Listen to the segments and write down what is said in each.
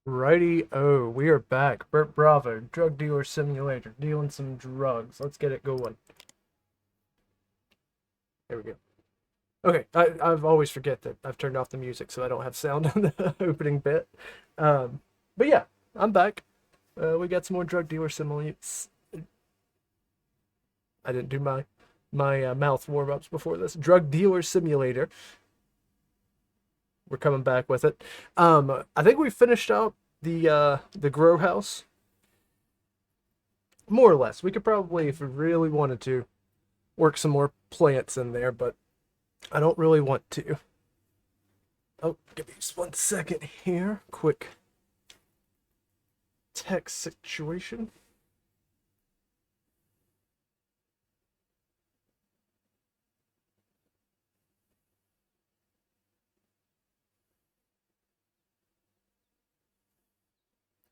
Righty oh, we are back. Bert Bravo, drug dealer simulator, dealing some drugs. Let's get it going. There we go. Okay, I've always forget that I've turned off the music so I don't have sound on the opening bit. Um, but yeah, I'm back. We got some more drug dealer simulators. I didn't do my mouth warm ups before this. Drug dealer simulator. We're coming back with it. I think we finished out the grow house more or less. We could probably, if we really wanted to, work some more plants in there, but I don't really want to. Oh, give me just 1 second here. Quick text situation.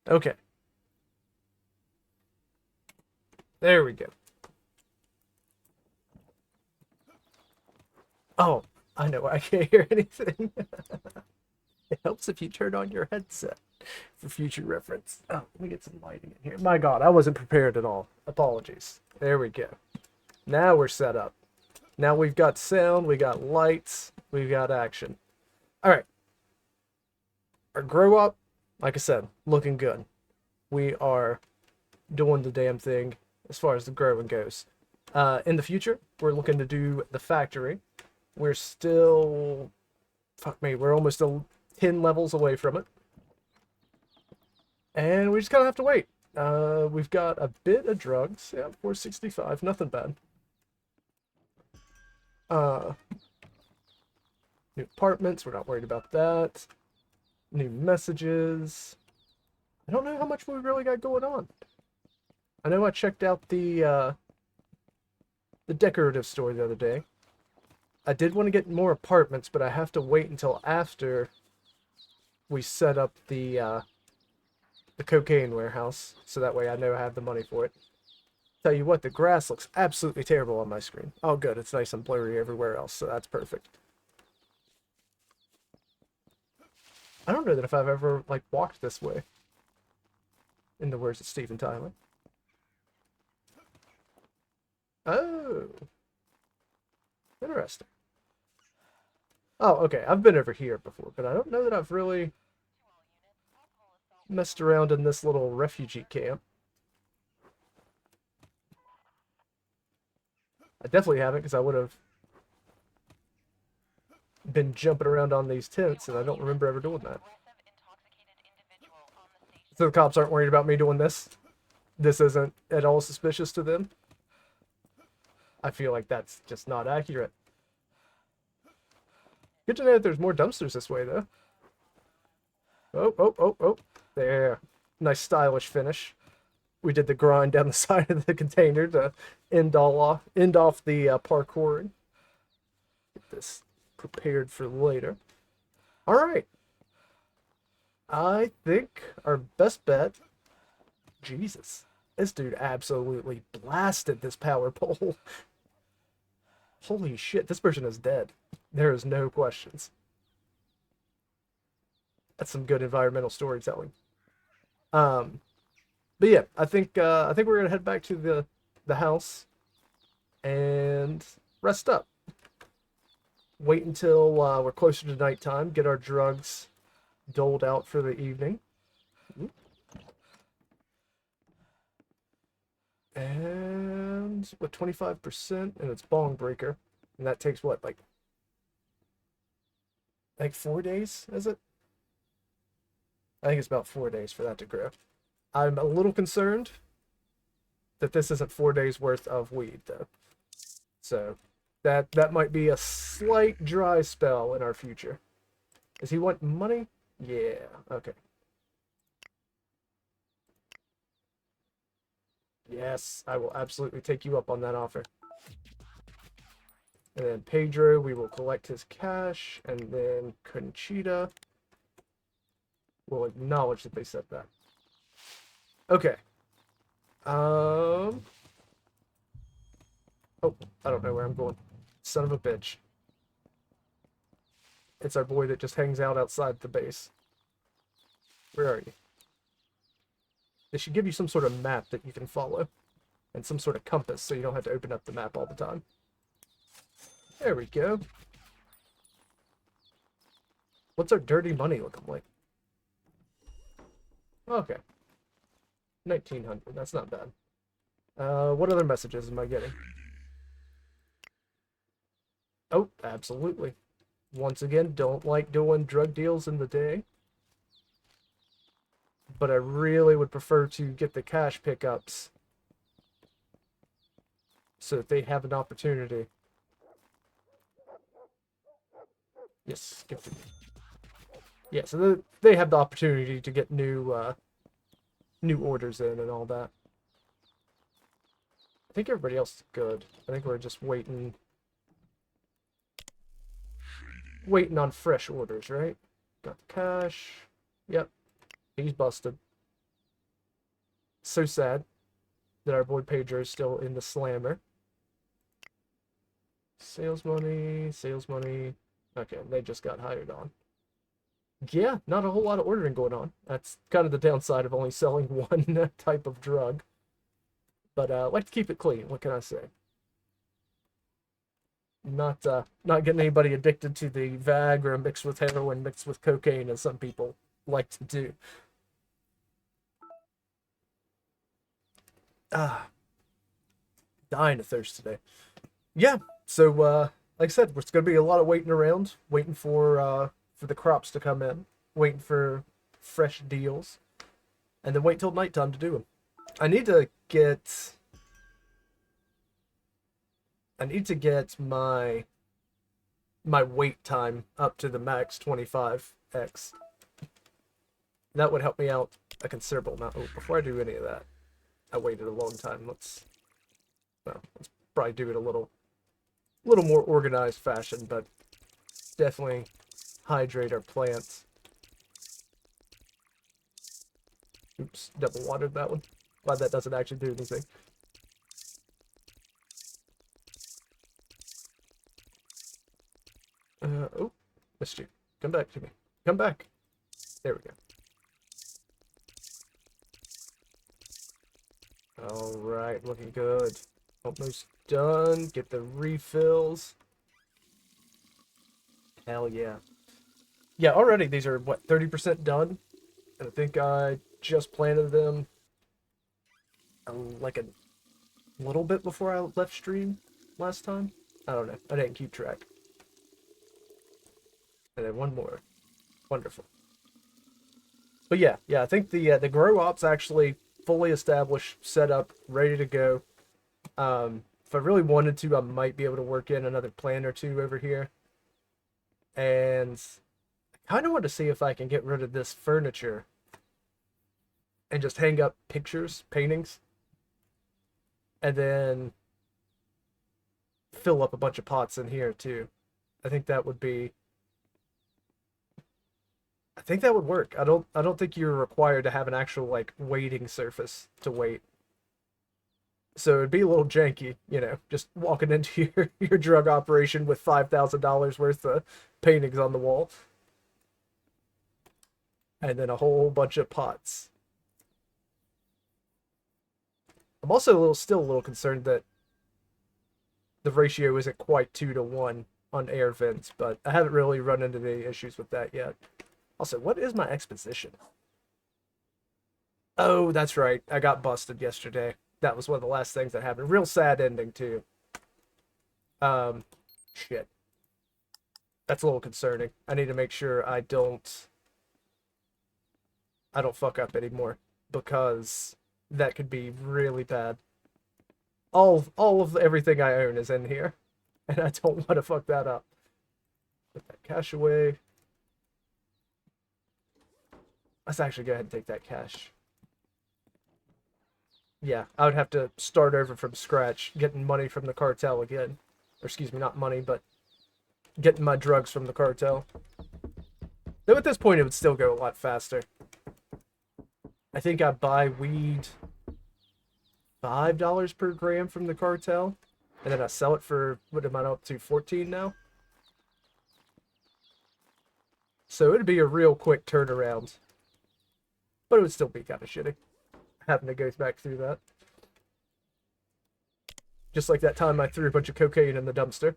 Okay, there we go. Oh, I know I can't hear anything. It helps if you turn on your headset for future reference. Oh, let me get some lighting in here. My God, I wasn't prepared at all. Apologies. There we go. Now we're set up. Now we've got sound, we got lights, we've got action. All right. Our grow up, like I said, looking good. We are doing the damn thing as far as the growing goes. In the future, we're looking to do the factory. We're still, fuck me, we're almost 10 levels away from it. And we just kind of have to wait. We've got a bit of drugs. Yeah, 465, nothing bad. Uh, New apartments, we're not worried about that. New messages. I don't know how much we really got going on. I know I checked out the decorative store the other day. I did want to get more apartments, but I have to wait until after we set up the cocaine warehouse, so that way I know I have the money for it. Tell you what, the grass looks absolutely terrible on my screen. Oh, good, it's nice and blurry everywhere else, so that's perfect. I don't know that if I've ever like walked this way. In the words of Steven Tyler. Oh, interesting. Oh, okay. I've been over here before, but I don't know that I've really messed around in this little refugee camp. I definitely haven't because I would have been jumping around on these tents, and I don't remember ever doing that. So the cops aren't worried about me doing this. This isn't at all suspicious to them. I feel like that's just not accurate. Good to know that there's more dumpsters this way, though. Oh, oh, oh, oh. There. Nice stylish finish. We did the grind down the side of the container to end off the parkour. Get this prepared for later. All right. I think our best bet. Jesus, this dude absolutely blasted this power pole. Holy shit, this person is dead. There is no questions. That's some good environmental storytelling. Um, but yeah, I think we're gonna head back to the house and rest up. Wait until we're closer to nighttime. Get our drugs doled out for the evening. And with 25%, and it's bong breaker, and that takes what, like 4 days? Is it? I think it's about 4 days for that to grow. I'm a little concerned that this isn't 4 days worth of weed though. So that might be a slight dry spell in our future. Does he want money? Yeah. Okay. Yes, I will absolutely take you up on that offer. And then Pedro, we will collect his cash, and then Conchita will acknowledge that they said that. Okay. Um. Oh, I don't know where I'm going. Son of a bitch. It's our boy that just hangs out outside the base. Where are you? They should give you some sort of map that you can follow. And some sort of compass so you don't have to open up the map all the time. There we go. What's our dirty money looking like? Okay. 1900. That's not bad. What other messages am I getting? Oh, absolutely. Once again, don't like doing drug deals in the day. But I really would prefer to get the cash pickups so that they have an opportunity. Yes, gifted. Yeah, so they have the opportunity to get new orders in and all that. I think everybody else is good. I think we're just waiting on fresh orders, right? Got the cash. Yep. He's busted. So sad that our boy Pedro is still in the slammer. Sales money, sales money. Okay, they just got hired on. Yeah, not a whole lot of ordering going on. That's kind of the downside of only selling one type of drug. But I like to keep it clean. What can I say? Not getting anybody addicted to the Viagra mixed with heroin mixed with cocaine, as some people like to do. Ah, dying of thirst today. Yeah, so like I said, it's gonna be a lot of waiting around, waiting for the crops to come in, waiting for fresh deals, and then wait till nighttime to do them. I need to get my wait time up to the max 25x. That would help me out a considerable amount. Oh, before I do any of that, I waited a long time. Let's probably do it a little more organized fashion, but definitely hydrate our plants. Oops, double watered that one. Glad that doesn't actually do anything. Oh, missed you. Come back to me. Come back. There we go. Alright, looking good. Almost done. Get the refills. Hell yeah. Yeah, already these are, what, 30% done? And I think I just planted them like a little bit before I left stream last time. I don't know. I didn't keep track. And then one more. Wonderful. But yeah, I think the grow op's actually fully established, set up, ready to go. If I really wanted to, I might be able to work in another plant or two over here. And I kind of want to see if I can get rid of this furniture and just hang up pictures, paintings, and then fill up a bunch of pots in here too. I think that would work. I don't think you're required to have an actual like waiting surface to wait. So it'd be a little janky, just walking into your drug operation with $5,000 worth of paintings on the wall. And then a whole bunch of pots. I'm also still a little concerned that the ratio isn't quite 2-to-1 on air vents, but I haven't really run into the issues with that yet. Also, what is my exposition? Oh, that's right. I got busted yesterday. That was one of the last things that happened. Real sad ending, too. Shit. That's a little concerning. I need to make sure I don't fuck up anymore, because that could be really bad. All of everything I own is in here, and I don't want to fuck that up. Put that cash away. Let's actually go ahead and take that cash. Yeah, I would have to start over from scratch, getting money from the cartel again. Or excuse me, not money, but getting my drugs from the cartel. Though at this point, it would still go a lot faster. I think I buy weed $5 per gram from the cartel, and then I sell it for, what am I up to, 14 now? So it'd be a real quick turnaround. But it would still be kind of shitty. having to go back through that. Just like that time I threw a bunch of cocaine in the dumpster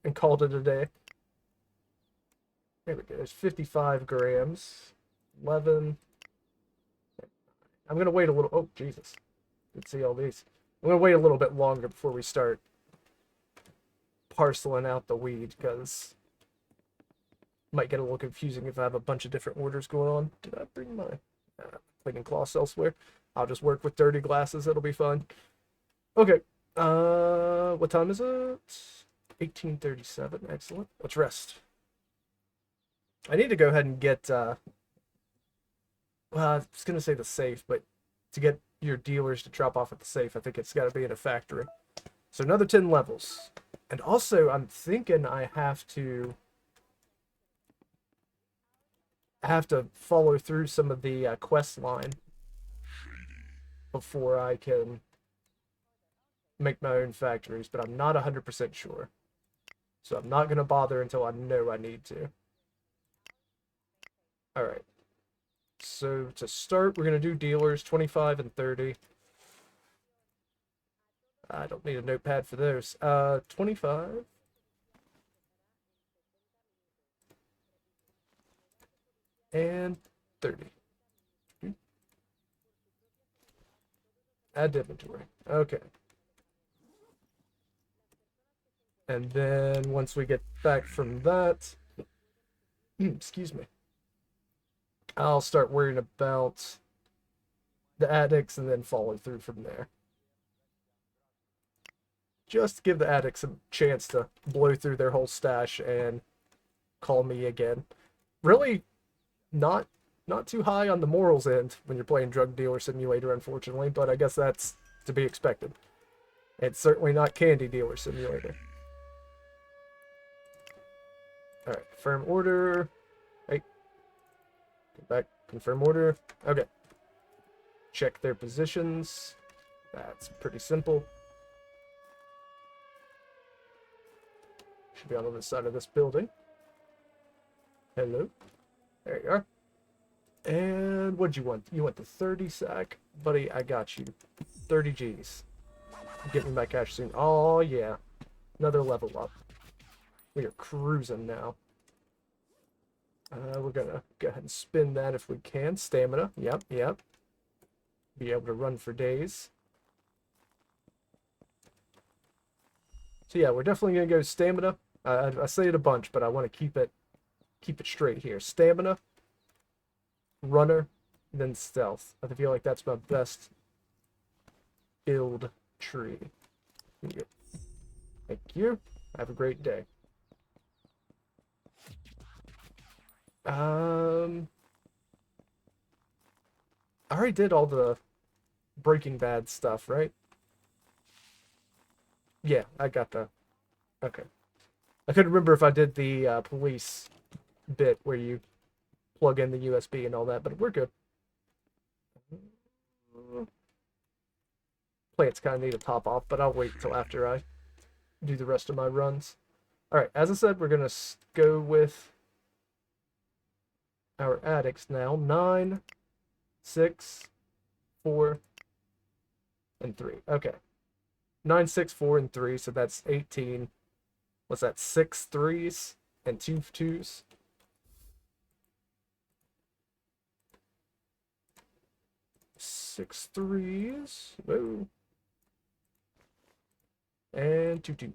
and called it a day. There we go. There's 55 grams. 11. I'm going to wait a little. Oh, Jesus. Let's see all these. I'm going to wait a little bit longer before we start parceling out the weed, because it might get a little confusing if I have a bunch of different orders going on. Did I bring my cleaning cloths elsewhere? I'll just work with dirty glasses. It'll be fun. Okay. What time is it? 18:37. Excellent. Let's rest. I need to go ahead and get, well, I was going to say the safe, but to get your dealers to drop off at the safe, I think it's got to be in a factory. So another 10 levels. And also, I'm thinking I have to follow through some of the quest line before I can make my own factories, but I'm not 100% sure. So I'm not going to bother until I know I need to. Alright. So to start, we're going to do dealers 25 and 30. I don't need a notepad for those. 25. And 30. Add to inventory. Okay. And then once we get back from that, excuse me, I'll start worrying about the addicts and then follow through from there. Just to give the addicts a chance to blow through their whole stash and call me again. Really not too high on the morals end when you're playing Drug Dealer Simulator, unfortunately, but I guess that's to be expected. It's certainly not Candy Dealer Simulator. Alright, confirm order. Hey. Get back, confirm order. Okay. Check their positions. That's pretty simple. Should be on the other side of this building. Hello. There you are. And what'd you want? You want the 30 sack? Buddy, I got you. 30 G's. Get me my cash soon. Oh, yeah. Another level up. We are cruising now. We're gonna go ahead and spin that if we can. Stamina. Yep, yep. Be able to run for days. So yeah, we're definitely gonna go stamina. I say it a bunch, but I want to keep it straight here. Stamina, runner, then stealth. I feel like that's my best build tree. Thank you. Have a great day. I already did all the Breaking Bad stuff, right? Yeah, I got the... Okay. I couldn't remember if I did the police bit where you plug in the USB and all that, but we're good. Plants kind of need a top off, but I'll wait until after I do the rest of my runs. Alright, as I said, we're going to go with our addicts now. 9, 6, 4, and 3. Okay. 9, 6, 4, and 3, so that's 18. What's that? 6 threes and 2 twos? Six threes. Whoa. And 2 twos.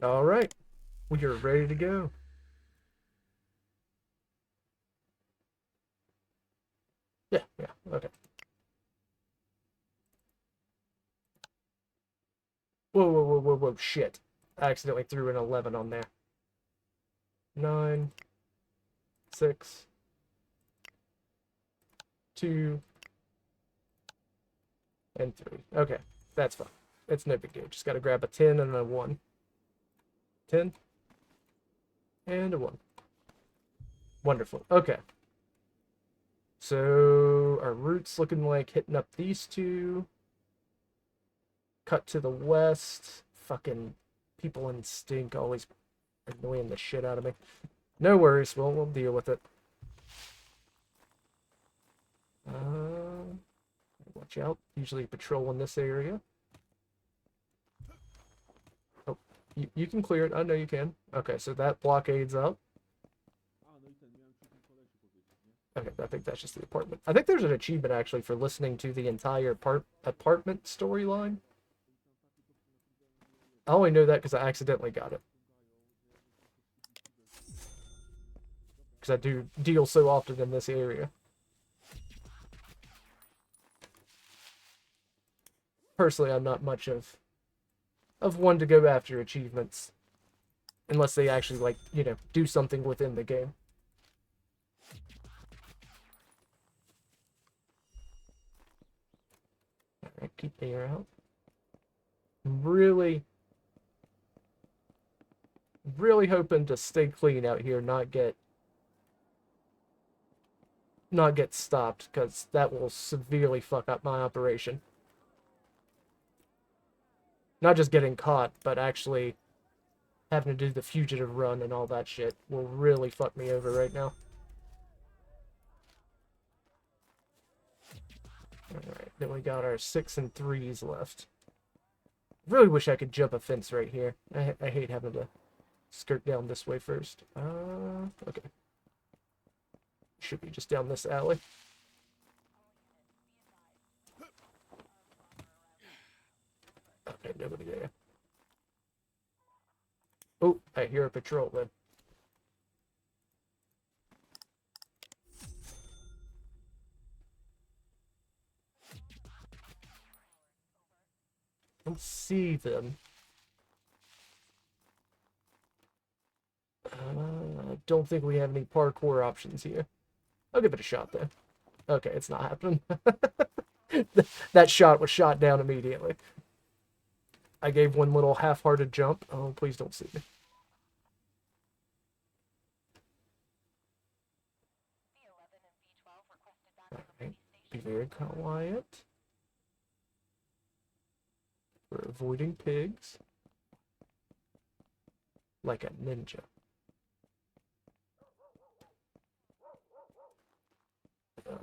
All right. We are ready to go. Yeah, okay. Whoa, shit. I accidentally threw an 11 on there. 9, 6, 2, and 3. Okay, that's fine. It's no big deal. Just gotta grab a 10 and a 1. 10 and a 1. Wonderful. Okay. So our route's looking like hitting up these two. Cut to the west. Fucking people in stink always annoying the shit out of me. No worries, we'll deal with it. Watch out. Usually patrol in this area. Oh, you can clear it. I know you can. Okay, so that blockades up. Okay, I think that's just the apartment. I think there's an achievement actually for listening to the entire apartment storyline. I only know that because I accidentally got it. Because I do deal so often in this area. Personally, I'm not much of one to go after achievements. Unless they actually, like, you know, do something within the game. Alright, keep the air out. Really hoping to stay clean out here, not get stopped, because that will severely fuck up my operation. Not just getting caught, but actually having to do the fugitive run and all that shit will really fuck me over right now. Alright, then we got our 6 and 3s left. Really wish I could jump a fence right here. I hate having to skirt down this way first. Okay. Should be just down this alley. Okay, nobody there. Oh, I hear a patrol then. I don't see them. I don't think we have any parkour options here. I'll give it a shot though. Okay, it's not happening. That shot was shot down immediately. I gave one little half-hearted jump. Oh, please don't see me. Alright, be very quiet. We're avoiding pigs. Like a ninja.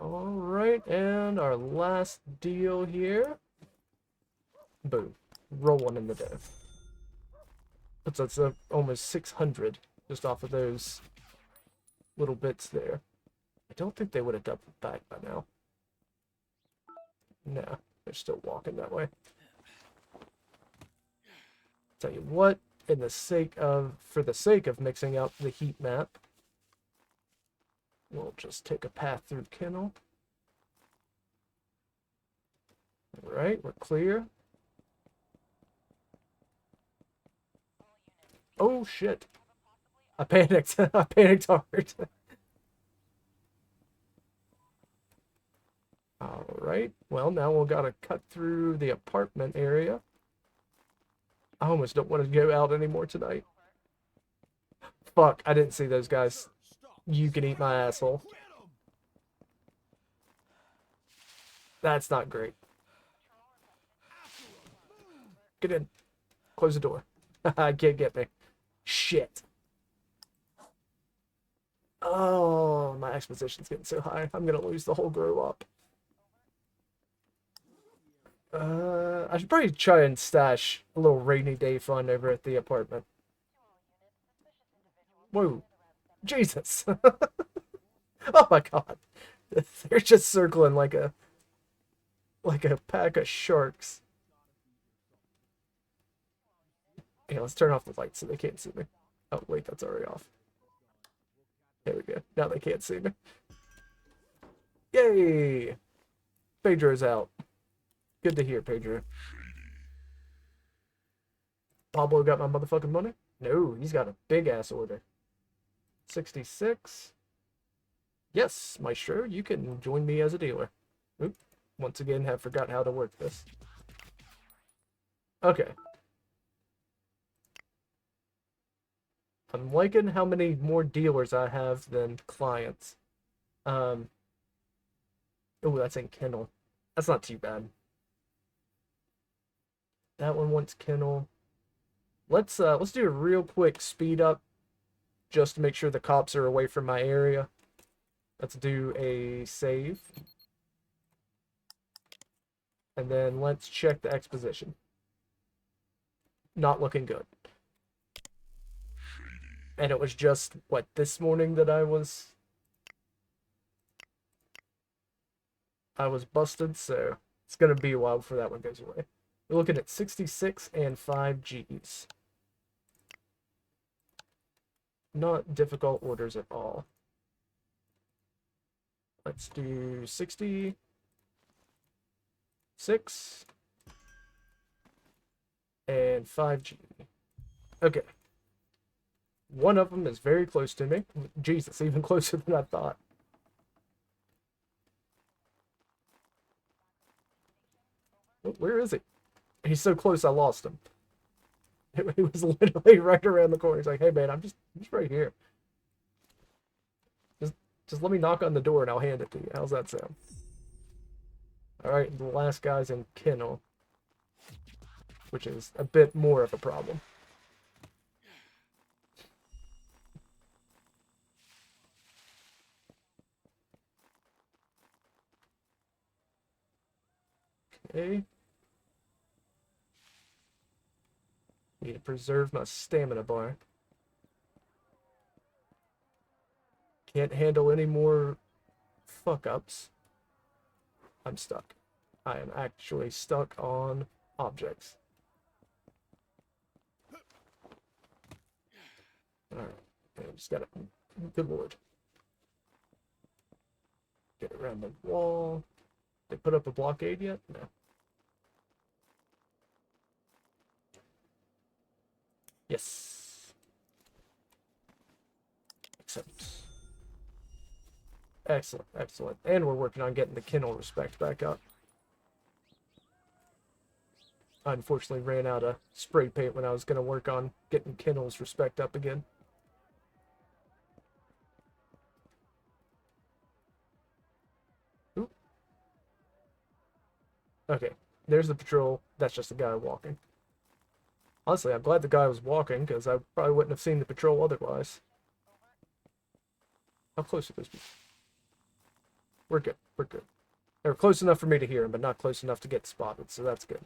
Alright, and our last deal here. Boom. Rolling in the dough. That's almost 600 just off of those little bits there. I don't think they would have doubled back by now. No, they're still walking that way. Tell you what, for the sake of mixing up the heat map, we'll just take a path through Kennel. Alright, we're clear. Oh shit. I panicked. I panicked hard. Alright, well now we'll gotta cut through the apartment area. I almost don't want to go out anymore tonight. Fuck, I didn't see those guys. You can eat my asshole. That's not great. Get in. Close the door. I can't get me. Shit. Oh, my exposition's getting so high. I'm gonna lose the whole grow up. I should probably try and stash a little rainy day fun over at the apartment. Whoa. Jesus. Oh my god. They're just circling like a pack of sharks. Yeah, let's turn off the lights so they can't see me. Oh, wait, that's already off. There we go. Now they can't see me. Yay! Pedro's out. Good to hear, Pedro. Pablo got my motherfucking money? No, he's got a big-ass order. 66. Yes, Maestro, you can join me as a dealer. Oop, once again, have forgot how to work this. Okay. I'm liking how many more dealers I have than clients. Oh, that's in Kennel. That's not too bad. That one wants Kennel. Let's do a real quick speed up just to make sure the cops are away from my area. Let's do a save. And then let's check the exposition. Not looking good. And it was just, what, this morning that I was busted, so it's going to be a while before that one goes away. We're looking at 66 and 5 Gs. Not difficult orders at all. Let's do 66 and 5G. Okay. One of them is very close to me. Jesus, even closer than I thought. Where is he? He's so close I lost him. He was literally right around the corner. He's like, hey man, I'm just right here. Just let me knock on the door and I'll hand it to you. How's that sound? Alright, the last guy's in kennel, which is a bit more of a problem. Okay. Need to preserve my stamina bar. Can't handle any more fuck-ups. I'm stuck. I am actually stuck on objects. Alright. I just gotta... Good lord. Get around the wall. They put up a blockade yet? No. Yes. Accept. Excellent, excellent. And we're working on getting the kennel respect back up. I unfortunately ran out of spray paint when I was going to work on getting kennel's respect up again. Oop. Okay, there's the patrol. That's just a guy walking. Honestly, I'm glad the guy was walking, because I probably wouldn't have seen the patrol otherwise. How close are those people? We're good. We're good. They were close enough for me to hear him, but not close enough to get spotted, so that's good.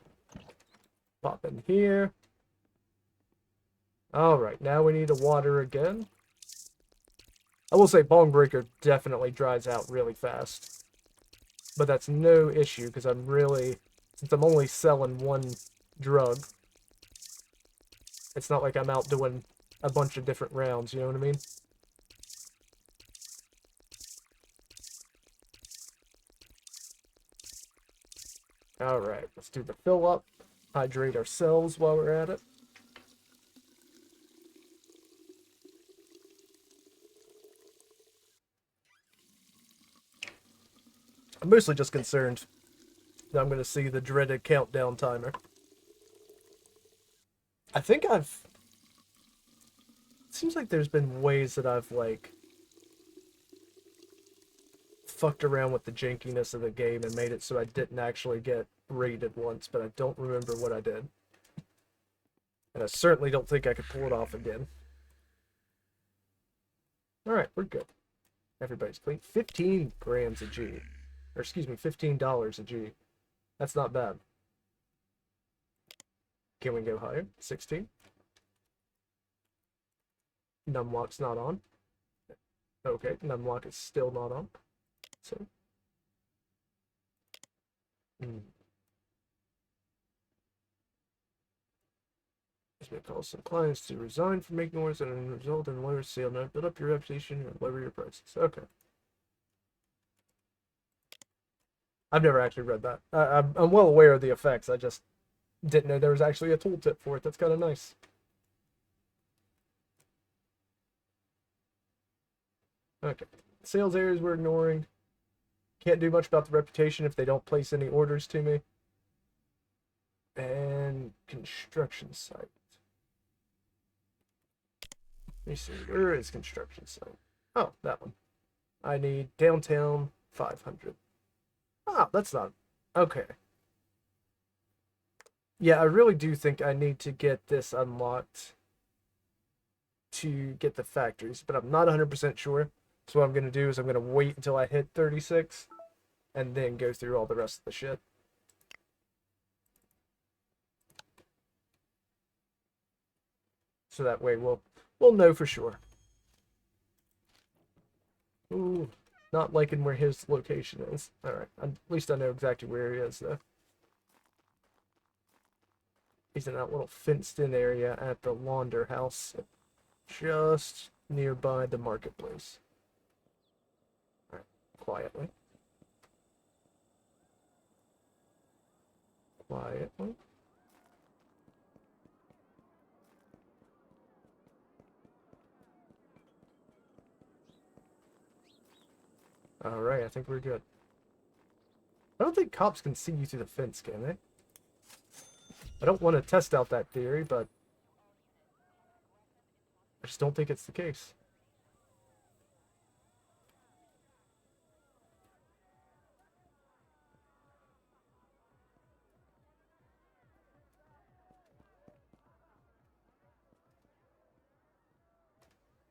Pop in here. Alright, now we need a water again. I will say Bong Breaker definitely dries out really fast. But that's no issue, because I'm really... Since I'm only selling one drug, it's not like I'm out doing a bunch of different rounds, you know what I mean? Alright, let's do the fill up. Hydrate ourselves while we're at it. I'm mostly just concerned that I'm going to see the dreaded countdown timer. I think it seems like there's been ways that I've, like, fucked around with the jankiness of the game and made it so I didn't actually get raided once, but I don't remember what I did. And I certainly don't think I could pull it off again. Alright, we're good. Everybody's clean. 15 grams a G. Or excuse me, $15 a G. That's not bad. Can we go higher? 16. Numlock's not on. Okay, numlock is still not on. So. This may cause some clients to resign from making orders and result in lower sale note. Build up your reputation and lower your prices. Okay. I've never actually read that. I'm well aware of the effects. I just didn't know there was actually a tooltip for it. That's kind of nice. Okay. Sales areas we're ignoring. Can't do much about the reputation if they don't place any orders to me. And construction site. Let me see. Where is construction site? Oh, that one. I need downtown 500. Oh, that's not... Okay. Yeah, I really do think I need to get this unlocked to get the factories, but I'm not 100% sure. So what I'm going to do is I'm going to wait until I hit 36 and then go through all the rest of the shit. So that way we'll know for sure. Ooh, not liking where his location is. Alright, at least I know exactly where he is, though. He's in that little fenced-in area at the Launder House, just nearby the marketplace. Alright, quietly. Quietly. Alright, I think we're good. I don't think cops can see you through the fence, can they? I don't want to test out that theory, but I just don't think it's the case.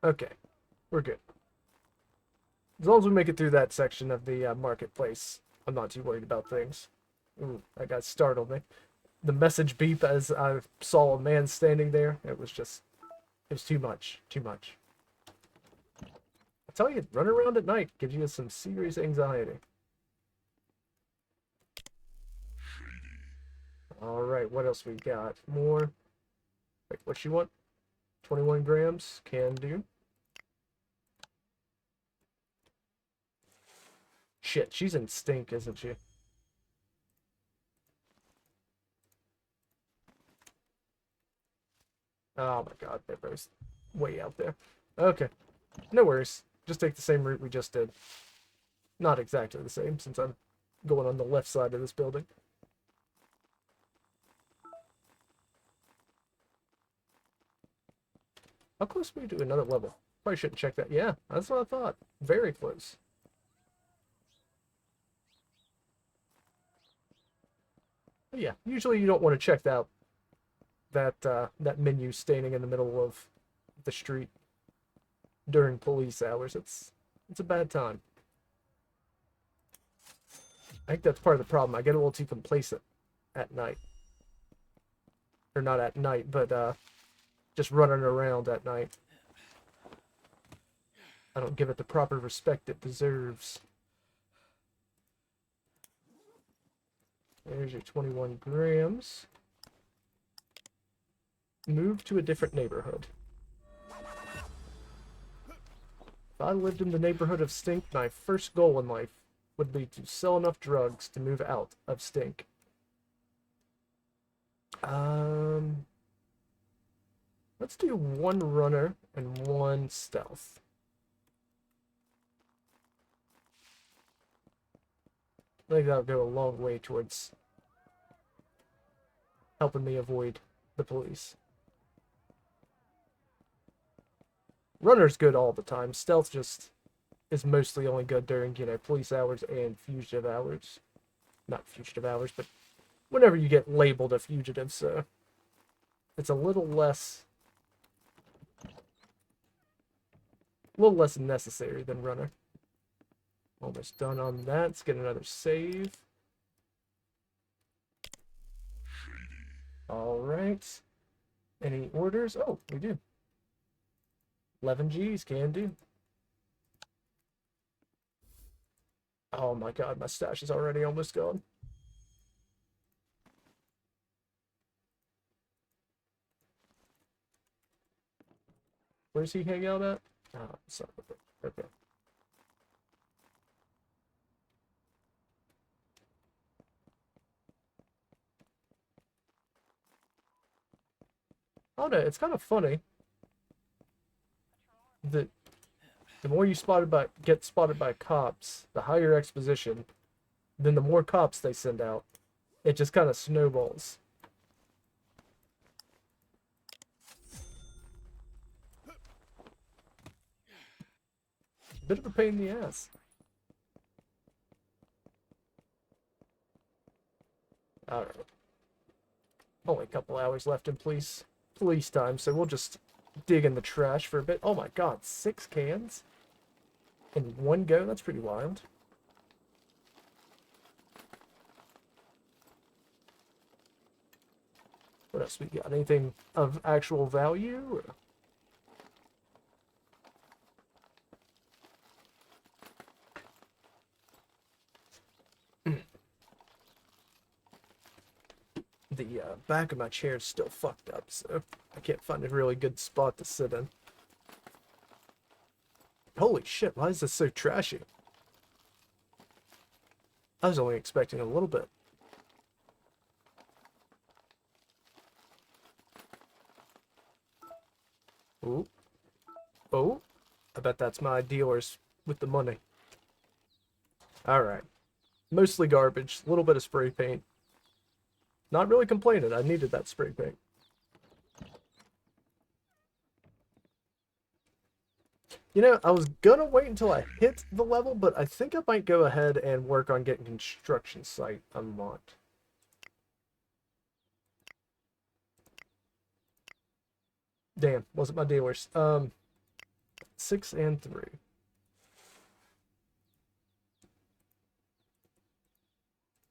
Okay, we're good. As long as we make it through that section of the marketplace, I'm not too worried about things. Ooh, that guy startled me. The message beep as I saw a man standing there, it was too much. Too much. I tell you, running around at night gives you some serious anxiety. Alright, what else we got? More. Wait, what you want? 21 grams? Can do. Shit, she's in stink, isn't she? Oh my god, they're both way out there. Okay, no worries. Just take the same route we just did. Not exactly the same, since I'm going on the left side of this building. How close are we to another level? Probably shouldn't check that. Yeah, that's what I thought. Very close. But yeah, usually you don't want to check that menu standing in the middle of the street during police hours. It's a bad time. I think that's part of the problem. I get a little too complacent at night. Or not at night, but just running around at night. I don't give it the proper respect it deserves. There's your 21 grams. Move to a different neighborhood. If I lived in the neighborhood of Stink, my first goal in life would be to sell enough drugs to move out of Stink. Let's do one runner and one stealth. I think that'll go a long way towards helping me avoid the police. Runner's good all the time. Stealth just is mostly only good during, police hours and fugitive hours. Not fugitive hours, but whenever you get labeled a fugitive, so it's a little less necessary than runner. Almost done on that. Let's get another save. Alright. Any orders? Oh, we do. 11 G's, can do. Oh my god, my stash is already almost gone. Where's he hang out at? Oh, son of a... Okay. Oh no, it's kind of funny that the more you get spotted by cops, the higher exposition, then the more cops they send out. It just kind of snowballs. Bit of a pain in the ass. Alright. Only a couple hours left in police time, so we'll just dig in the trash for a bit. Oh my god, 6 cans? In one go? That's pretty wild. What else we got? Anything of actual value? Or? The back of my chair is still fucked up, so I can't find a really good spot to sit in. Holy shit, why is this so trashy? I was only expecting a little bit. Ooh. Oh, I bet that's my dealers with the money. Alright. Mostly garbage, a little bit of spray paint. Not really complaining, I needed that spray paint. You know, I was gonna wait until I hit the level, but I think I might go ahead and work on getting construction site unlocked. Damn, wasn't my dealers. 6 and 3.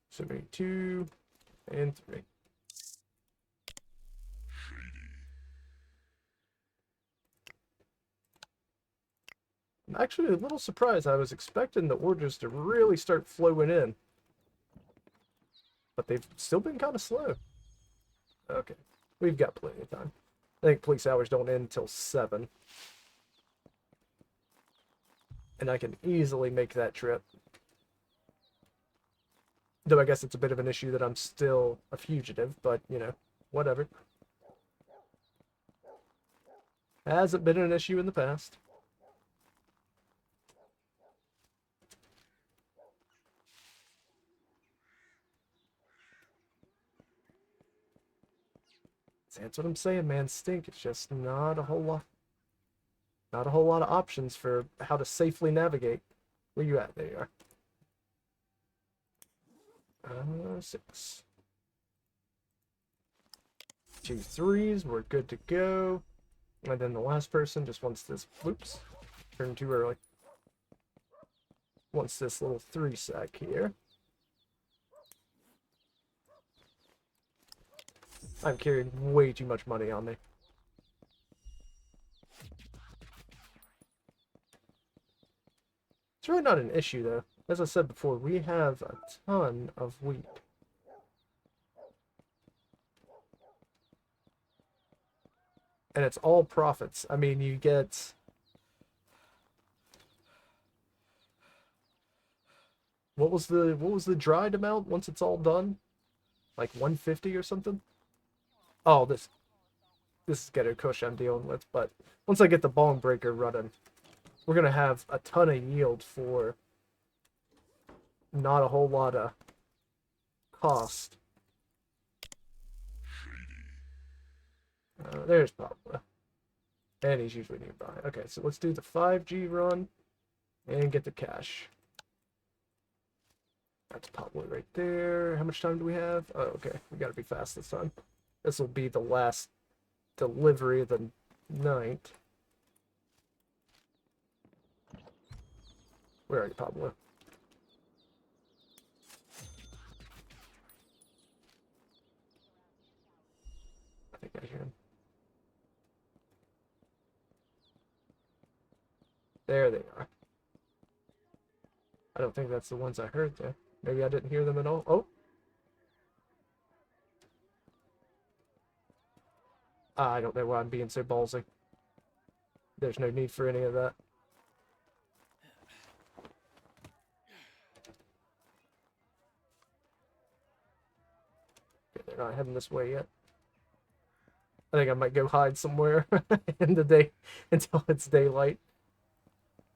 So maybe 2 and 3. I'm actually a little surprised. I was expecting the orders to really start flowing in. But they've still been kind of slow. Okay, we've got plenty of time. I think police hours don't end until 7. And I can easily make that trip. Though I guess it's a bit of an issue that I'm still a fugitive, but, you know, whatever. Hasn't been an issue in the past. That's what I'm saying, man. Stink. It's just not a whole lot. Not a whole lot of options for how to safely navigate. Where you at? There you are. 6. 2 3s. We're good to go. And then the last person just wants this. Whoops. Turned too early. Wants this little 3 sack here. I'm carrying way too much money on me. It's really not an issue, though. As I said before, we have a ton of wheat. And it's all profits. I mean, you get... What was the dried amount once it's all done? Like 150 or something? Oh, this is Ghetto Kush I'm dealing with, but once I get the bong breaker running, we're gonna have a ton of yield for not a whole lot of cost. There's Pablo. And he's usually nearby. Okay, so let's do the 5G run and get the cash. That's Pablo right there. How much time do we have? Oh, okay. We gotta be fast this time. This will be the last delivery of the night. Where are you, Pablo? I think I hear him. There they are. I don't think that's the ones I heard there. Maybe I didn't hear them at all. Oh! I don't know why I'm being so ballsy. There's no need for any of that. Okay, they're not heading this way yet. I think I might go hide somewhere in the day until it's daylight.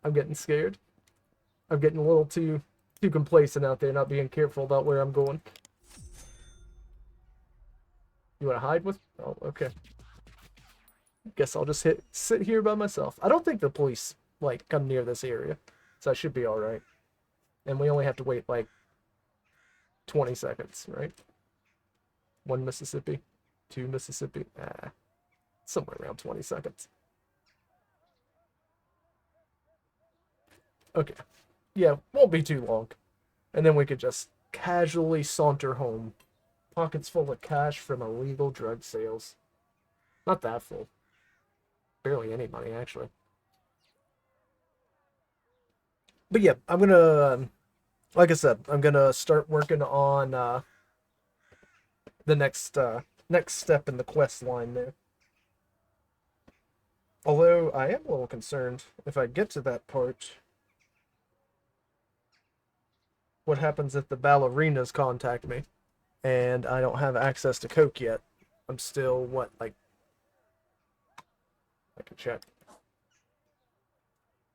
I'm getting scared. I'm getting a little too complacent out there, not being careful about where I'm going. You want to hide with? Oh, okay. Guess I'll just sit here by myself. I don't think the police, like, come near this area, so I should be alright. And we only have to wait, like, 20 seconds, right? 1 Mississippi, 2 Mississippi, somewhere around 20 seconds. Okay. Yeah, won't be too long. And then we could just casually saunter home Pockets full of cash from illegal drug sales. Not that full. Barely any money, actually. But yeah, I'm gonna, like I said, I'm gonna start working on the next step in the quest line there. Although I am a little concerned if I get to that part, what happens if the ballerinas contact me and I don't have access to coke yet? I'm still what, like, I can check.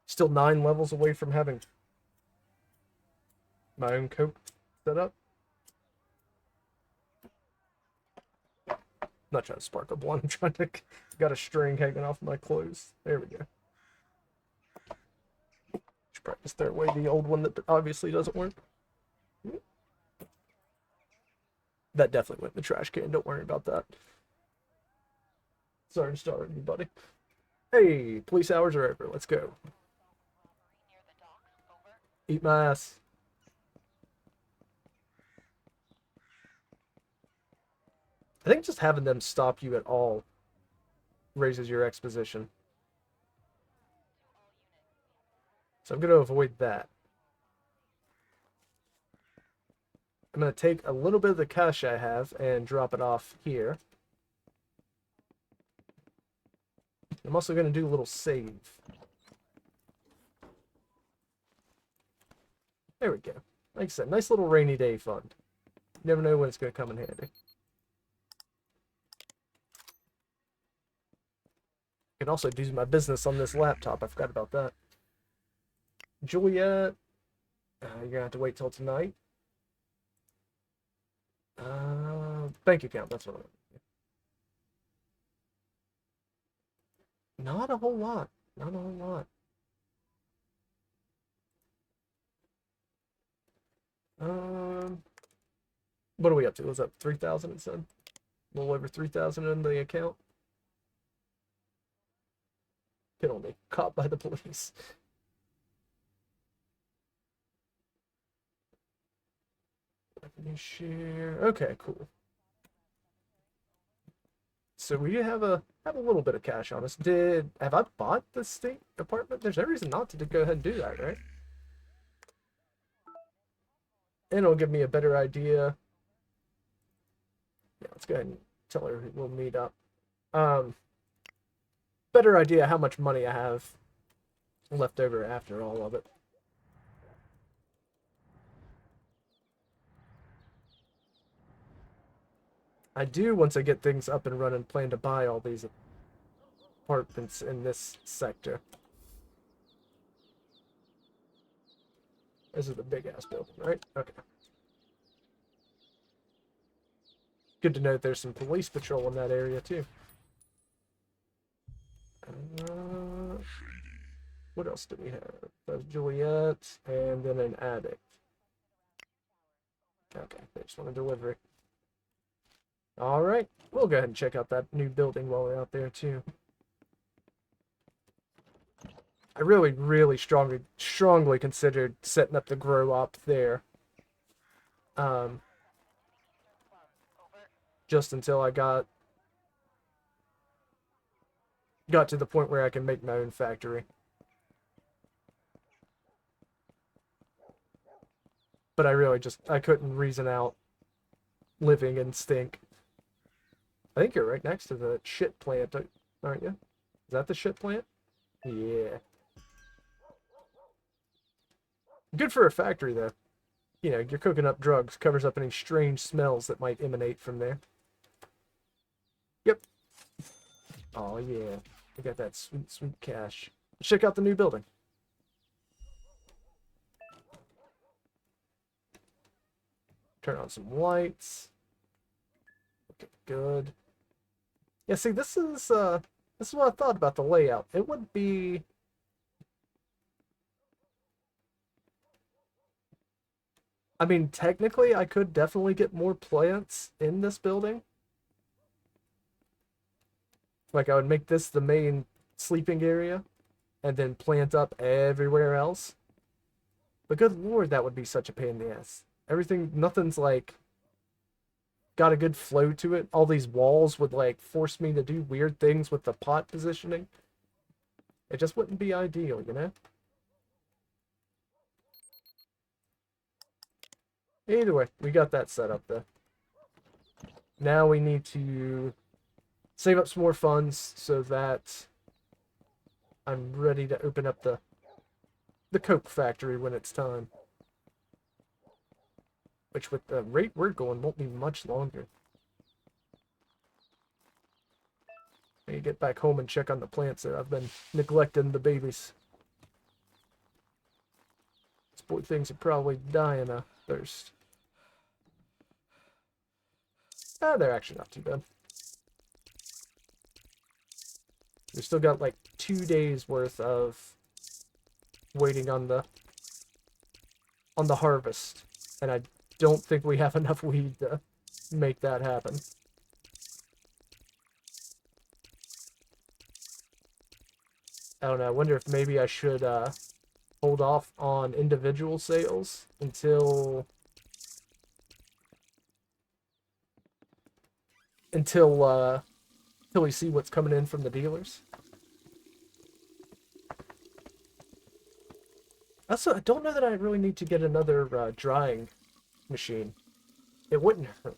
Still 9 levels away from having my own coke set up. I'm not trying to spark a blunt. I'm trying to got a string hanging off my clothes. There we go. Should practice throw away the old one that obviously doesn't work. That definitely went in the trash can. Don't worry about that. Sorry to start you, buddy. Hey, police hours are over. Let's go. Eat my ass. I think just having them stop you at all raises your exposition. So I'm going to avoid that. I'm going to take a little bit of the cash I have and drop it off here. I'm also going to do a little save. There we go. Like I said, nice little rainy day fund. You never know when it's going to come in handy. I can also do my business on this laptop. I forgot about that. Juliet, you're going to have to wait till tonight. Bank account, that's what I'm... Not a whole lot. Not a whole lot. What are we up to? Was up 3,000 it said? A little over 3,000 in the account. Can only caught by the police. Revenue share. Okay, cool. So we have a little bit of cash on us. Have I bought the state apartment? There's no reason not to go ahead and do that, right? And it'll give me a better idea. Yeah, let's go ahead and tell her we'll meet up. Better idea how much money I have left over after all of it. I do, once I get things up and running, plan to buy all these apartments in this sector. This is the big ass building, right? Okay. Good to know that there's some police patrol in that area too. What else do we have? There's Juliet and then an addict. Okay, they just want a delivery. All right, we'll go ahead and check out that new building while we're out there too. I really strongly considered setting up the grow op there. Just until I got to the point where I can make my own factory. But I couldn't reason out living in stink. I think you're right next to the shit plant, aren't you? Is that the shit plant? Yeah. Good for a factory, though. You know, you're cooking up drugs, covers up any strange smells that might emanate from there. Yep. Oh, yeah. We got that sweet, sweet cash. Let's check out the new building. Turn on some lights. Okay, good. Yeah, see, this is what I thought about the layout. It would be... I mean, technically, I could definitely get more plants in this building. Like, I would make this the main sleeping area, and then plant up everywhere else. But good lord, that would be such a pain in the ass. Everything, nothing's like... got a good flow to it. All these walls would like force me to do weird things with the pot positioning. It just wouldn't be ideal, you know? Either way, we got that set up though. Now we need to save up some more funds so that I'm ready to open up the Coke factory when it's time. Which with the rate we're going won't be much longer. I need to get back home and check on the plants there. I've been neglecting the babies. These poor things are probably dying of thirst. Ah, they're actually not too bad. We still got like 2 days worth of waiting on the harvest, and I don't think we have enough weed to make that happen. I don't know. I wonder if maybe I should hold off on individual sales until we see what's coming in from the dealers. Also, I don't know that I really need to get another drying machine. It wouldn't hurt.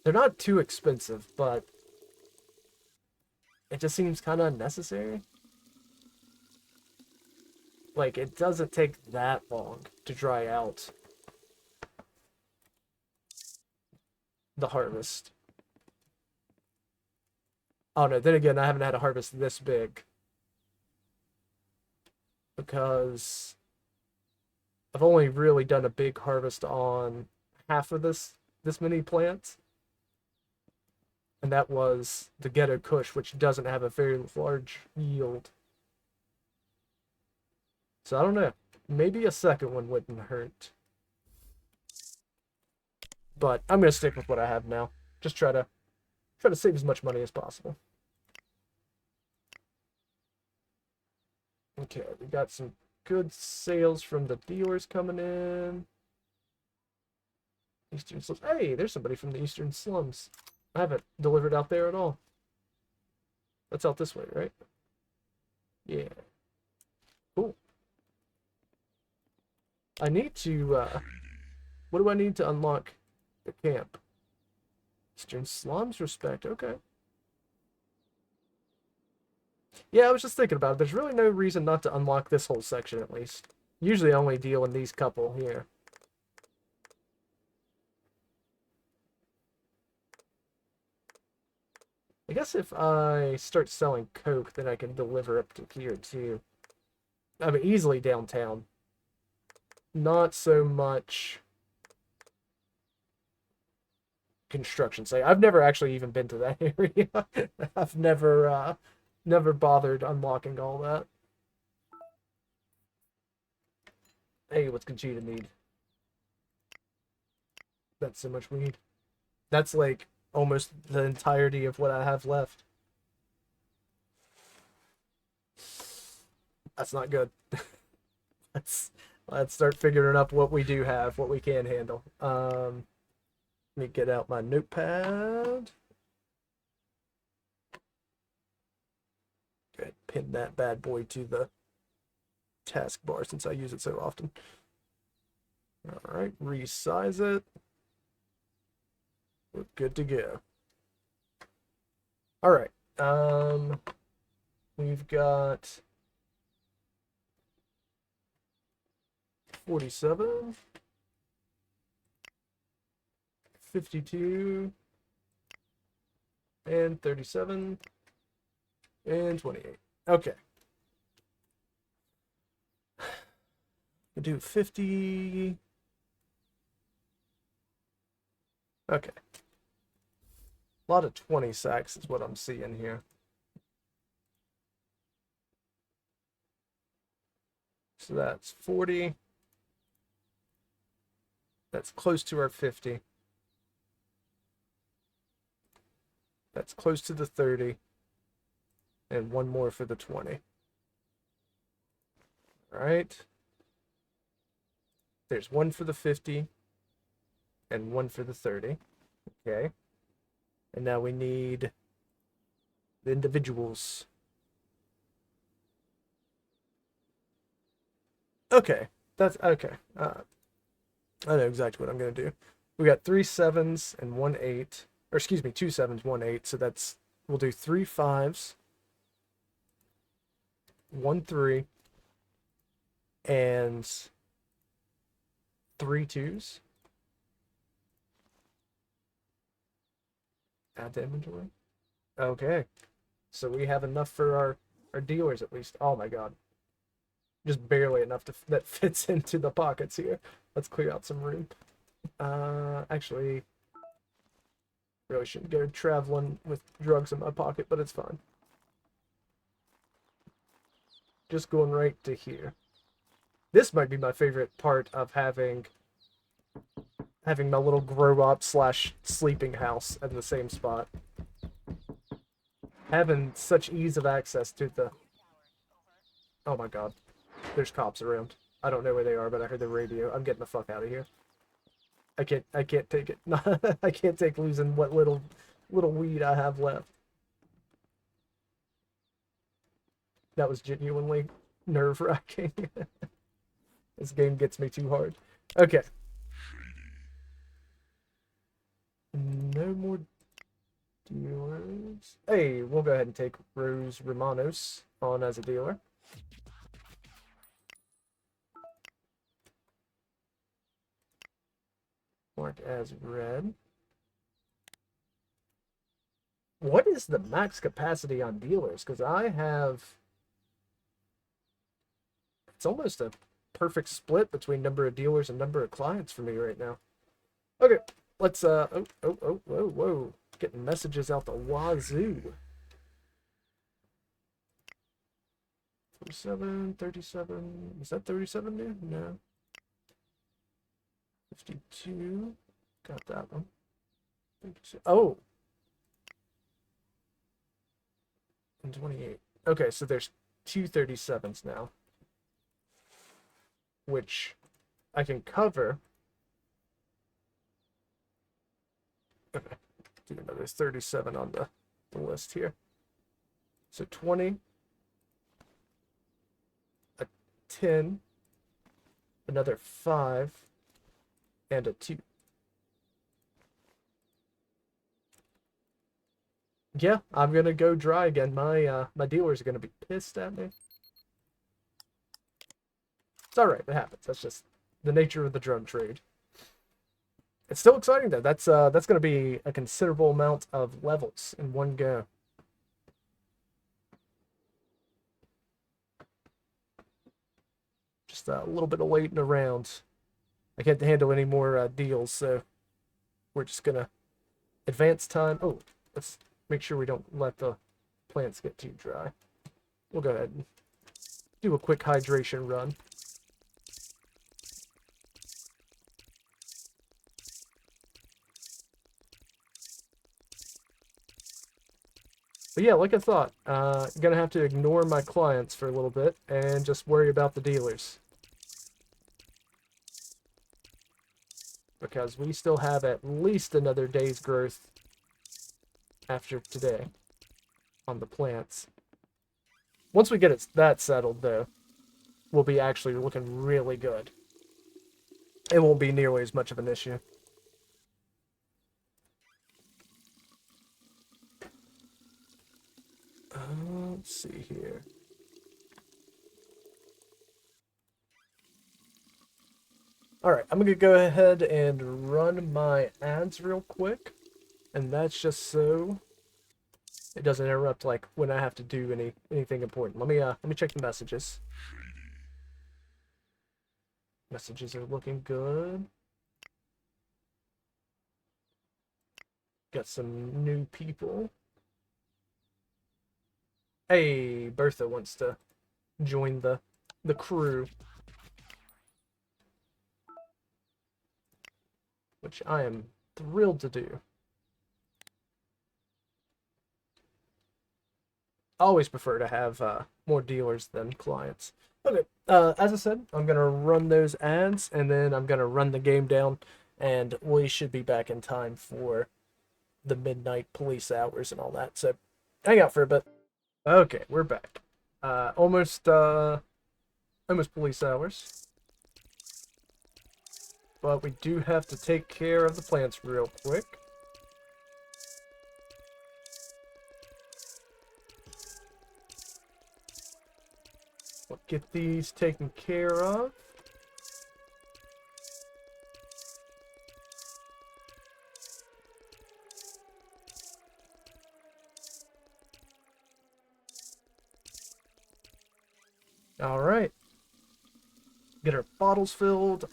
They're not too expensive, but it just seems kind of unnecessary. Like, it doesn't take that long to dry out the harvest. Oh no, then again, I haven't had a harvest this big. Because I've only really done a big harvest on half of this many plants. And that was the Ghetto Kush, which doesn't have a very large yield. So I don't know. Maybe a second one wouldn't hurt. But I'm gonna stick with what I have now. Just try to save as much money as possible. Okay, we got some good sales from the dealers coming in. Eastern Slums. Hey, there's somebody from the Eastern Slums. I haven't delivered out there at all. That's out this way, right? Yeah. Cool. I need to, what do I need to unlock the camp? Eastern Slums respect, okay. Yeah, I was just thinking about it. There's really no reason not to unlock this whole section, at least. Usually I only deal in these couple here. I guess if I start selling Coke, then I can deliver up to here, too. I mean, easily downtown. Not so much construction site. I've never actually even been to that area. I've never bothered unlocking all that. Hey, what's Conchita need? That's so much weed. That's like almost the entirety of what I have left. That's not good. let's start figuring up what we do have, what we can handle. Let me get out my notepad. Go ahead, pin that bad boy to the taskbar since I use it so often. All right, resize it. We're good to go. All right. We've got 47, 52, and 37, and 28. Okay. We'll do 50. Okay. A lot of 20 sacks is what I'm seeing here. So that's 40. That's close to our 50. That's close to the 30. And one more for the 20. All right. There's one for the 50. and one for the 30. Okay. And now we need the individuals. Okay. That's okay. I know exactly what I'm going to do. We got 3 7s and 1 8. Or excuse me, 2 7s, 1 8. So that's, we'll do 3 5s, 1 3, and 3 2s. Add to inventory. Okay. So we have enough for our dealers at least. Oh my god. Just barely enough that fits into the pockets here. Let's clear out some room. Actually, really shouldn't go traveling with drugs in my pocket, but it's fine. Just going right to here. This might be my favorite part of having my little grow up / sleeping house at the same spot. Having such ease of access to the... Oh my god. There's cops around. I don't know where they are, but I heard the radio. I'm getting the fuck out of here. I can't take it. I can't take losing what little weed I have left. That was genuinely nerve-wracking. This game gets me too hard. Okay. No more dealers. Hey, we'll go ahead and take Rose Romanos on as a dealer. Mark as red. What is the max capacity on dealers? Because I have... It's almost a perfect split between number of dealers and number of clients for me right now. Okay, let's, whoa. Getting messages out the wazoo. 37, 37. Is that 37 new? No. 52. Got that one. 52. Oh. And 28. Okay, so there's 2 37s now. Which I can cover. Okay. Do another 37 on the list here. So 20. A 10. Another 5. And a 2. Yeah, I'm gonna go dry again. My dealers are gonna be pissed at me. It's alright, it happens. That's just the nature of the drug trade. It's still exciting though. That's gonna be a considerable amount of levels in one go. Just a little bit of waiting around. I can't handle any more deals, so we're just gonna advance time. Oh, let's make sure we don't let the plants get too dry. We'll go ahead and do a quick hydration run. But yeah, like I thought, gonna have to ignore my clients for a little bit and just worry about the dealers. Because we still have at least another day's growth after today on the plants. Once we get that settled, though, we'll be actually looking really good. It won't be nearly as much of an issue. Let's see here. Alright, I'm going to go ahead and run my ads real quick. And that's just so it doesn't interrupt like when I have to do anything important. Let me check the messages. Messages are looking good. Got some new people. Hey, Bertha wants to join the crew. Which I am thrilled to do. I always prefer to have more dealers than clients. Okay, as I said, I'm going to run those ads, and then I'm going to run the game down and we should be back in time for the midnight police hours and all that. So hang out for a bit. Okay, we're back. Almost police hours. But we do have to take care of the plants real quick. We'll get these taken care of. All right. Get our bottles filled.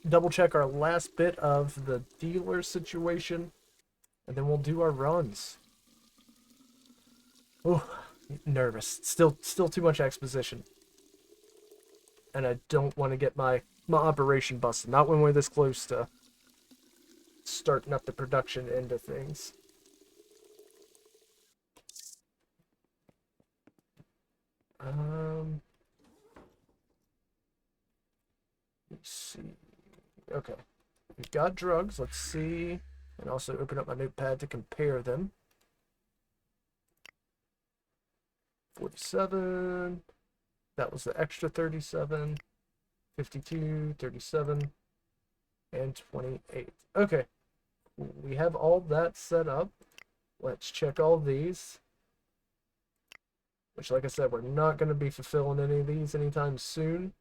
Double check our last bit of the dealer situation, and then we'll do our runs. Oh, nervous. Still too much exposition, and I don't want to get my operation busted. Not when we're this close to starting up the production end of things. Let's see. Okay. We've got drugs. Let's see. And also open up my notepad to compare them. 47. That was the extra 37. 52, 37, and 28. Okay. We have all that set up. Let's check all these. Which, like I said, we're not going to be fulfilling any of these anytime soon.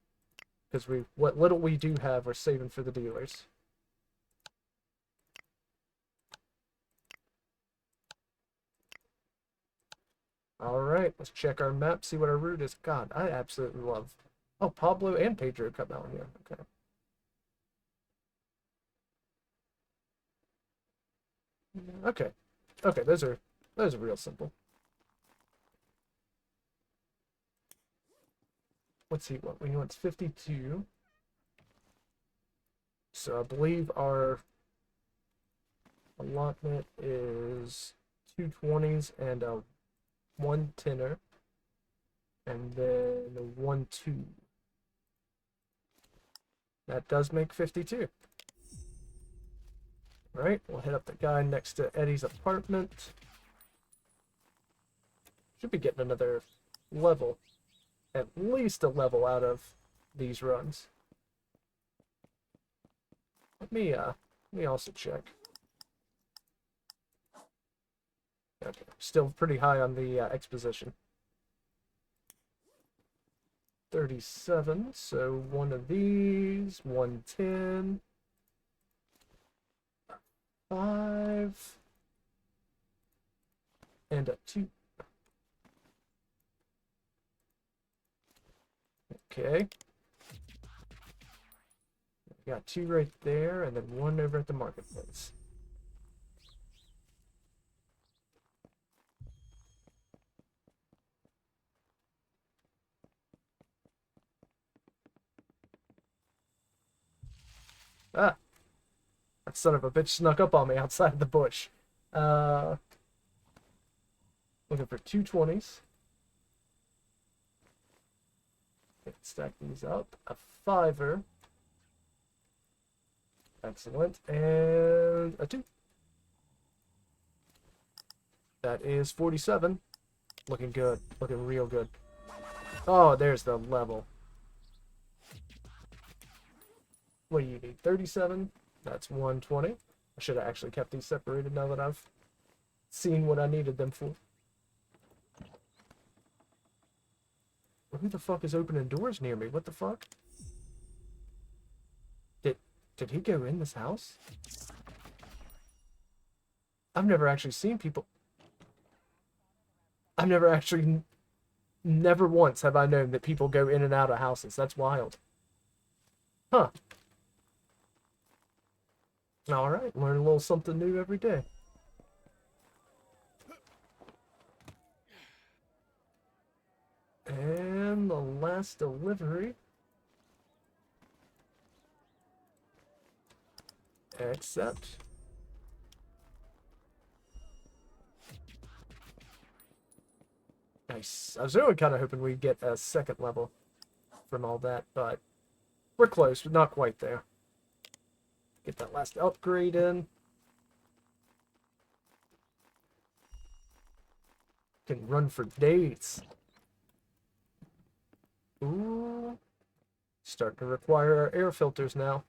Because what little we do have, we're saving for the dealers. Alright, let's check our map, see what our route is. God, I absolutely love... Oh, Pablo and Pedro come out here. Okay. Okay. Okay, those are real simple. Let's see what we want. 52. So I believe our allotment is 2 20s and a 1 10er, and then a 1 2. That does make 52. Right, we'll hit up the guy next to Eddie's apartment. Should be getting another level. At least a level out of these runs. Let me also check. Okay, still pretty high on the exposition. 37, so one of these, 110, 5, and a 2. Okay. Got 2 right there, and then 1 over at the marketplace. Ah! That son of a bitch snuck up on me outside of the bush. Looking for 2 20s. Stack these up. A 5er. Excellent. And a 2. That is 47. Looking good. Looking real good. Oh, there's the level. What do you need? 37? That's 120. I should have actually kept these separated now that I've seen what I needed them for. Who the fuck is opening doors near me? What the fuck? Did he go in this house? I've never actually seen people... I've never actually... Never once have I known that people go in and out of houses. That's wild. Huh. Alright, learn a little something new every day. And the last delivery. Accept. Nice. I was really kind of hoping we'd get a second level from all that, but we're close, but not quite there. Get that last upgrade in. Can run for days. Ooh. Starting to require our air filters now.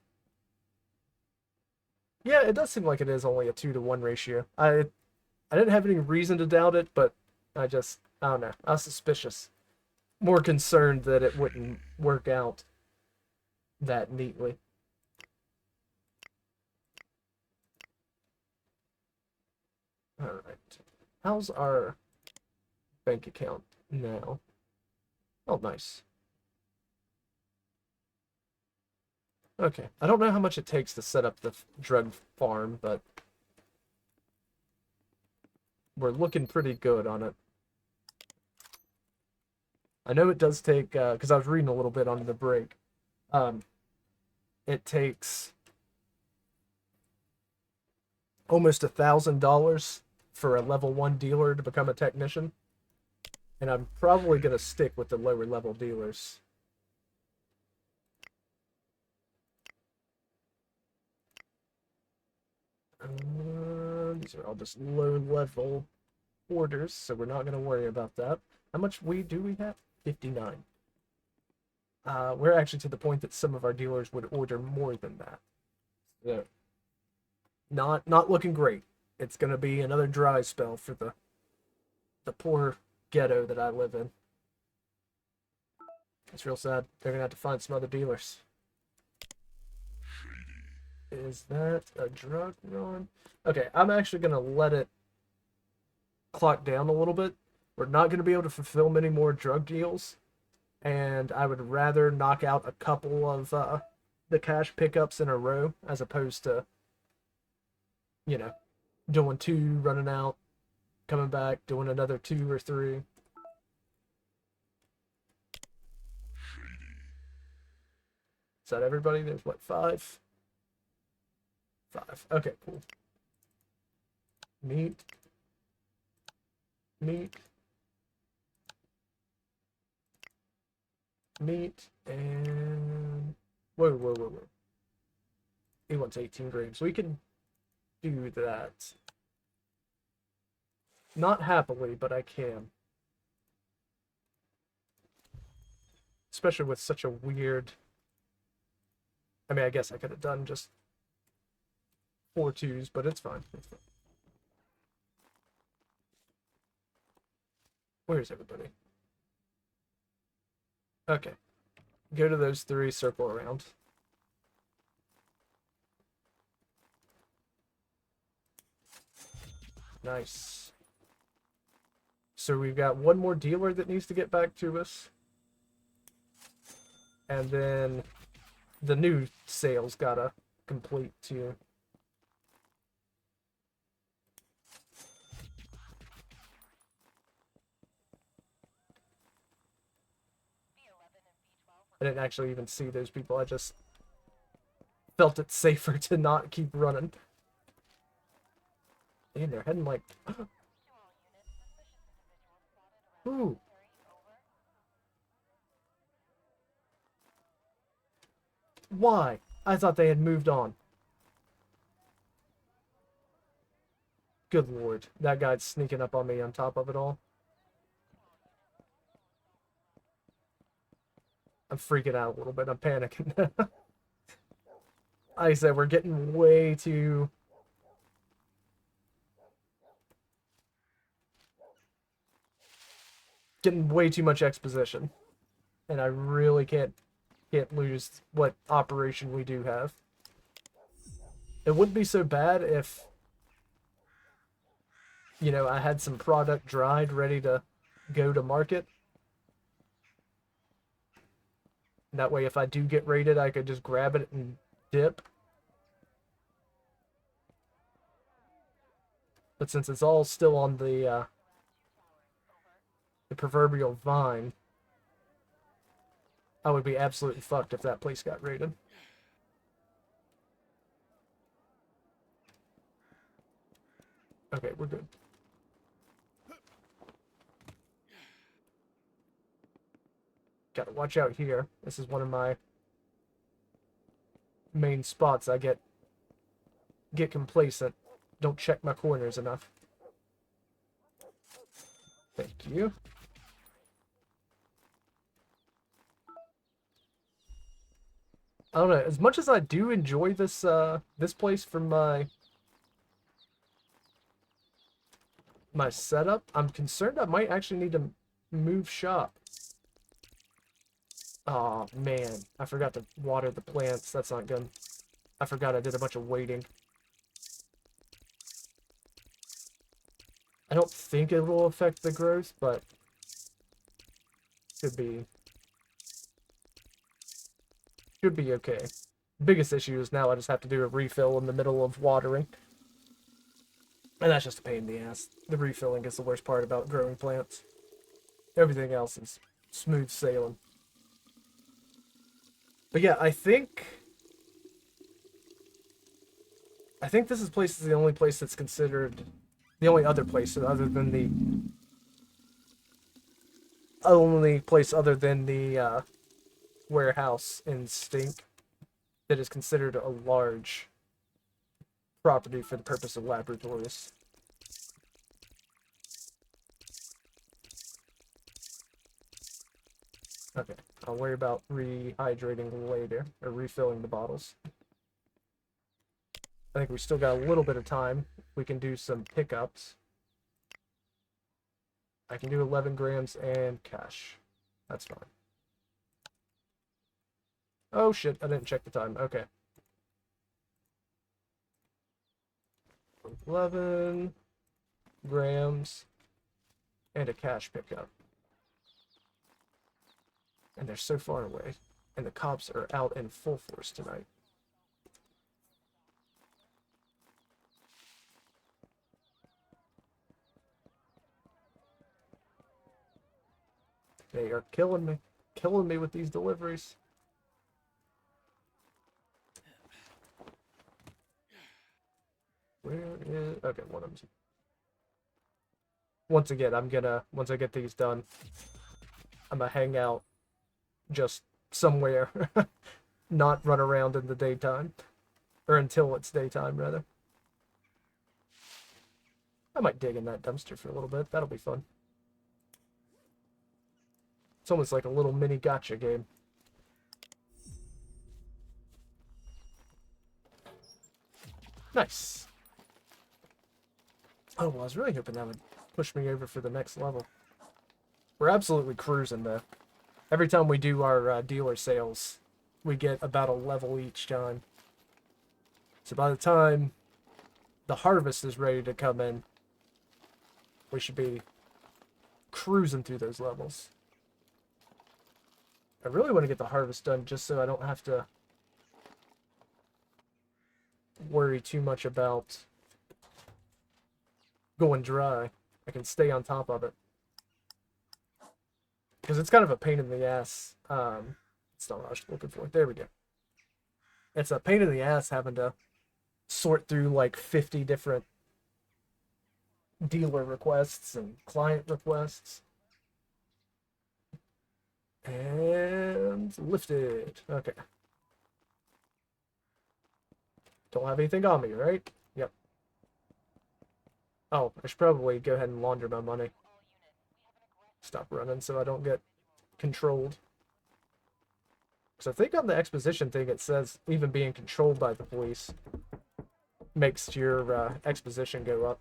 Yeah, it does seem like it is only a 2-to-1 ratio. I didn't have any reason to doubt it, but I don't know. I was suspicious. More concerned that it wouldn't work out that neatly. Alright. How's our bank account now? Oh, nice. Okay. I don't know how much it takes to set up the drug farm, but we're looking pretty good on it. I know it does take, because I was reading a little bit on the break. It takes almost $1,000 for a level 1 dealer to become a technician. And I'm probably going to stick with the lower level dealers. These are all just low level orders, so we're not going to worry about that. How much weed do we have? 59. We're actually to the point that some of our dealers would order more than that. So, not looking great. It's going to be another dry spell for the poor ghetto that I live in. It's real sad. They're going to have to find some other dealers. Is that a drug run? Okay, I'm actually going to let it clock down a little bit. We're not going to be able to fulfill many more drug deals. And I would rather knock out a couple of the cash pickups in a row as opposed to, you know, doing 2, running out, coming back, doing another 2 or 3. Is that everybody? There's what, 5? 5. Okay, cool. Meat. Meat. Meat. And... Whoa. He wants 18 grams. We can do that. Not happily, but I can. Especially with such a weird... I mean, I guess I could have done just 4 2s, but it's fine. It's fine. Where's everybody? Okay. Go to those 3, circle around. Nice. So we've got one more dealer that needs to get back to us. And then the new sales gotta complete too. I didn't actually even see those people. I just felt it safer to not keep running. And they're heading like... Ooh. Why? I thought they had moved on. Good lord. That guy's sneaking up on me on top of it all. I'm freaking out a little bit. I'm panicking. Like I said, we're getting way too... Getting way too much exposition. And I really can't lose what operation we do have. It wouldn't be so bad if, you know, I had some product dried ready to go to market. That way, if I do get raided, I could just grab it and dip. But since it's all still on the proverbial vine, I would be absolutely fucked if that place got raided. Okay, we're good. Gotta watch out here. This is one of my main spots I get get complacent. Don't check my corners enough. Thank you. I don't know. As much as I do enjoy this this place for my setup, I'm concerned I might actually need to move shop. Oh man, I forgot to water the plants. That's not good. I forgot I did a bunch of waiting. I don't think it will affect the growth, but should be okay. Biggest issue is now I just have to do a refill in the middle of watering. And that's just a pain in the ass. The refilling is the worst part about growing plants. Everything else is smooth sailing. But yeah, I think this place is the only place that's considered the only other place other than the warehouse in Stink that is considered a large property for the purpose of laboratories. Okay, I'll worry about rehydrating later, or refilling the bottles. I think we still got a little bit of time. We can do some pickups. I can do 11 grams and cash. That's fine. Oh shit, I didn't check the time. Okay. 11 grams and a cash pickup. And they're so far away. And the cops are out in full force tonight. They are killing me with these deliveries. Where is... Okay, one of them. Once again, once I get these done, I'm gonna hang out just somewhere. Not run around in the daytime. Or until it's daytime, rather. I might dig in that dumpster for a little bit. That'll be fun. It's almost like a little mini gotcha game. Nice. Oh, well, I was really hoping that would push me over for the next level. We're absolutely cruising, though. Every time we do our dealer sales, we get about a level each time. So by the time the harvest is ready to come in, we should be cruising through those levels. I really want to get the harvest done just so I don't have to worry too much about going dry. I can stay on top of it. Because it's kind of a pain in the ass. It's not what I was looking for. There we go. It's a pain in the ass having to sort through like 50 different dealer requests and client requests. And lifted. Okay. Don't have anything on me, right? Yep. Oh, I should probably go ahead and launder my money. Stop running so I don't get controlled. Because I think on the exposition thing it says even being controlled by the police makes your exposition go up.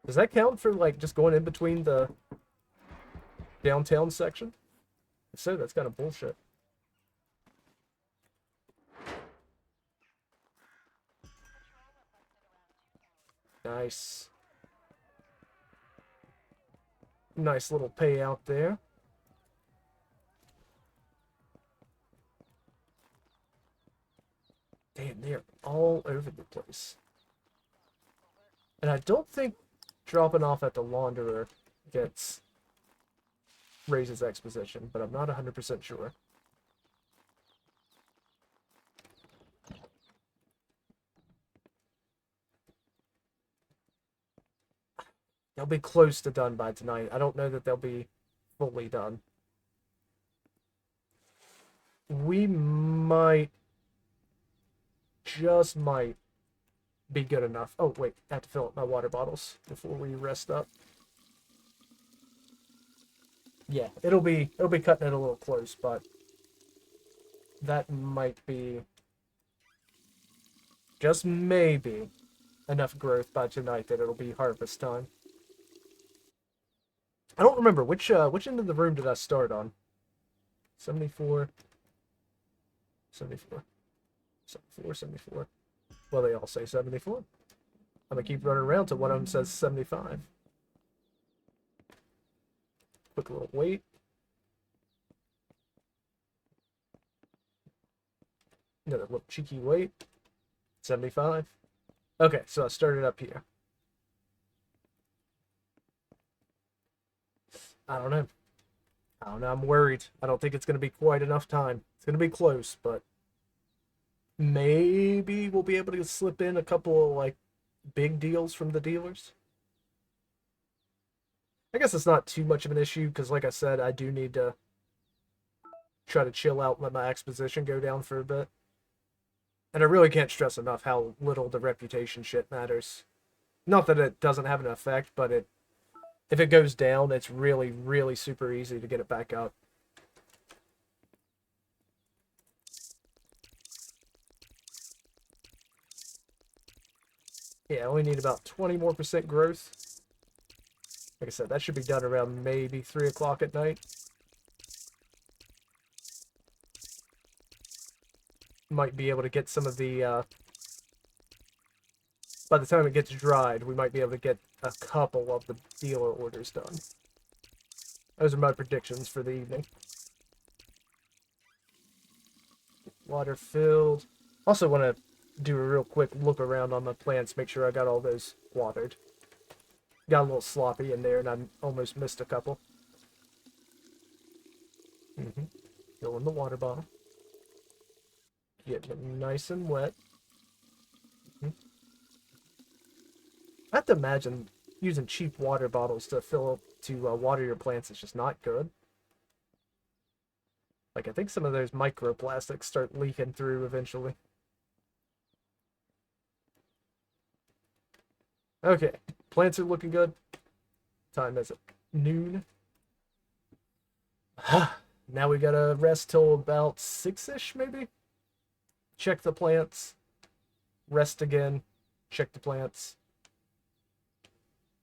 Does that count for like just going in between the downtown section? If so, that's kind of bullshit. Nice. Nice little payout there. Damn, they're all over the place. And I don't think dropping off at the launderer raises exposition, but I'm not 100% sure. They'll be close to done by tonight. I don't know that they'll be fully done. We might just might be good enough. Oh, wait, I have to fill up my water bottles before we rest up. Yeah, it'll be cutting it a little close, but that might be just maybe enough growth by tonight that it'll be harvest time. I don't remember which end of the room did I start on. 74, 74, 74, 74. Well, they all say 74. I'm gonna keep running around till one of them says 75. Quick little wait. Another little cheeky wait. 75. Okay, so I started up here. I don't know. I don't know. I'm worried. I don't think it's going to be quite enough time. It's going to be close, but maybe we'll be able to slip in a couple of like big deals from the dealers. I guess it's not too much of an issue because, like I said, I do need to try to chill out and let my exposition go down for a bit. And I really can't stress enough how little the reputation shit matters. Not that it doesn't have an effect, but if it goes down, it's really, really super easy to get it back up. Yeah, I only need about 20% more growth. Like I said, that should be done around maybe 3 o'clock at night. Might be able to get some of the, by the time it gets dried, we might be able to get a couple of the dealer orders done. Those are my predictions for the evening. Water filled. Also want to do a real quick look around on my plants, make sure I got all those watered. Got a little sloppy in there, and I almost missed a couple. Fill in the water bottle. Getting it nice and wet. I have to imagine using cheap water bottles to water your plants is just not good. Like, I think some of those microplastics start leaking through eventually. Okay, plants are looking good. Time is it? Noon. Now we gotta rest till about 6-ish, maybe? Check the plants. Rest again. Check the plants.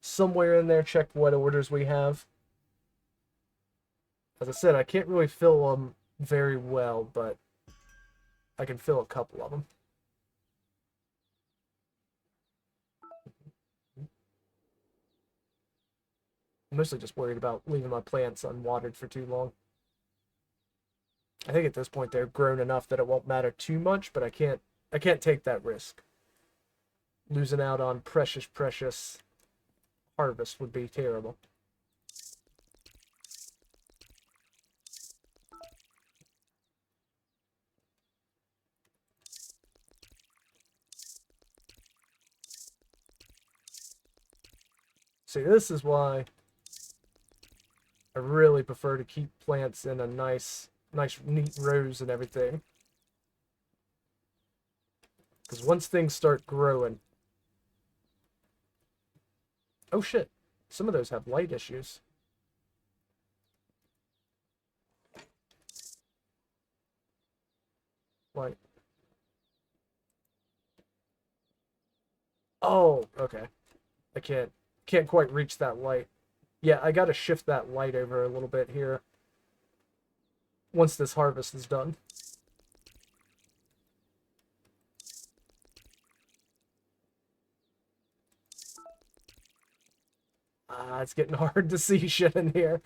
Somewhere in there, check what orders we have. As I said, I can't really fill them very well, but I can fill a couple of them. I'm mostly just worried about leaving my plants unwatered for too long. I think at this point they're grown enough that it won't matter too much, but I can't take that risk. Losing out on precious harvest would be terrible. See, this is why I really prefer to keep plants in a nice, neat rows and everything. Because once things start growing... Oh shit, some of those have light issues. Light. Oh, okay. I can't quite reach that light. Yeah, I gotta shift that light over a little bit here once this harvest is done. It's getting hard to see shit in here.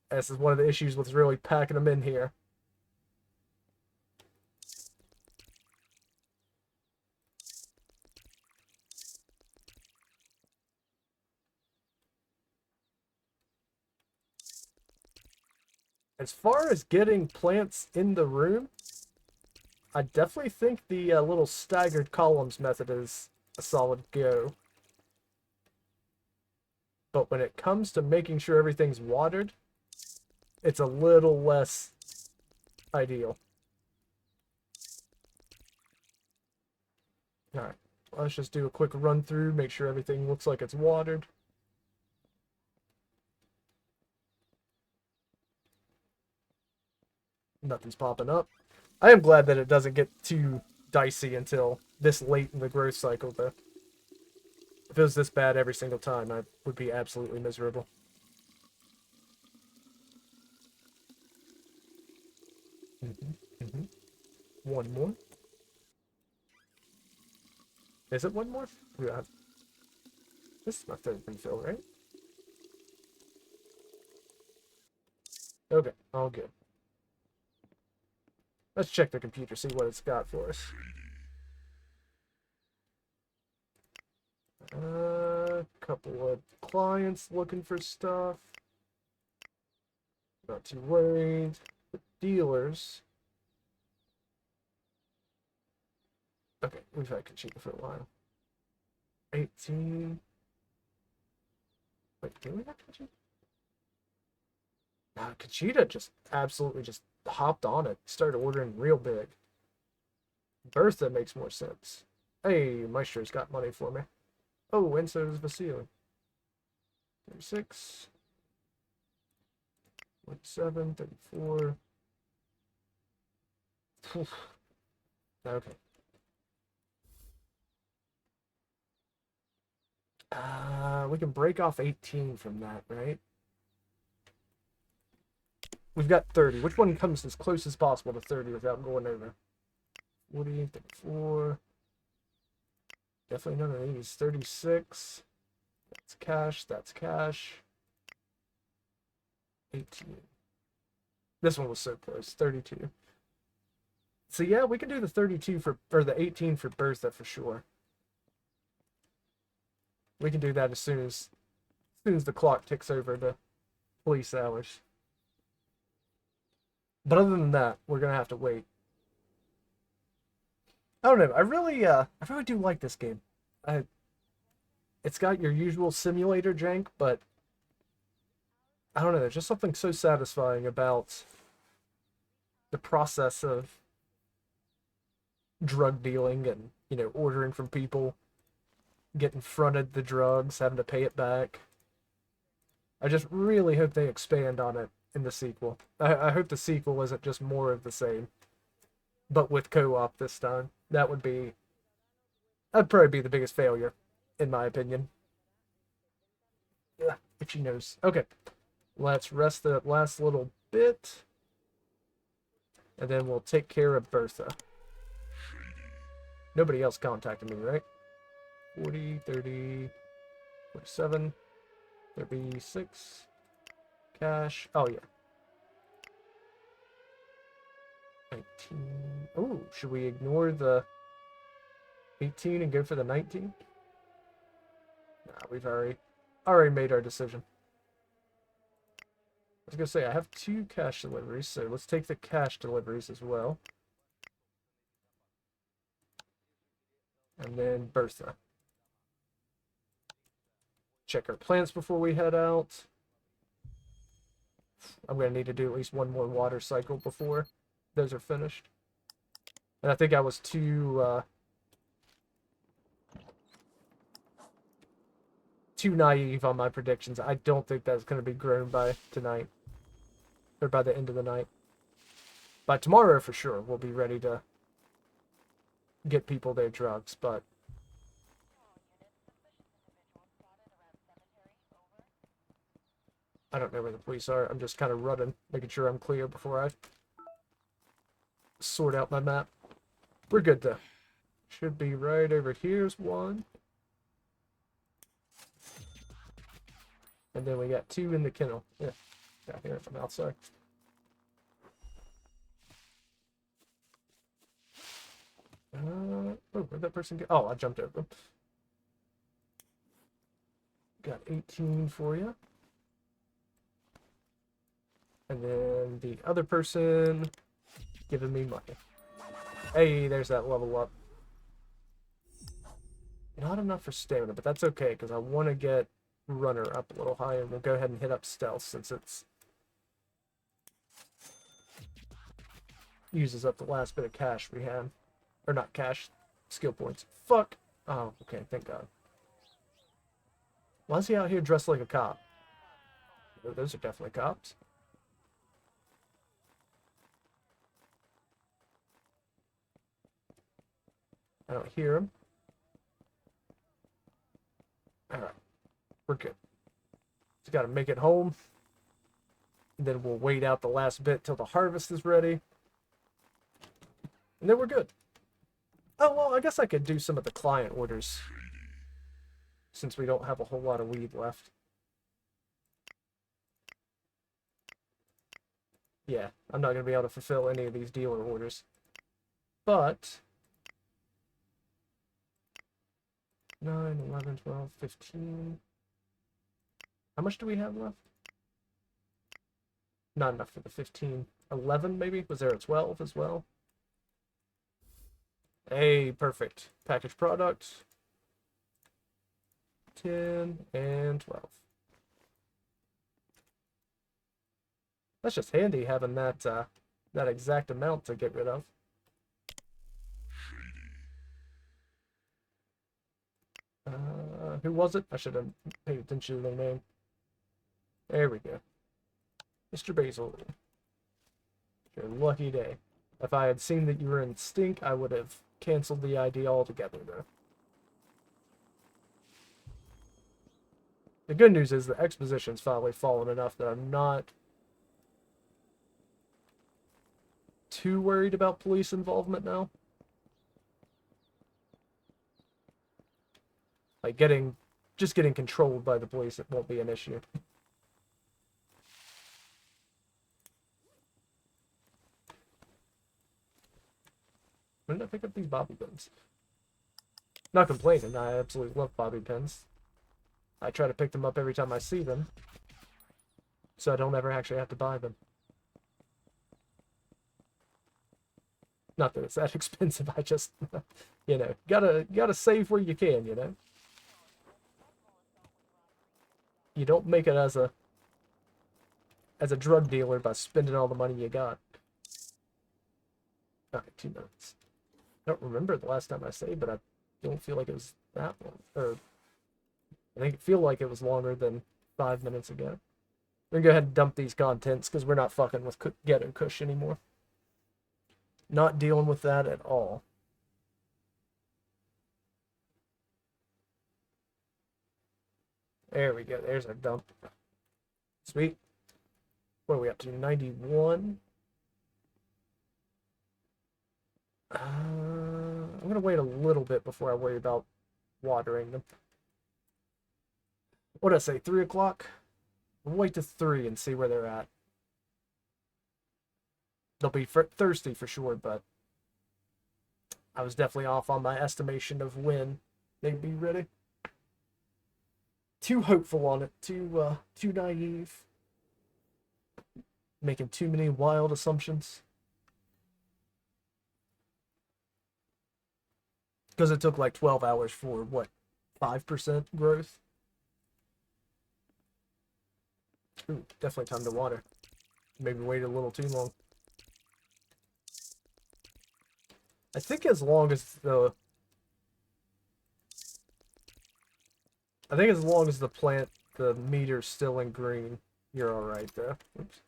This is one of the issues with really packing them in here. As far as getting plants in the room, I definitely think the little staggered columns method is a solid go. But when it comes to making sure everything's watered, it's a little less ideal. Alright, let's just do a quick run through, make sure everything looks like it's watered. Nothing's popping up. I am glad that it doesn't get too dicey until this late in the growth cycle, though. If it was this bad every single time, I would be absolutely miserable. One more. Is it one more? Yeah. This is my third refill, right? Okay, all good. Let's check the computer, see what it's got for us. Couple of clients looking for stuff. Not too worried. The dealers. Okay, we've had Conchita for a while. 18. Wait, do we have Conchita? Nah, Conchita just absolutely just hopped on it. Started ordering real big. Bertha makes more sense. Hey, Maestro's got money for me. Oh, and so does Vasily. 36. 47, 34. Okay. We can break off 18 from that, right? We've got 30. Which one comes as close as possible to 30 without going over? 40, 34. Definitely none of these. 36. That's cash. That's cash. 18. This one was so close. 32. So yeah, we can do the 32 for, or the 18 for Bertha for sure. We can do that as soon as the clock ticks over to police hours. But other than that, we're gonna have to wait. I don't know. I really do like this game. It's got your usual simulator jank, but I don't know. There's just something so satisfying about the process of drug dealing and, you know, ordering from people, getting fronted the drugs, having to pay it back. I just really hope they expand on it in the sequel. I hope the sequel isn't just more of the same, but with co-op this time. That'd probably be the biggest failure, in my opinion. Ugh, itchy nose. Okay, let's rest the last little bit, and then we'll take care of Bertha. Nobody else contacted me, right? 40, 30, 47, 36, cash. Oh, yeah. 19. Oh, should we ignore the 18 and go for the 19? Nah, we've already made our decision. I was gonna say, I have 2 cash deliveries, so let's take the cash deliveries as well. And then Bertha. Check our plants before we head out. I'm gonna need to do at least one more water cycle before those are finished. And I think I was too naive on my predictions. I don't think that's going to be grown by tonight. Or by the end of the night. By tomorrow, for sure, we'll be ready to get people their drugs, but... I don't know where the police are. I'm just kind of running, making sure I'm clear before I sort out my map. We're good, though. Should be right over here's one. And then we got 2 in the kennel. Yeah, I hear it from outside. Oh, where'd that person go? Oh, I jumped over them. Got 18 for you. And then the other person giving me money. Hey, there's that level up. Not enough for stamina, but that's okay, because I want to get runner up a little higher. We'll go ahead and hit up stealth, since it's uses up the last bit of cash we had. Or not cash, skill points. Fuck. Oh, okay, thank God. Why is he out here dressed like a cop? Those are definitely cops. I don't hear him. Alright, we're good. Just gotta make it home. And then we'll wait out the last bit till the harvest is ready. And then we're good. Oh, well, I guess I could do some of the client orders. Since we don't have a whole lot of weed left. Yeah, I'm not going to be able to fulfill any of these dealer orders. But 9, 11, 12, 15. How much do we have left? Not enough for the 15. 11 maybe? Was there a 12 as well? Hey, perfect. Packaged product. 10 and 12. That's just handy having that that exact amount to get rid of. Who was it? I should have paid attention to their name. There we go. Mr. Basil. Your lucky day. If I had seen that you were in stink, I would have canceled the idea altogether, though. The good news is the exposition's finally fallen enough that I'm not too worried about police involvement now. Like, just getting controlled by the police, it won't be an issue. When did I pick up these bobby pins? Not complaining, I absolutely love bobby pins. I try to pick them up every time I see them, so I don't ever actually have to buy them. Not that it's that expensive, I just, you know, gotta save where you can, you know? You don't make it as a drug dealer by spending all the money you got. Alright, 2 minutes. I don't remember the last time I saved, but I don't feel like it was that long. Or, I think it feel like it was longer than 5 minutes ago. We're gonna go ahead and dump these contents, because we're not fucking with Ghetto Kush anymore. Not dealing with that at all. There we go. There's our dump. Sweet. What are we up to? 91? I'm going to wait a little bit before I worry about watering them. What did I say? 3 o'clock? We'll wait to 3 and see where they're at. They'll be thirsty for sure, but I was definitely off on my estimation of when they'd be ready. Too hopeful on it, too naive. Making too many wild assumptions. Because it took like 12 hours for, what, 5% growth? Ooh, definitely time to water. Maybe wait a little too long. I think as long as the plant, the meter's still in green, you're alright there. Oops.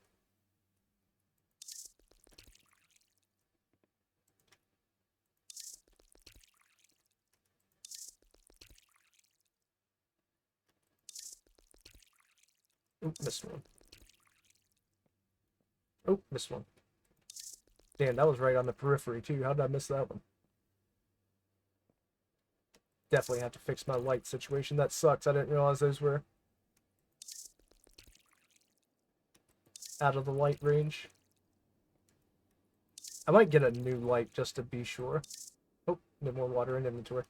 Oop, missed one. Oh, missed one. Damn, that was right on the periphery too. How did I miss that one? Definitely have to fix my light situation. That sucks. I didn't realize those were out of the light range. I might get a new light just to be sure. Oh, no more water in inventory.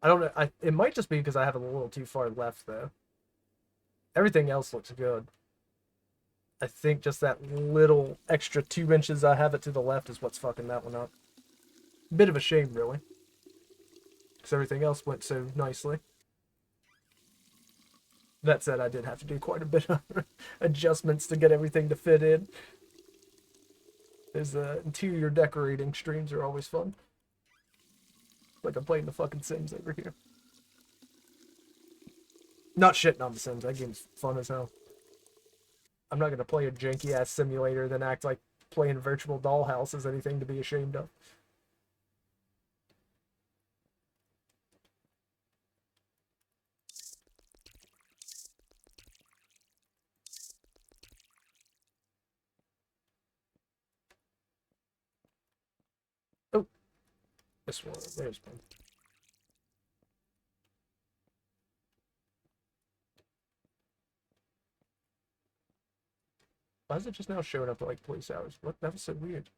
I don't know. It might just be because I have a little too far left, though. Everything else looks good. I think just that little extra 2 inches I have it to the left is what's fucking that one up. Bit of a shame, really. Because everything else went so nicely. That said, I did have to do quite a bit of adjustments to get everything to fit in. His interior decorating streams are always fun. Like I'm playing the fucking Sims over here. Not shitting on the Sims. That game's fun as hell. I'm not gonna play a janky ass simulator then act like playing Virtual Dollhouse is anything to be ashamed of. Oh, this one. There's one. Why is it just now showing up at like police hours? What? That was so weird.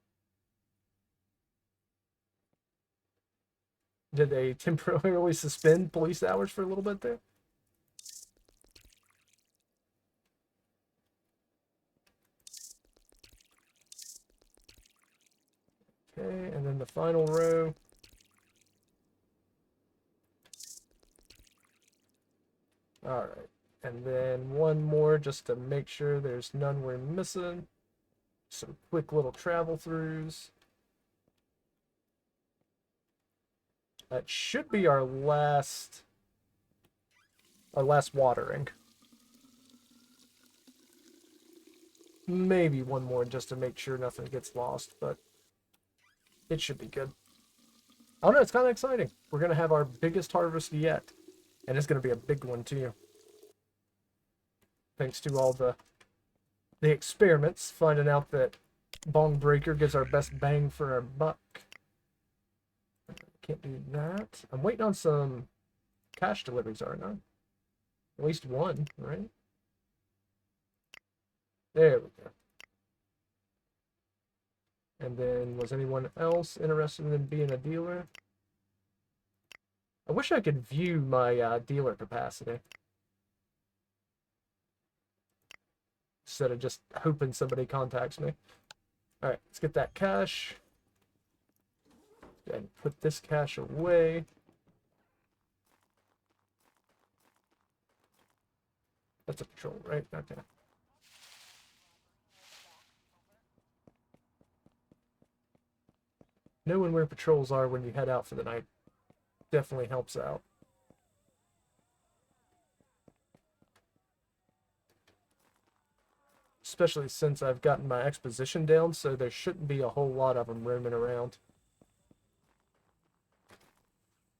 Did they temporarily suspend police hours for a little bit there? Okay, and then the final row. Alright, and then one more just to make sure there's none we're missing. Some quick little travel throughs. That should be our last watering. Maybe one more just to make sure nothing gets lost, but it should be good. Oh no, it's kind of exciting. We're going to have our biggest harvest yet. And it's going to be a big one too. Thanks to all the experiments, finding out that Bong Breaker gives our best bang for our buck. Can't do that. I'm waiting on some cash deliveries, aren't I? At least one, right? There we go. And then, was anyone else interested in being a dealer? I wish I could view my dealer capacity. Instead of just hoping somebody contacts me. Alright, let's get that cash. And put this cash away. That's a patrol, right? Okay. Knowing where patrols are when you head out for the night definitely helps out. Especially since I've gotten my exposition down, so there shouldn't be a whole lot of them roaming around.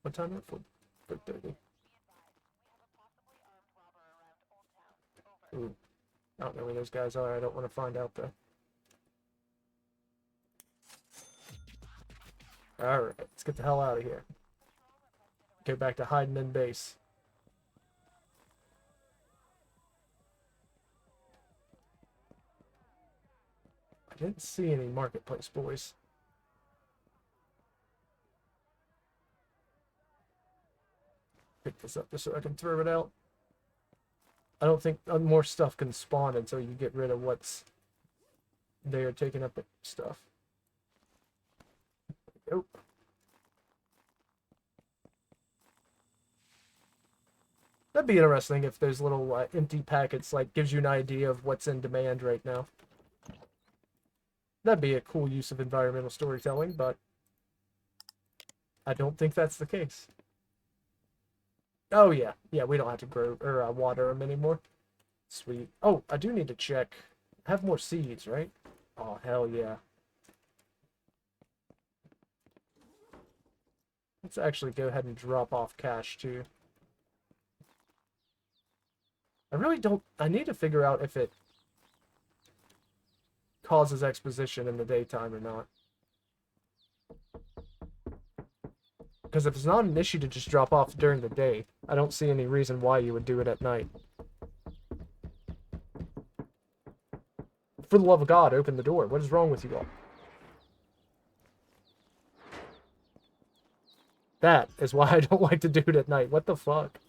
What time is it? 4:30. Ooh. I don't know where those guys are. I don't want to find out, though. Alright, let's get the hell out of here. Go back to hiding in base. I didn't see any marketplace boys. Pick this up just so I can throw it out. I don't think more stuff can spawn until you get rid of what's there taking up stuff. Nope. That'd be interesting if those little empty packets like gives you an idea of what's in demand right now. That'd be a cool use of environmental storytelling, but I don't think that's the case. Oh yeah, we don't have to grow or water them anymore. Sweet. Oh, I do need to check. I have more seeds, right? Oh hell yeah. Let's actually go ahead and drop off cash too. I really don't. I need to figure out if it causes exposition in the daytime or not. Because if it's not an issue to just drop off during the day, I don't see any reason why you would do it at night. For the love of God, open the door. What is wrong with you all? That is why I don't like to do it at night. What the fuck?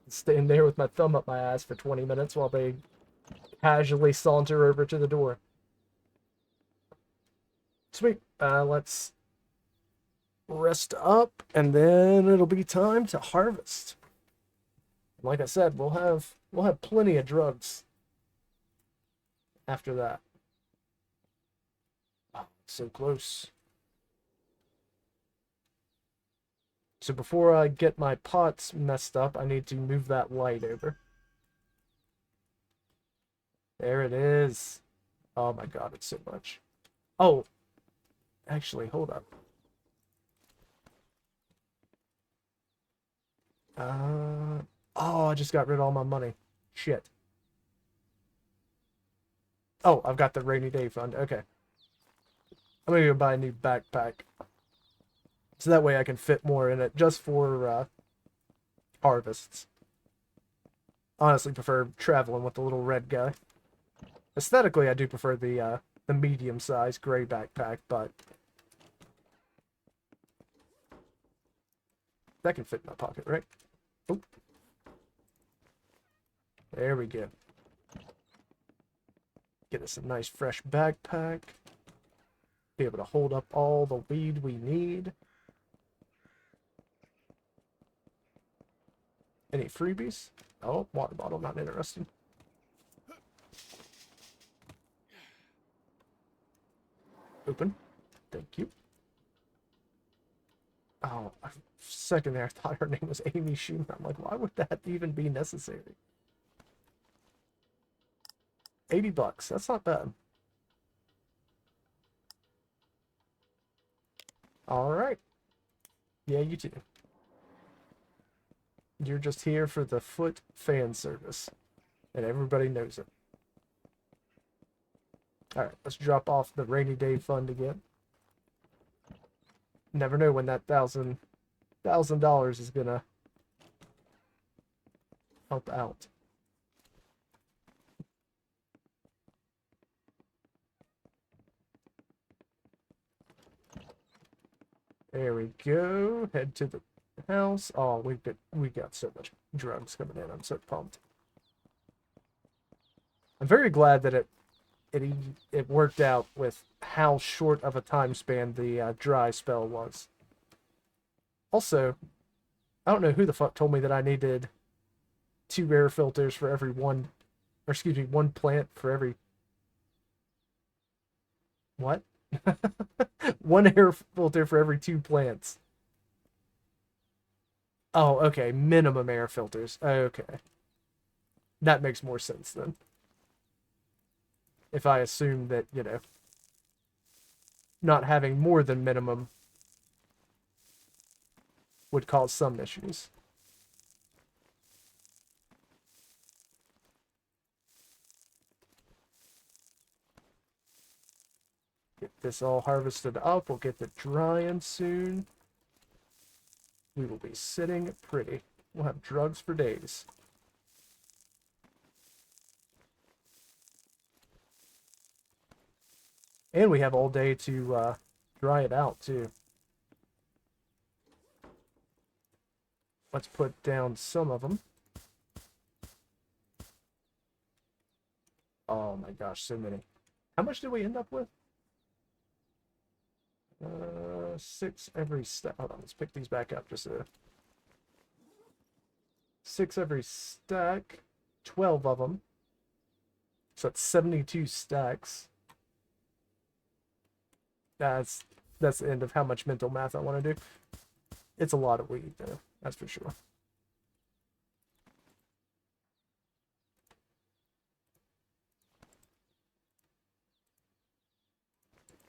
Staying there with my thumb up my ass for 20 minutes while they casually saunter over to the door. Sweet. Let's rest up, and then it'll be time to harvest. Like I said, we'll have plenty of drugs after that. Oh, So close. So before I get my pots messed up, I need to move that light over. There it is. Oh my god, it's so much. Oh, actually, hold up. Oh, I just got rid of all my money. Shit. Oh, I've got the rainy day fund. Okay. I'm gonna go buy a new backpack. So that way I can fit more in it, just for harvests. Honestly, prefer traveling with the little red guy. Aesthetically, I do prefer the medium-sized gray backpack, but that can fit in my pocket, right? Oop. There we go. Get us a nice fresh backpack. Be able to hold up all the weed we need. Any freebies? Oh, water bottle, not interested. Open. Thank you. Oh, a second there, I thought her name was Amy Schumer. I'm like, why would that even be necessary? 80 bucks. That's not bad. All right. Yeah, you too. You're just here for the foot fan service, and everybody knows it. All right, let's drop off the rainy day fund again. Never know when that $1,000 is gonna help out. There we go. Head to the house. Oh, we got so much drugs coming in. I'm so pumped. I'm very glad that it worked out with how short of a time span the dry spell was. Also, I don't know who the fuck told me that I needed 2 air filters for every one, or excuse me, 1 plant for every what? 1 air filter for every 2 plants. Oh, okay. Minimum air filters. Okay. That makes more sense then. If I assume that, not having more than minimum would cause some issues. Get this all harvested up. We'll get the drying soon. We will be sitting pretty. We'll have drugs for days. And we have all day to dry it out, too. Let's put down some of them. Oh my gosh, so many. How much did we end up with? 6 every stack. Hold on, let's pick these back up just a 6 every stack. 12 of them. So that's 72 stacks. That's the end of how much mental math I want to do. It's a lot of weed, though. That's for sure.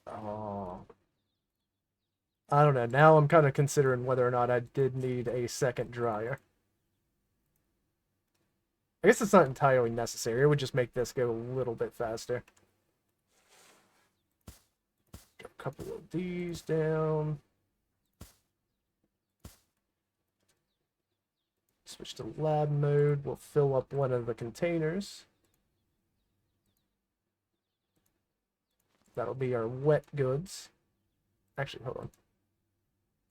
Oh. I don't know. Now I'm kind of considering whether or not I did need a second dryer. I guess it's not entirely necessary. It would just make this go a little bit faster. Get a couple of these down. Switch to lab mode. We'll fill up one of the containers. That'll be our wet goods. Actually, hold on.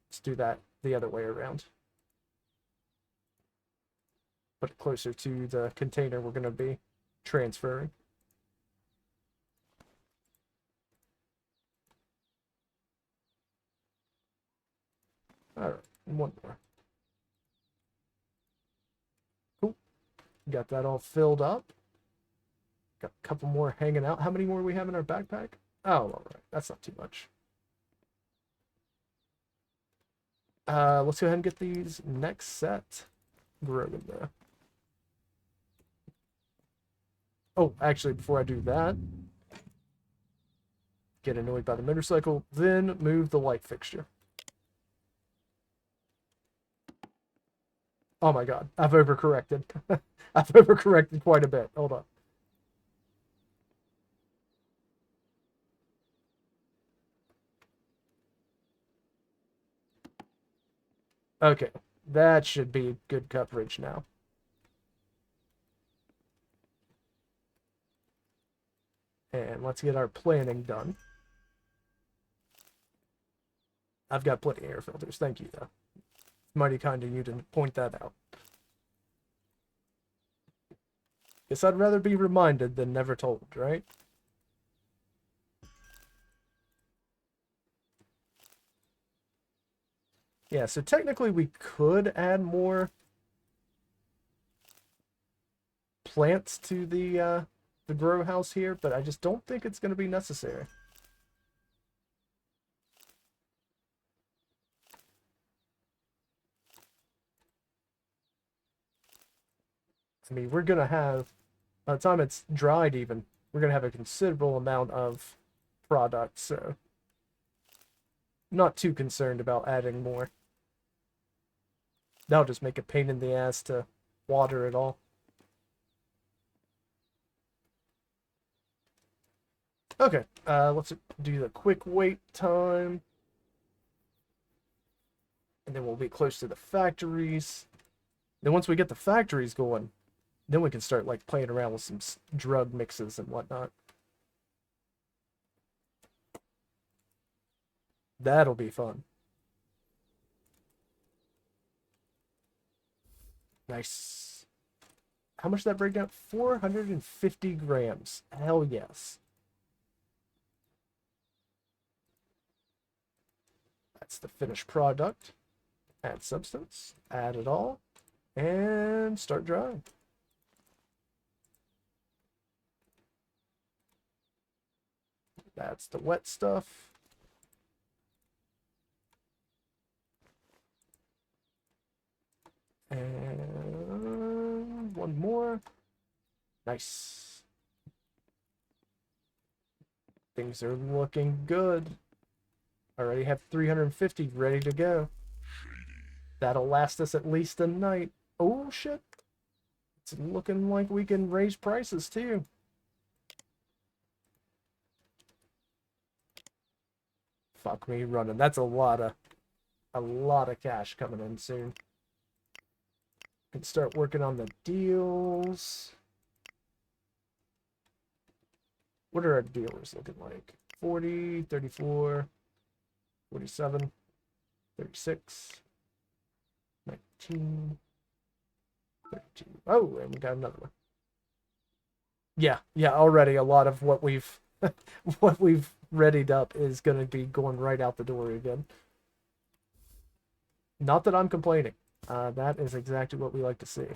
Let's do that the other way around. Put it closer to the container we're going to be transferring. Alright, one more. Cool. Got that all filled up. Got a couple more hanging out. How many more we have in our backpack? Oh, all right. That's not too much. Let's go ahead and get these next set grown in there. Oh, actually, before I do that, get annoyed by the motorcycle, then move the light fixture. Oh my god, I've overcorrected. I've overcorrected quite a bit. Hold on. Okay, that should be good coverage now. And let's get our planning done. I've got plenty of air filters. Thank you, though. Mighty kind of you to point that out. Guess I'd rather be reminded than never told, right? Yeah, so technically we could add more plants to the grow house here, but I just don't think it's going to be necessary. I mean, we're going to have, by the time it's dried even, we're going to have a considerable amount of product, so not too concerned about adding more. That'll just make a pain in the ass to water it all. Okay, let's do the quick wait time. And then we'll be close to the factories. Then once we get the factories going, then we can start like playing around with some drug mixes and whatnot. That'll be fun. Nice. How much did that break down? 450 grams. Hell yes. That's the finished product. Add substance. Add it all. And start drying. That's the wet stuff. And one more. Nice. Things are looking good. Already have 350 ready to go. That'll last us at least a night. Oh shit. It's looking like we can raise prices too. Fuck me running. That's a lot of cash coming in soon. Can start working on the deals. What are our dealers looking like? 40, 34, 47, 36, 19, 32. Oh, and we got another one. Yeah, already a lot of what we've what we've readied up is going to be going right out the door again. Not that I'm complaining. That is exactly what we like to see.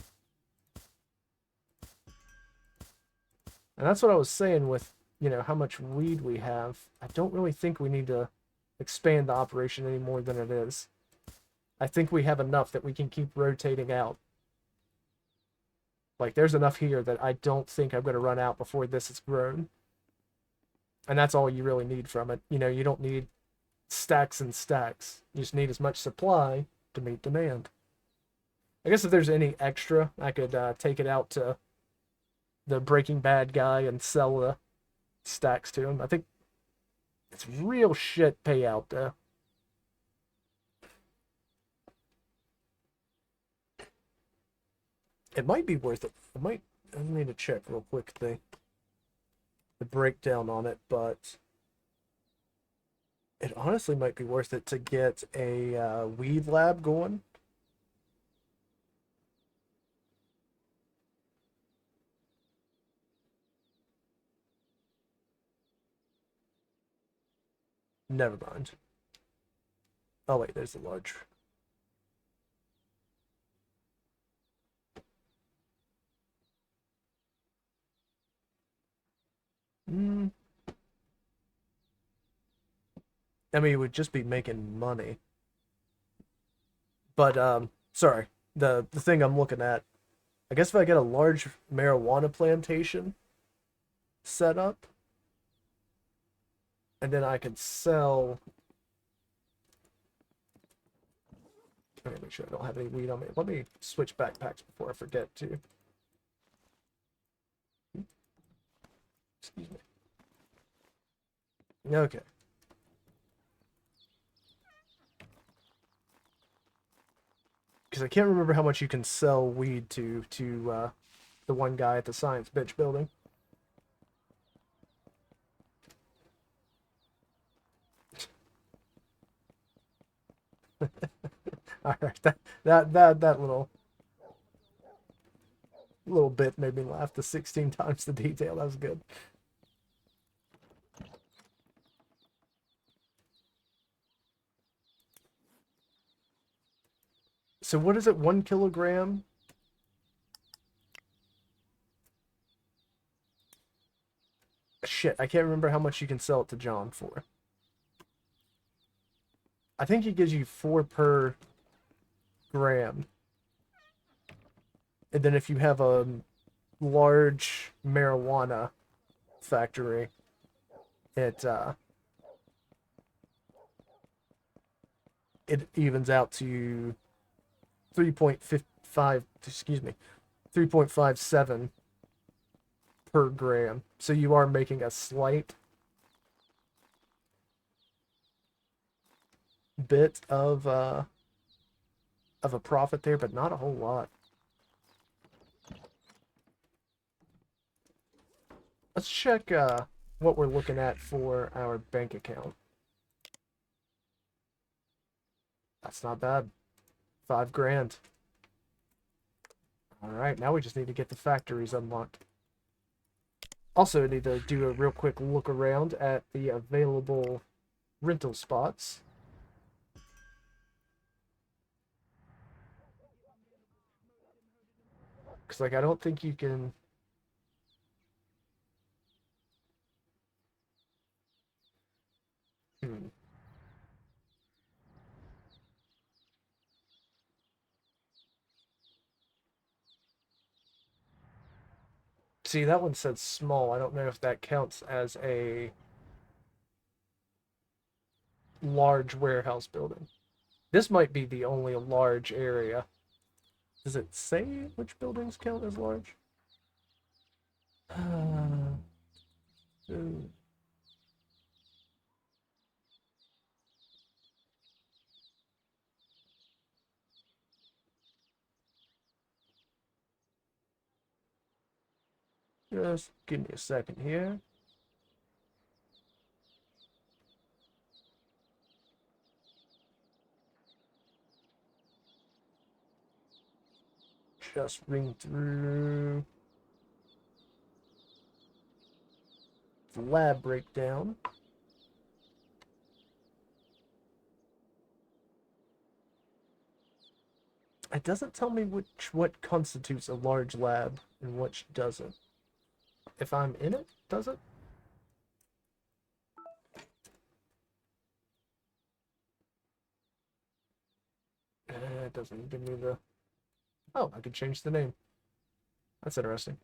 And that's what I was saying with, you know, how much weed we have. I don't really think we need to expand the operation any more than it is. I think we have enough that we can keep rotating out. Like, there's enough here that I don't think I'm going to run out before this is grown. And that's all you really need from it. You know, you don't need stacks and stacks. You just need as much supply to meet demand. I guess if there's any extra, I could take it out to the Breaking Bad guy and sell the stacks to him. I think it's real shit payout, though. It might be worth it. I need to check real quick the breakdown on it, but it honestly might be worth it to get a weed lab going. Never mind. Oh wait, there's a large. Hmm. I mean, it would just be making money. But sorry, the thing I'm looking at, I guess if I get a large marijuana plantation set up, and then I could sell. Let me make sure I don't have any weed on me. Let me switch backpacks before I forget to. Excuse me. Okay. Because I can't remember how much you can sell weed to the one guy at the Science Bitch building. All right, that little bit made me laugh. The 16 times the detail. That was good. So what is it? 1 kilogram? Shit, I can't remember how much you can sell it to John for. I think he gives you 4 per gram. And then if you have a large marijuana factory, it evens out to 3.55, excuse me, 3.57 per gram. So you are making a slight bit of a profit there, but not a whole lot. Let's check what we're looking at for our bank account. That's not bad. 5 grand. All right, now we just need to get the factories unlocked. Also need to do a real quick look around at the available rental spots. Because, like, I don't think you can... See, that one said small. I don't know if that counts as a large warehouse building. This might be the only large area. Does it say which buildings count as large? Ooh. Just give me a second here. Just ring through the lab breakdown. It doesn't tell me what constitutes a large lab and which doesn't. If I'm in it, does it? It doesn't give me the... Oh, I could change the name. That's interesting.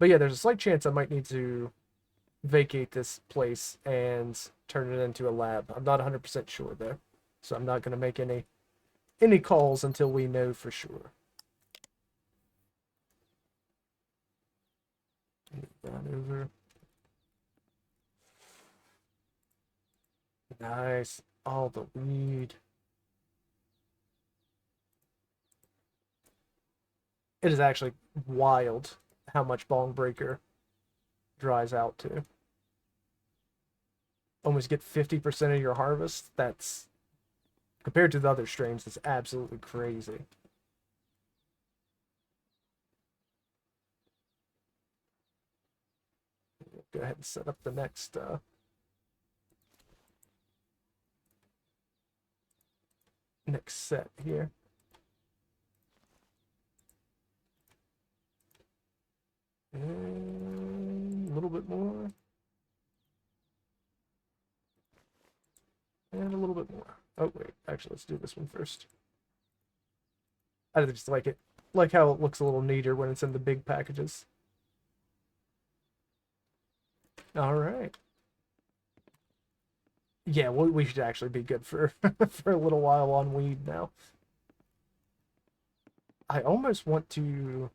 But yeah, there's a slight chance I might need to vacate this place and turn it into a lab. I'm not 100% sure though. So I'm not going to make any calls until we know for sure. Move that over. Nice. All the weed. It is actually wild how much Bong Breaker dries out to. Almost get 50% of your harvest. That's, compared to the other strains, that's absolutely crazy. Go ahead and set up the next set here. And a little bit more. And a little bit more. Oh, wait. Actually, let's do this one first. I just like it. Like how it looks a little neater when it's in the big packages. All right. Yeah, we should actually be good for for a little while on weed now. I almost want to.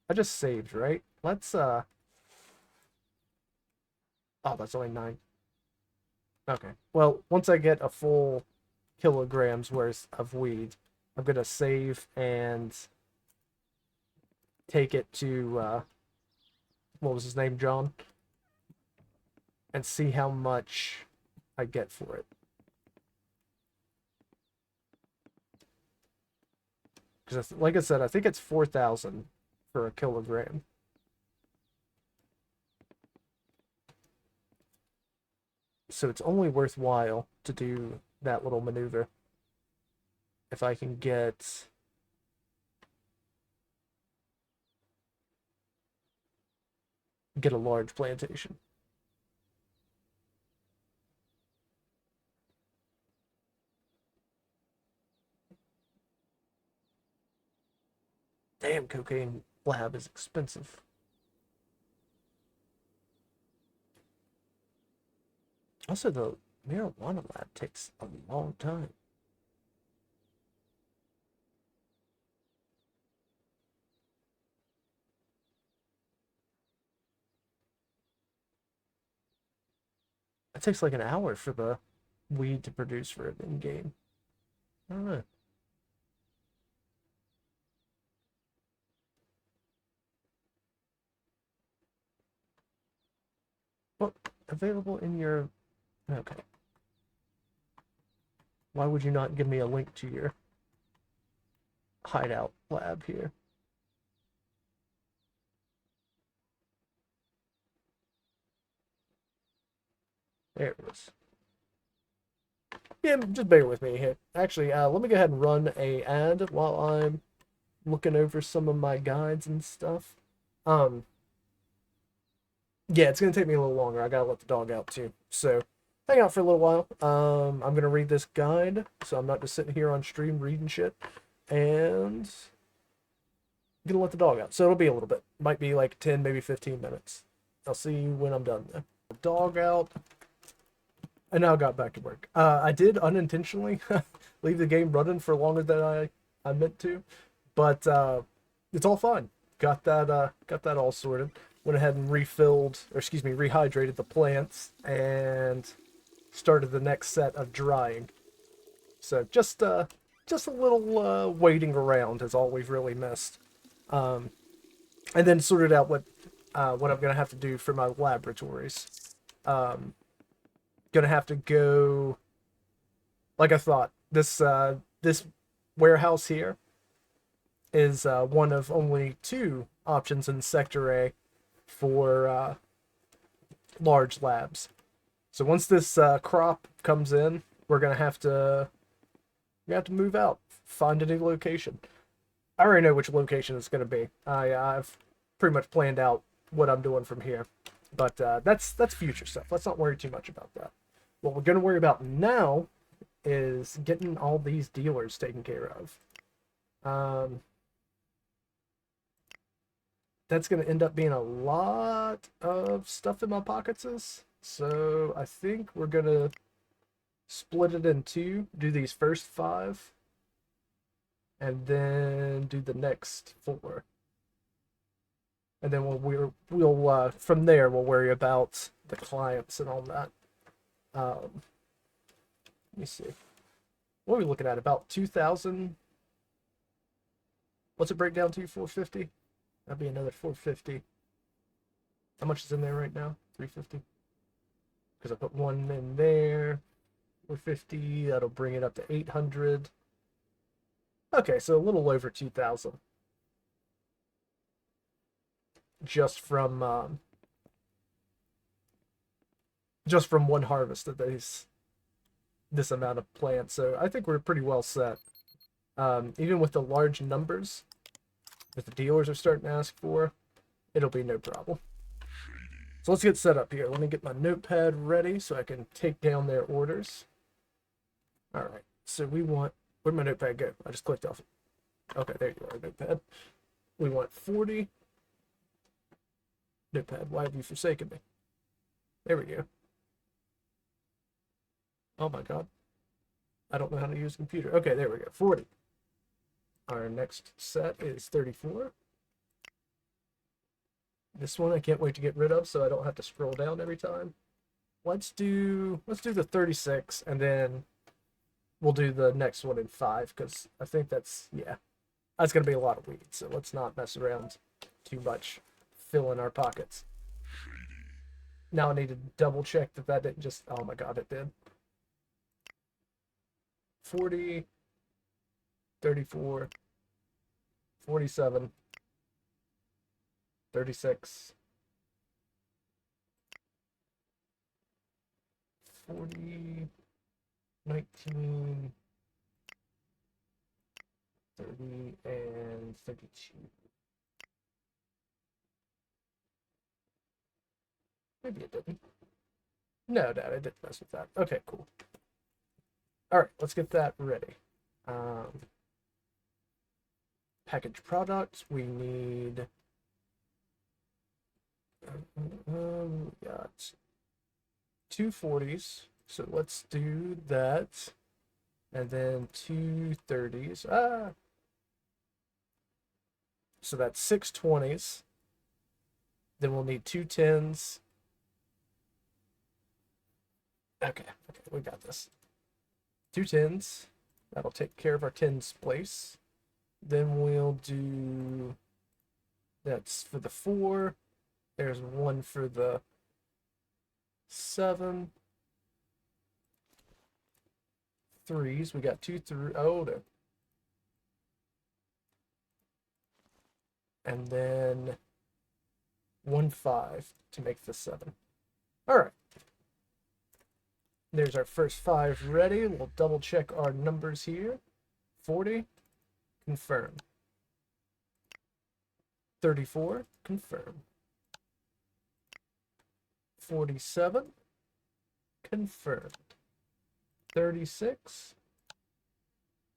I just saved, right? Let's Oh, that's only 9. Okay. Well, once I get a full kilograms worth of weed, I'm gonna save and take it to what was his name, John, and see how much I get for it. Because, like I said, I think it's 4,000 for a kilogram. So it's only worthwhile to do that little maneuver if I can get a large plantation. Damn, cocaine lab is expensive. Also, the marijuana lab takes a long time. It takes like an hour for the weed to produce for it in game. I don't know. Well, available in your. Okay. Why would you not give me a link to your hideout lab here? There it was. Yeah, just bear with me here. Actually, let me go ahead and run a ad while I'm looking over some of my guides and stuff. Um, yeah, it's gonna take me a little longer. I gotta let the dog out too. So hang out for a little while. I'm gonna read this guide, so I'm not just sitting here on stream reading shit. And I'm gonna let the dog out. So it'll be a little bit. Might be like 10, maybe 15 minutes. I'll see you when I'm done though. Dog out. I now got back to work. I did unintentionally leave the game running for longer than I meant to, but it's all fine. Got that all sorted. Went ahead and refilled, or excuse me, rehydrated the plants and started the next set of drying. So just a little waiting around is all we've really missed. And then sorted out what I'm gonna have to do for my laboratories. Gonna have to go like I thought. This warehouse here is one of only 2 options in Sector A for large labs. So once this crop comes in, we're gonna have to move out, find a new location. I already know which location it's gonna be. I've pretty much planned out what I'm doing from here, but that's future stuff. Let's not worry too much about that. What we're gonna worry about now is getting all these dealers taken care of. That's going to end up being a lot of stuff in my pockets. So I think we're going to split it in 2, do these first 5, and then do the next 4. And then we'll from there we'll worry about the clients and all that. Let me see. What are we looking at? About 2,000. What's it break down to? 450. That'd be another 450. How much is in there right now? 350. Because I put 1 in there. 450. That'll bring it up to 800. Okay, so a little over 2,000. Just from one harvest of this amount of plants. So I think we're pretty well set. Even with the large numbers that the dealers are starting to ask for, it'll be no problem. So let's get set up here. Let me get my notepad ready so I can take down their orders. All right. So we want, where'd my notepad go? I just clicked off it. Okay, there you are, notepad. We want 40. Notepad, why have you forsaken me? There we go. Oh my god. I don't know how to use a computer. Okay, there we go. 40. Our next set is 34. This one I can't wait to get rid of so I don't have to scroll down every time. Let's do the 36 and then we'll do the next one in 5 because I think that's gonna be a lot of weed, so let's not mess around too much filling our pockets. Now I need to double check that that didn't just, oh my god, it did. 40, 34, 47, 36, 40, 19, 30, and 32. Maybe it didn't. No, Dad, I didn't mess with that. Okay, cool. All right, let's get that ready. Package products, we need... we got 2 40s, so let's do that. And then 2 30s. So that's 6 20s. Then we'll need 2 10s. Okay, we got this. 2 10s. That'll take care of our 10s place. Then we'll do... That's for the 4. There's 1 for the 7. 3s. We got 2 3. Oh, no. And then 1 5 to make the 7. All right. There's our first 5 ready. We'll double check our numbers here. 40, confirm. 34, confirm. 47, confirmed. 36.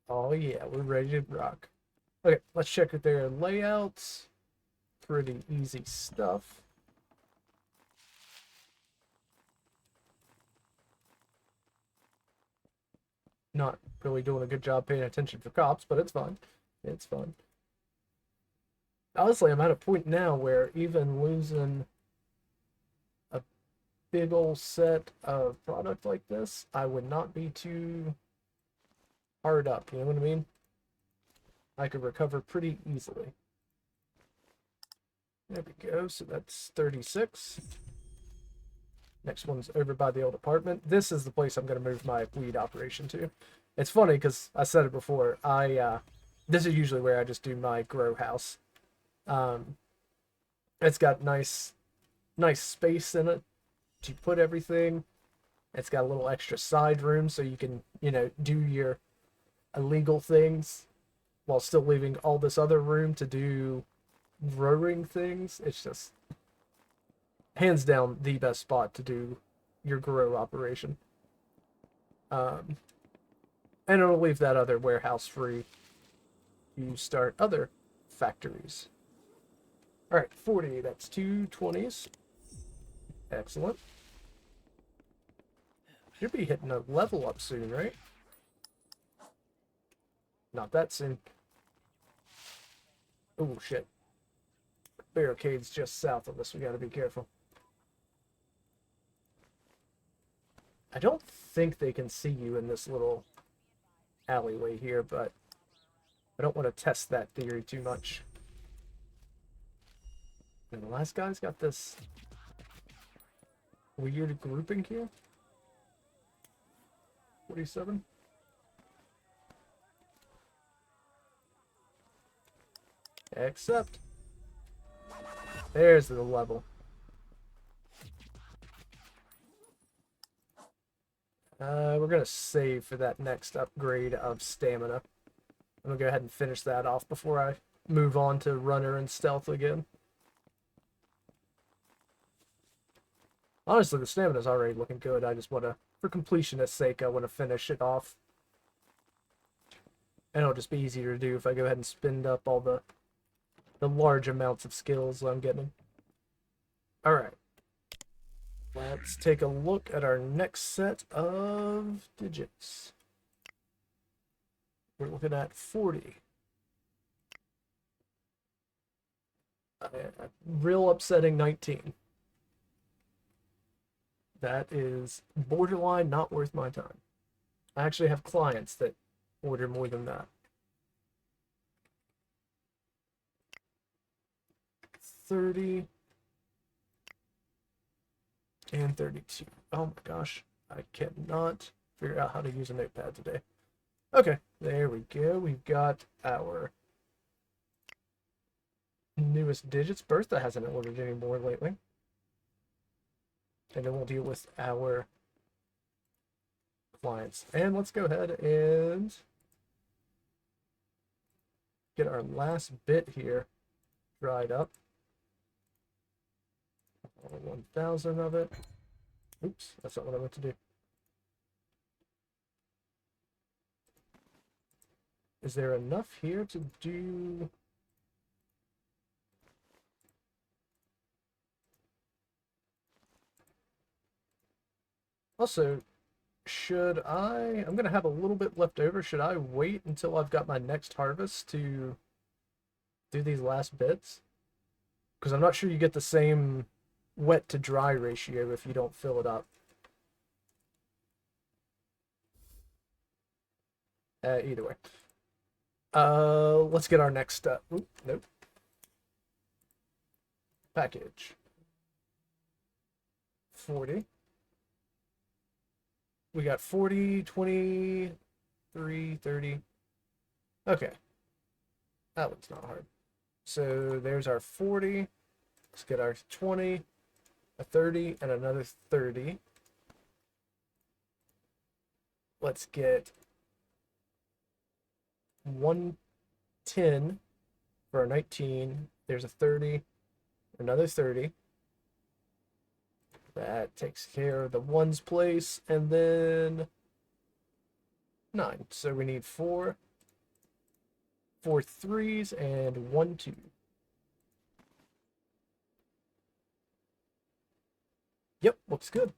Oh yeah, we're ready to rock. Okay, let's check their layouts. Pretty easy stuff. Not really doing a good job paying attention for cops, but it's fun. It's fun. Honestly, I'm at a point now where even losing a big old set of product like this, I would not be too hard up, you know what I mean? I could recover pretty easily. There we go, so that's 36. Next one's over by the old apartment. This is the place I'm going to move my weed operation to. It's funny because I said it before. This is usually where I just do my grow house. It's got nice space in it to put everything. It's got a little extra side room so you can, do your illegal things while still leaving all this other room to do growing things. It's just hands down the best spot to do your grow operation. And it'll leave that other warehouse free to start other factories. All right, 40, that's 2 20s. Excellent. Should be hitting a level up soon, right? Not that soon. Oh, shit. Barricade's just south of us. We gotta be careful. I don't think they can see you in this little alleyway here, but I don't want to test that theory too much. And the last guy's got this weird grouping here. 47. Accept. There's the level. We're going to save for that next upgrade of stamina. I'm going to go ahead and finish that off before I move on to runner and stealth again. Honestly, the stamina's already looking good. I just want to, for completionist's sake, I want to finish it off. And it'll just be easier to do if I go ahead and spend up all the large amounts of skills I'm getting. Alright. Let's take a look at our next set of digits. We're looking at 40. Real upsetting 19. That is borderline not worth my time. I actually have clients that order more than that. 30 and 32. Oh my gosh, I cannot figure out how to use a notepad today. Okay, there we go. We've got our newest digits. Bertha hasn't ordered any more lately. And then we'll deal with our clients. And let's go ahead and get our last bit here dried up. 1,000 of it. Oops, that's not what I meant to do. Is there enough here to do... Also, should I... I'm going to have a little bit left over. Should I wait until I've got my next harvest to do these last bits? Because I'm not sure you get the same wet to dry ratio if you don't fill it up. Either way. Let's get our next step. Nope. Package. 40. We got 40, 23, 30. Okay. That one's not hard. So there's our 40. Let's get our 20, a 30, and another 30. Let's get 110 for a 19. There's a 30, another 30. That takes care of the ones place, and then 9. So we need 4 3s and 1 2. Yep, looks good.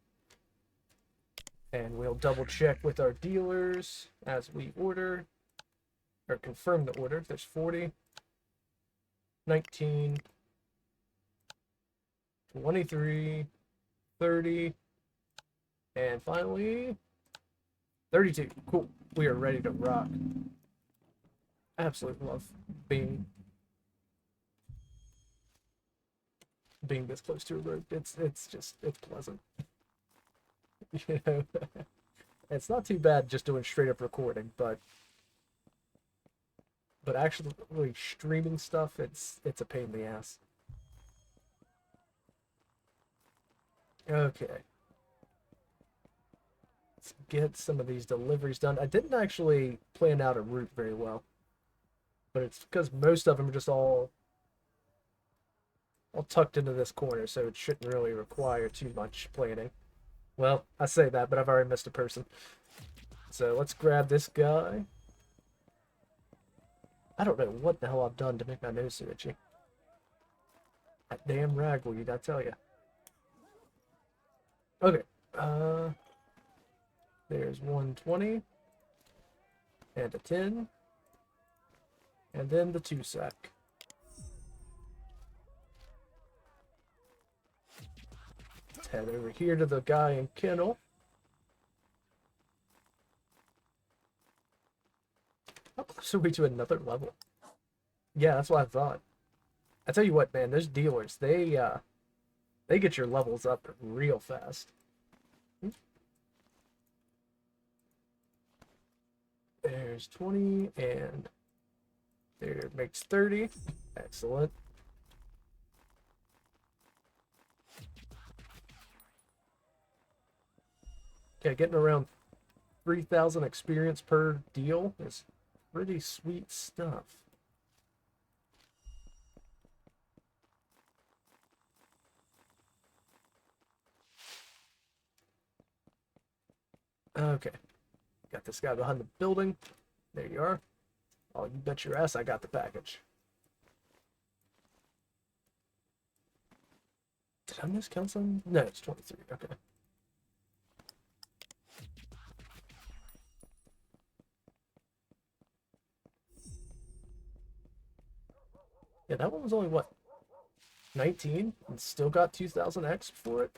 And we'll double check with our dealers as we order, or confirm the order. There's 40, 19, 23, 30, and finally 32. Cool. We are ready to rock. Absolutely love being this close to a road. It's pleasant. You know, it's not too bad just doing straight up recording, but actually streaming stuff, it's a pain in the ass. Okay. Let's get some of these deliveries done. I didn't actually plan out a route very well, but it's because most of them are just all tucked into this corner, so it shouldn't really require too much planning. Well, I say that, but I've already missed a person. So let's grab this guy. I don't know what the hell I've done to make my nose so itchy. That damn ragweed, I tell you. Okay. There's 120. And a 10. And then the 2 sack. Let's head over here to the guy in kennel. How close are we to another level? Yeah, that's what I thought. I tell you what, man, those dealers, they get your levels up real fast. There's 20, and there makes 30. Excellent. Yeah, getting around 3,000 experience per deal is pretty sweet stuff. Okay. Got this guy behind the building. There you are. Oh, you bet your ass I got the package. Did I miscount some? No, it's 23. Okay. Yeah, that one was only, what, 19? And still got 2000X for it?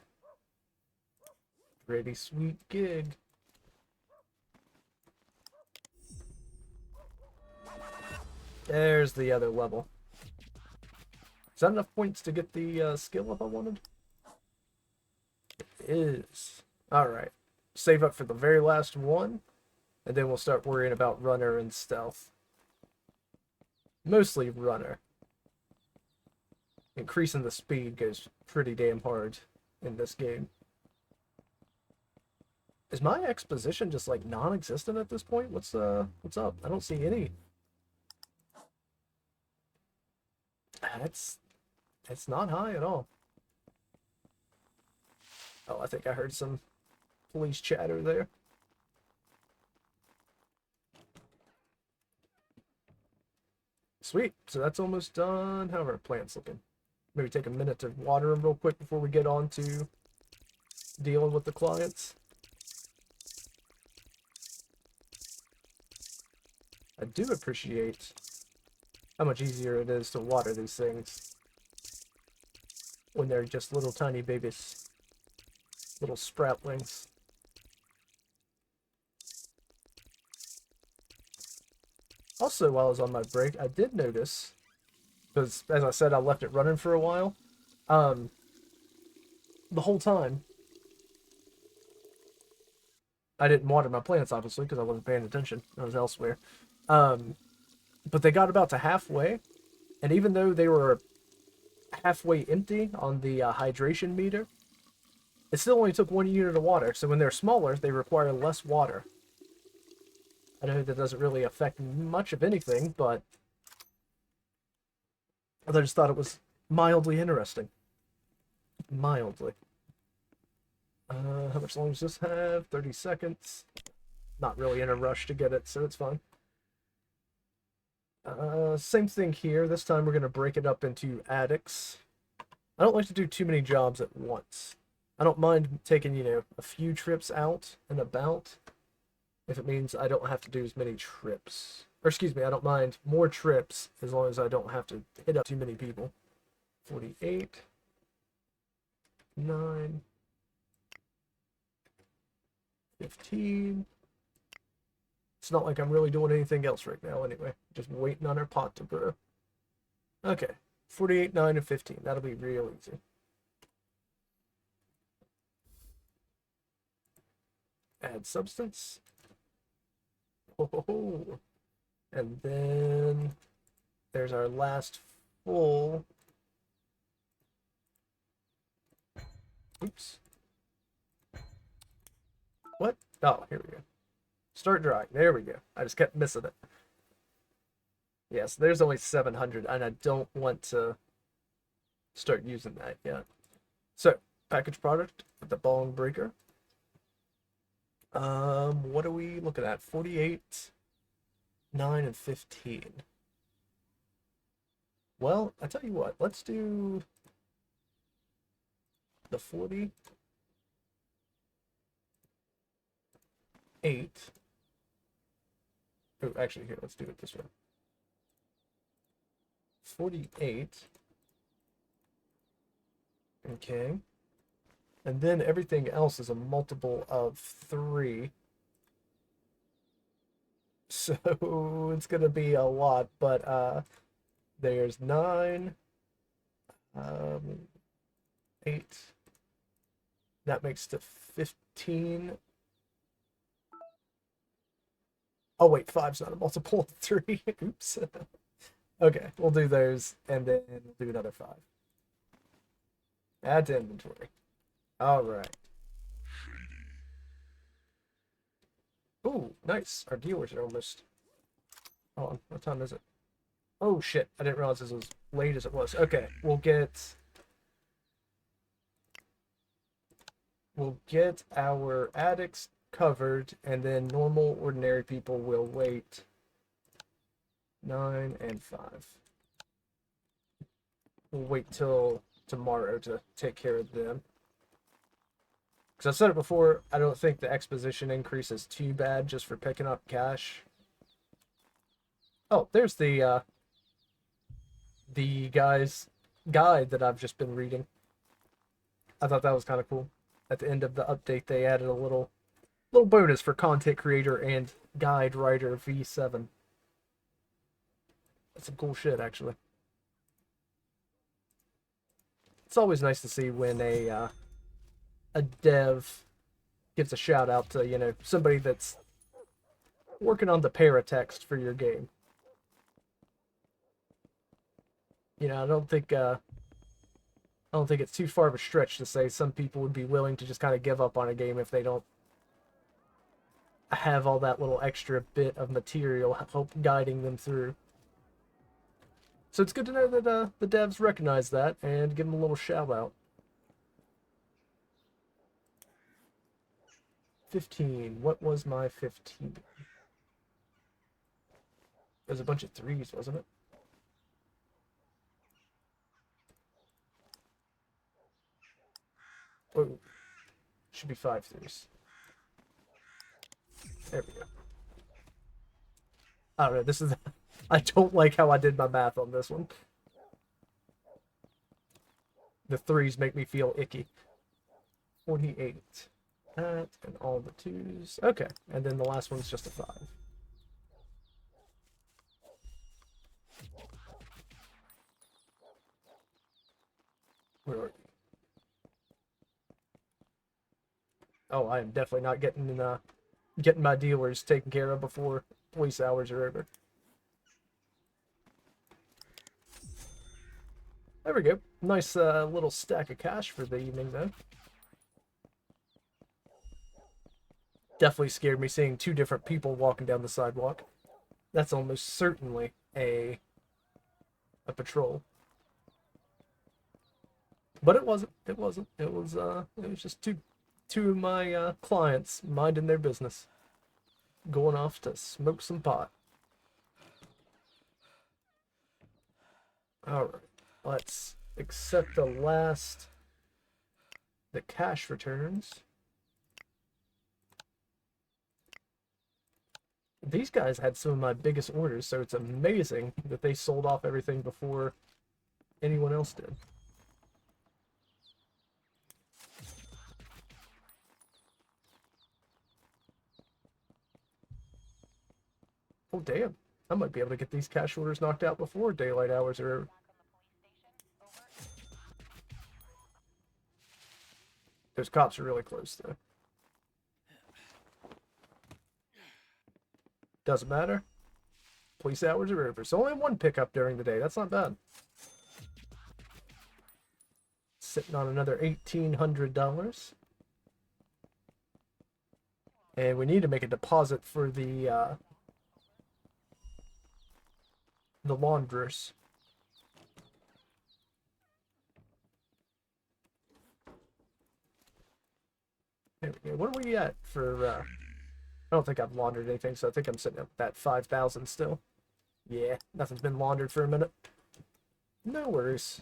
Pretty sweet gig. There's the other level. Is that enough points to get the skill up I wanted? It is. Alright. Save up for the very last one, and then we'll start worrying about runner and stealth. Mostly runner. Increasing the speed goes pretty damn hard in this game. Is my exposition just like non-existent at this point? What's up? I don't see any. That's not high at all. Oh, I think I heard some police chatter there. Sweet. So that's almost done. How are our plants looking? Maybe take a minute to water them real quick before we get on to dealing with the clients. I do appreciate how much easier it is to water these things when they're just little tiny babies, little sproutlings. Also, while I was on my break, I did notice, because as I said, I left it running for a while, the whole time, I didn't water my plants, obviously, because I wasn't paying attention. I was elsewhere. But they got about to halfway, and even though they were halfway empty on the hydration meter, it still only took 1 unit of water. So when they're smaller, they require less water. I know that doesn't really affect much of anything, but I just thought it was mildly interesting. Mildly. How much longer does this have? 30 seconds. Not really in a rush to get it, so it's fine. Same thing here. This time we're going to break it up into attics. I don't like to do too many jobs at once. I don't mind taking, a few trips out and about if it means I don't have to do as many trips. Or excuse me, I don't mind more trips as long as I don't have to hit up too many people. 48. 9. 15. It's not like I'm really doing anything else right now anyway. Just waiting on our pot to grow. Okay. 48, 9, and 15. That'll be real easy. Add substance. Oh. And then there's our last full. Oops. What? Oh, here we go. Start drying. There we go. I just kept missing it. Yes, there's only 700, and I don't want to start using that yet. So, package product with the bong breaker. What are we looking at? 48, 9, and 15. Well, I tell you what, let's do the 48. Oh, actually, here, let's do it this way. 48. Okay. And then everything else is a multiple of 3. So it's going to be a lot, but there's 9, 8. That makes to 15. Oh, wait, 5's not a multiple of 3. Oops. Okay, we'll do those, and then we'll do another 5. Add to inventory. All right. Ooh, nice. Our dealers are almost... Hold on, what time is it? Oh, shit. I didn't realize this was late as it was. Okay, we'll get our addicts covered, and then normal, ordinary people will wait 9 and 5. We'll wait till tomorrow to take care of them. Because I've said it before, I don't think the exposition increase is too bad just for picking up cash. Oh, there's the guy's guide that I've just been reading. I thought that was kind of cool. At the end of the update, they added a little bonus for content creator and guide writer V7. That's some cool shit, actually. It's always nice to see when a dev gives a shout out to, you know, somebody that's working on the paratext for your game. You know, I don't think it's too far of a stretch to say some people would be willing to just kind of give up on a game if they don't have all that little extra bit of material help guiding them through. So it's good to know that the devs recognize that and give them a little shout out. 15. What was my 15? There's a bunch of 3s, wasn't it? Oh, should be 5 3s. There we go. I don't know. This is. I don't like how I did my math on this one. The 3s make me feel icky. 48. That and all the 2s. Okay, and then the last one's just a 5. Where are you? Oh, I am definitely not getting my dealers taken care of before police hours are over. There we go. Nice little stack of cash for the evening, though. Definitely scared me seeing 2 different people walking down the sidewalk. That's almost certainly a patrol. But it wasn't. It wasn't. It was just two of my clients minding their business, going off to smoke some pot. All right, let's accept the cash returns. These guys had some of my biggest orders, so it's amazing that they sold off everything before anyone else did. Oh, damn. I might be able to get these cash orders knocked out before daylight hours are over. Those cops are really close, though. Doesn't matter. Police hours are over. So only 1 pickup during the day. That's not bad. Sitting on another $1,800. And we need to make a deposit for the laundress. There we go. What are we at for I don't think I've laundered anything, so I think I'm sitting at that 5,000 still. Yeah, nothing's been laundered for a minute. No worries.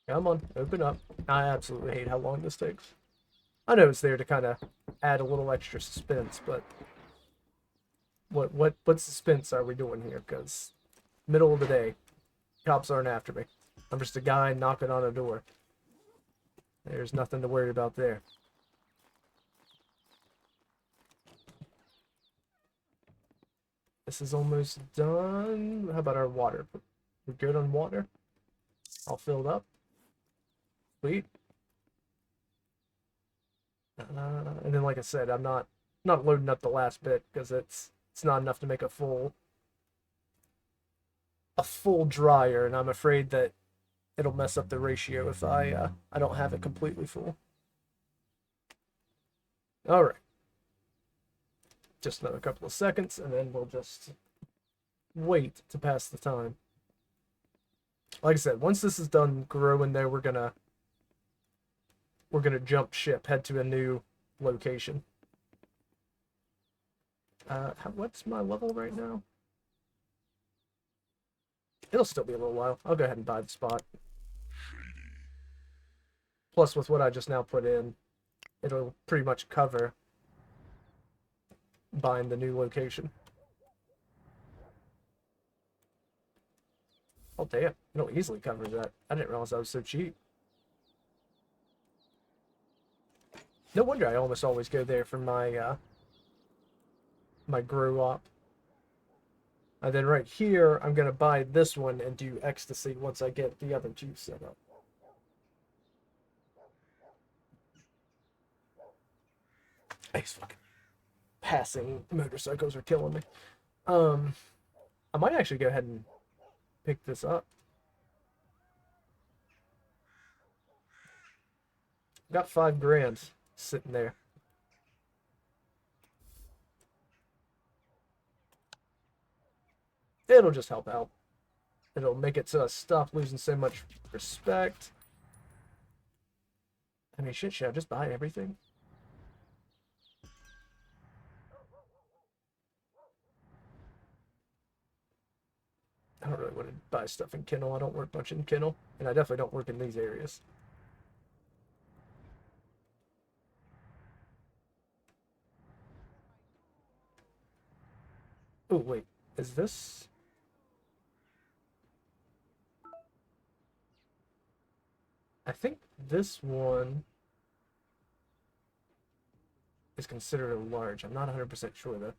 Come on, open up. I absolutely hate how long this takes. I know it's there to kind of add a little extra suspense, but what suspense are we doing here? Because middle of the day, cops aren't after me. I'm just a guy knocking on a door. There's nothing to worry about there. This is almost done. How about our water? We're good on water? All filled up. Sweet. And then, like I said, I'm not loading up the last bit because it's not enough to make a full dryer, and I'm afraid that it'll mess up the ratio if I don't have it completely full. All right. Just another couple of seconds, and then we'll just wait to pass the time. Like I said, once this is done growing there, we're gonna jump ship, head to a new location. What's my level right now? It'll still be a little while. I'll go ahead and buy the spot. Plus, with what I just now put in, it'll pretty much cover buying the new location. Oh, damn. It'll easily cover that. I didn't realize I was so cheap. No wonder I almost always go there for my grow up. And then right here, I'm going to buy this one and do ecstasy once I get the other two set up. These fucking passing motorcycles are killing me. I might actually go ahead and pick this up. Got $5 grand sitting there. It'll just help out. It'll make it so I stop losing so much respect. I mean, shit, should I just buy everything? I don't really want to buy stuff in Kennel. I don't work much in Kennel, and I definitely don't work in these areas. Oh, wait. Is this... I think this one is considered a large. I'm not 100% sure, though.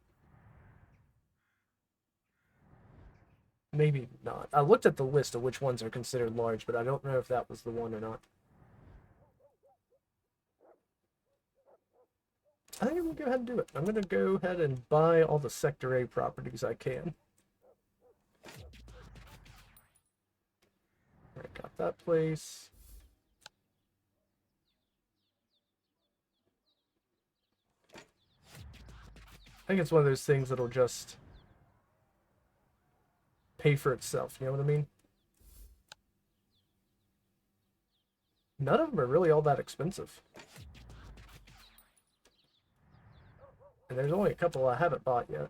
Maybe not. I looked at the list of which ones are considered large, but I don't know if that was the one or not. I think I'm going to go ahead and do it. I'm going to go ahead and buy all the Sector A properties I can. Alright, got that place. I think it's one of those things that'll just pay for itself, you know what I mean? None of them are really all that expensive. And there's only a couple I haven't bought yet.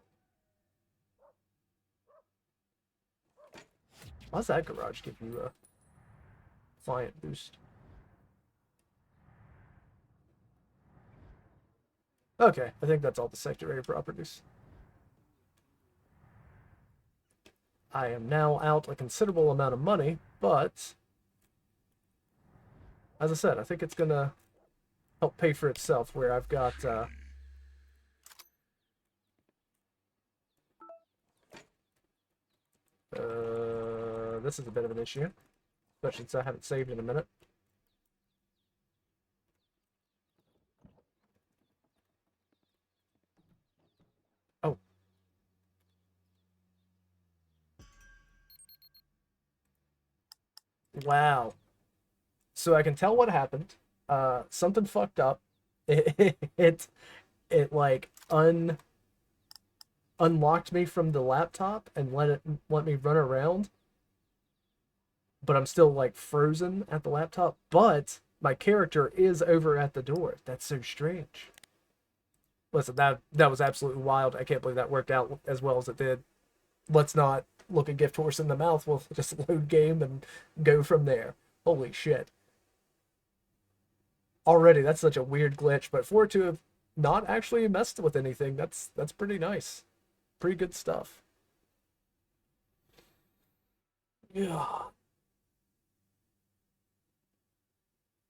Why does that garage give you a client boost? Okay, I think that's all the Sector A properties. I am now out a considerable amount of money, but as I said, I think it's gonna help pay for itself where I've got this is a bit of an issue, especially since I haven't saved in a minute. Oh. Wow. So I can tell what happened. Something fucked up. It like unlocked me from the laptop and let me run around, but I'm still like frozen at the laptop, but my character is over at the door. That's so strange. Listen, that was absolutely wild. I can't believe that worked out as well as it did. Let's not look a gift horse in the mouth. We'll just load game and go from there. Holy shit. Already that's such a weird glitch, but for it to have not actually messed with anything, that's pretty nice. Pretty good stuff. Yeah.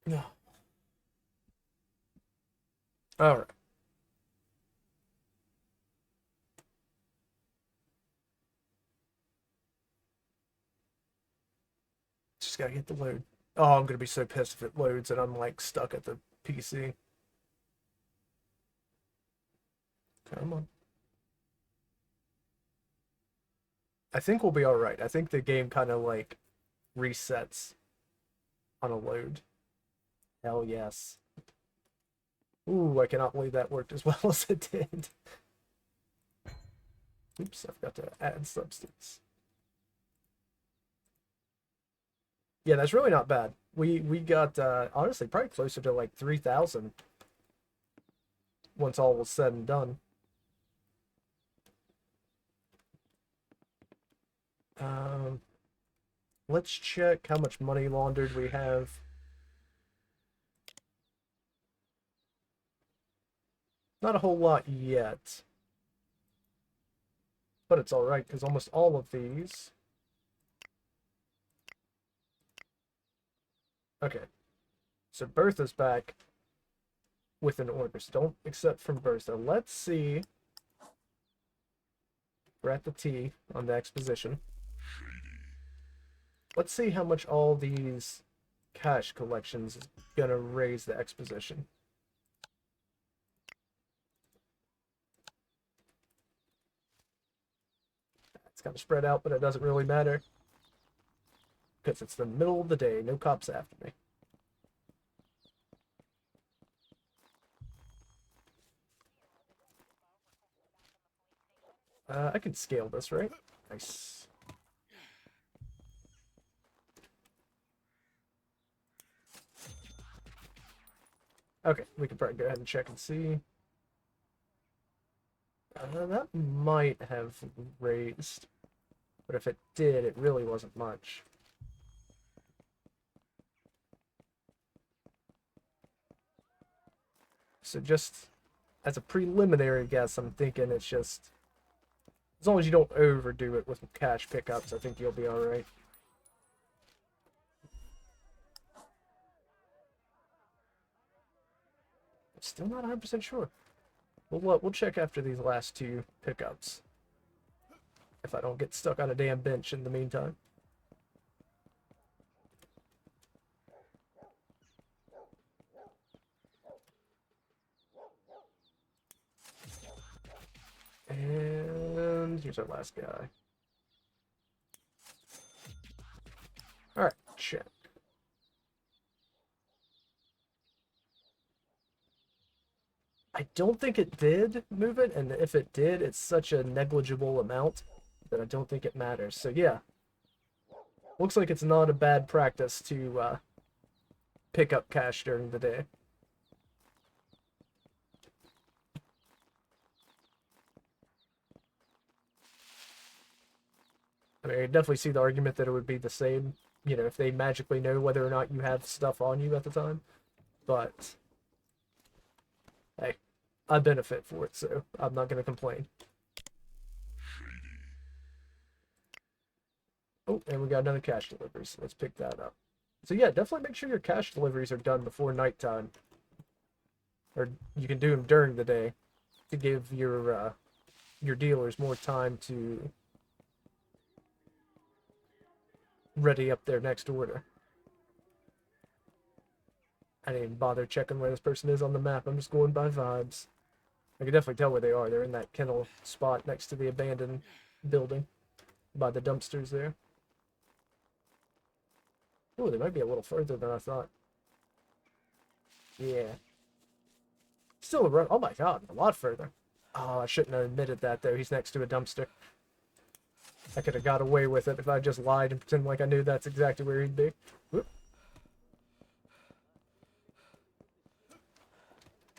Yeah. All right. Just gotta get the load. Oh, I'm gonna be so pissed if it loads and I'm like stuck at the PC. Come on. I think we'll be all right. I think the game kind of like resets on a load. Hell yes. Ooh, I cannot believe that worked as well as it did. Oops, I forgot to add substance. Yeah, that's really not bad. We got honestly probably closer to like 3,000 once all was said and done. Um, let's check how much money laundered we have. Not a whole lot yet, but it's all right because almost all of these. Okay, so Bertha's back with an order, so don't accept from Bertha. Let's see. We're at the T on the exposition. Let's see how much all these cash collections is gonna raise the exposition. It's kind of spread out, but it doesn't really matter because it's the middle of the day. No cops after me. I can scale this, right? Nice. Okay, we can probably go ahead and check and see. That might have raised, but if it did, it really wasn't much. So just as a preliminary guess, I'm thinking it's just as long as you don't overdo it with cash pickups, I think you'll be all right. Still not 100% sure. We'll check after these last two pickups. If I don't get stuck on a damn bench in the meantime. And here's our last guy. Alright, check. I don't think it did move it, and if it did, it's such a negligible amount that I don't think it matters. So yeah, looks like it's not a bad practice to pick up cash during the day. I mean, I definitely see the argument that it would be the same, you know, if they magically know whether or not you have stuff on you at the time. But hey, I benefit for it, so I'm not going to complain. Oh, and we got another cash delivery, so let's pick that up. So yeah, definitely make sure your cash deliveries are done before nighttime. Or you can do them during the day to give your dealers more time to ready up their next order. I didn't even bother checking where this person is on the map. I'm just going by vibes. I can definitely tell where they are. They're in that kennel spot next to the abandoned building by the dumpsters there. Oh, they might be a little further than I thought. Yeah. Still a run. Oh my god, a lot further. Oh, I shouldn't have admitted that, though. He's next to a dumpster. I could have got away with it if I just lied and pretended like I knew that's exactly where he'd be. Whoop.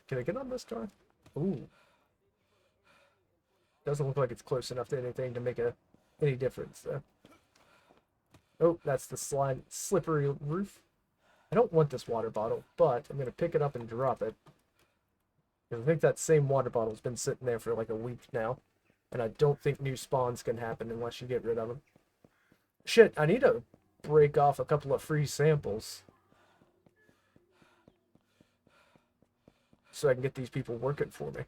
Can I get on this car? Ooh. Doesn't look like it's close enough to anything to make any difference, though. Oh, that's the slippery roof. I don't want this water bottle, but I'm going to pick it up and drop it. I think that same water bottle's been sitting there for like a week now. And I don't think new spawns can happen unless you get rid of them. Shit, I need to break off a couple of free samples. So I can get these people working for me.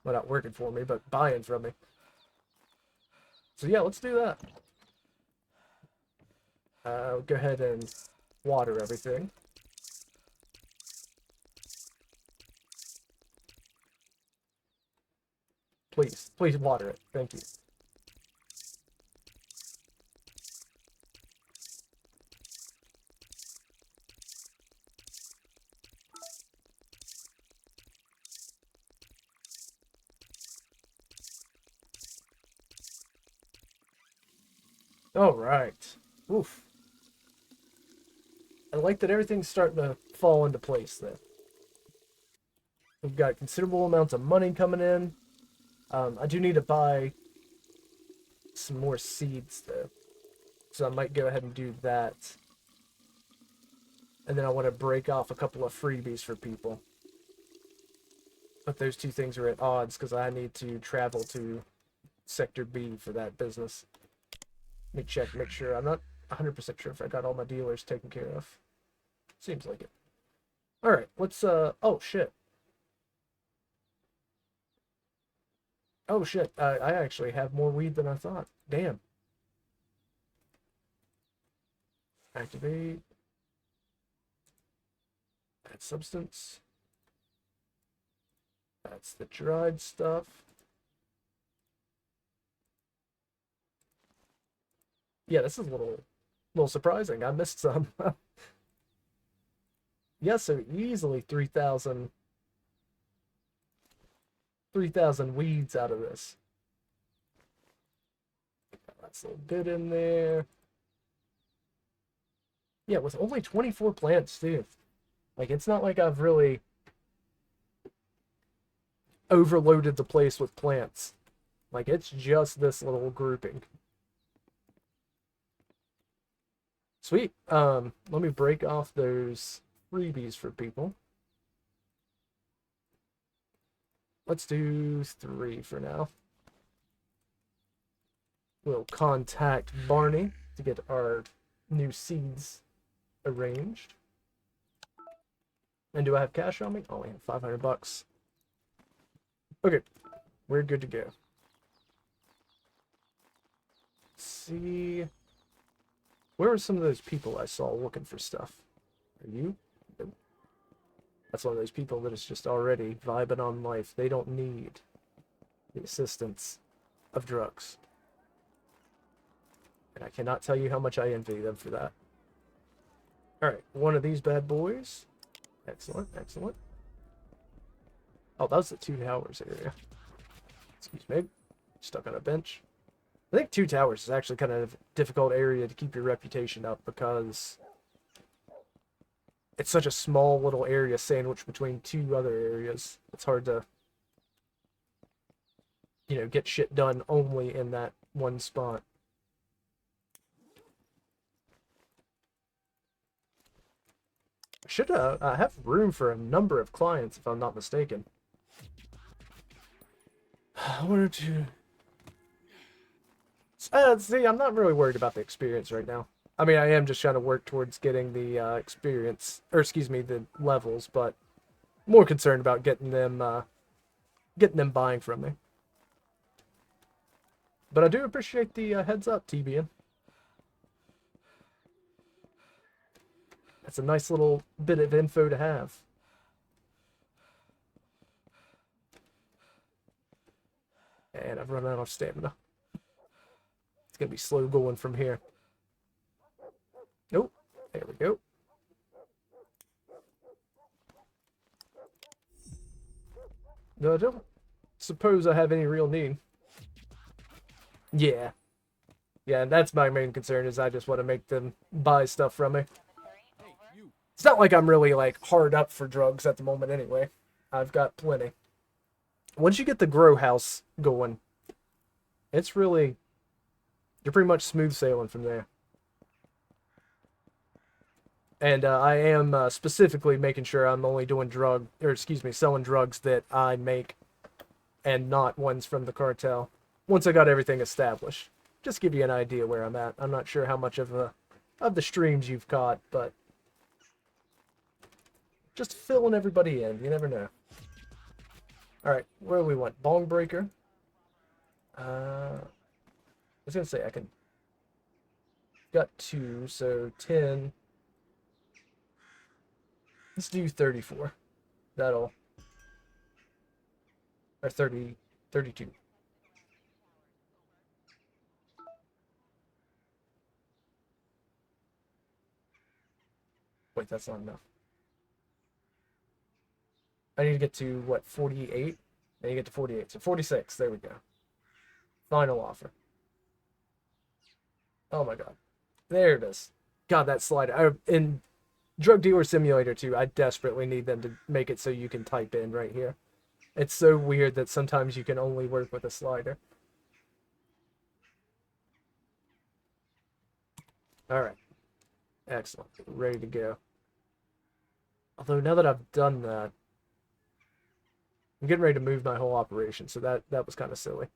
Well, not working for me, but buying from me. So yeah, let's do that. Go ahead and water everything. Please, please water it. Thank you. All right. Oof. I like that everything's starting to fall into place there. We've got considerable amounts of money coming in. I do need to buy some more seeds though, so I might go ahead and do that. And then I want to break off a couple of freebies for people. But those two things are at odds because I need to travel to Sector B for that business. Let me check, make sure. I'm not 100% sure if I got all my dealers taken care of. Seems like it. Alright, let's, oh shit. Oh shit, I actually have more weed than I thought. Damn. Activate. Add substance. That's the dried stuff. Yeah, this is a little surprising. I missed some. Yeah, so easily 3,000 weeds out of this. That's a little bit in there. Yeah, with only 24 plants too. Like, it's not like I've really overloaded the place with plants. Like, it's just this little grouping. Sweet. Let me break off those freebies for people. Let's do 3 for now. We'll contact Barney to get our new seeds arranged. And do I have cash on me? Oh, I have 500 bucks. Okay, we're good to go. Let's see. Where were some of those people I saw looking for stuff? Are you? Nope. That's one of those people that is just already vibing on life. They don't need the assistance of drugs. And I cannot tell you how much I envy them for that. Alright, one of these bad boys. Excellent, excellent. Oh, that was the 2 towers area. Excuse me. Stuck on a bench. I think 2 towers is actually kind of a difficult area to keep your reputation up because it's such a small little area sandwiched between 2 other areas. It's hard to, you know, get shit done only in that one spot. Should have room for a number of clients if I'm not mistaken. One or two. See, I'm not really worried about the experience right now. I mean, I am just trying to work towards getting the experience, or excuse me, the levels, but more concerned about getting them buying from me. But I do appreciate the heads up, TBN. That's a nice little bit of info to have. And I've run out of stamina. It's gonna be slow going from here. Nope. There we go. No, I don't suppose I have any real need. Yeah. Yeah, and that's my main concern is I just want to make them buy stuff from me. It's not like I'm really, like, hard up for drugs at the moment anyway. I've got plenty. Once you get the grow house going, it's really... You're pretty much smooth sailing from there. And I am specifically making sure I'm only doing selling drugs that I make and not ones from the cartel. Once I got everything established. Just give you an idea where I'm at. I'm not sure how much of the streams you've caught, but just filling everybody in. You never know. Alright, where do we want? Bong breaker. I was gonna say I can... Got 2, so 10. Let's do 34. That'll... Or 30... 32. Wait, that's not enough. I need to get to, what, 48? I need to get to 48. So 46. There we go. Final offer. Oh my god. There it is. God, that slide. Drug Dealer Simulator 2, I desperately need them to make it so you can type in right here. It's so weird that sometimes you can only work with a slider. Alright. Excellent. Ready to go. Although now that I've done that, I'm getting ready to move my whole operation, so that was kind of silly.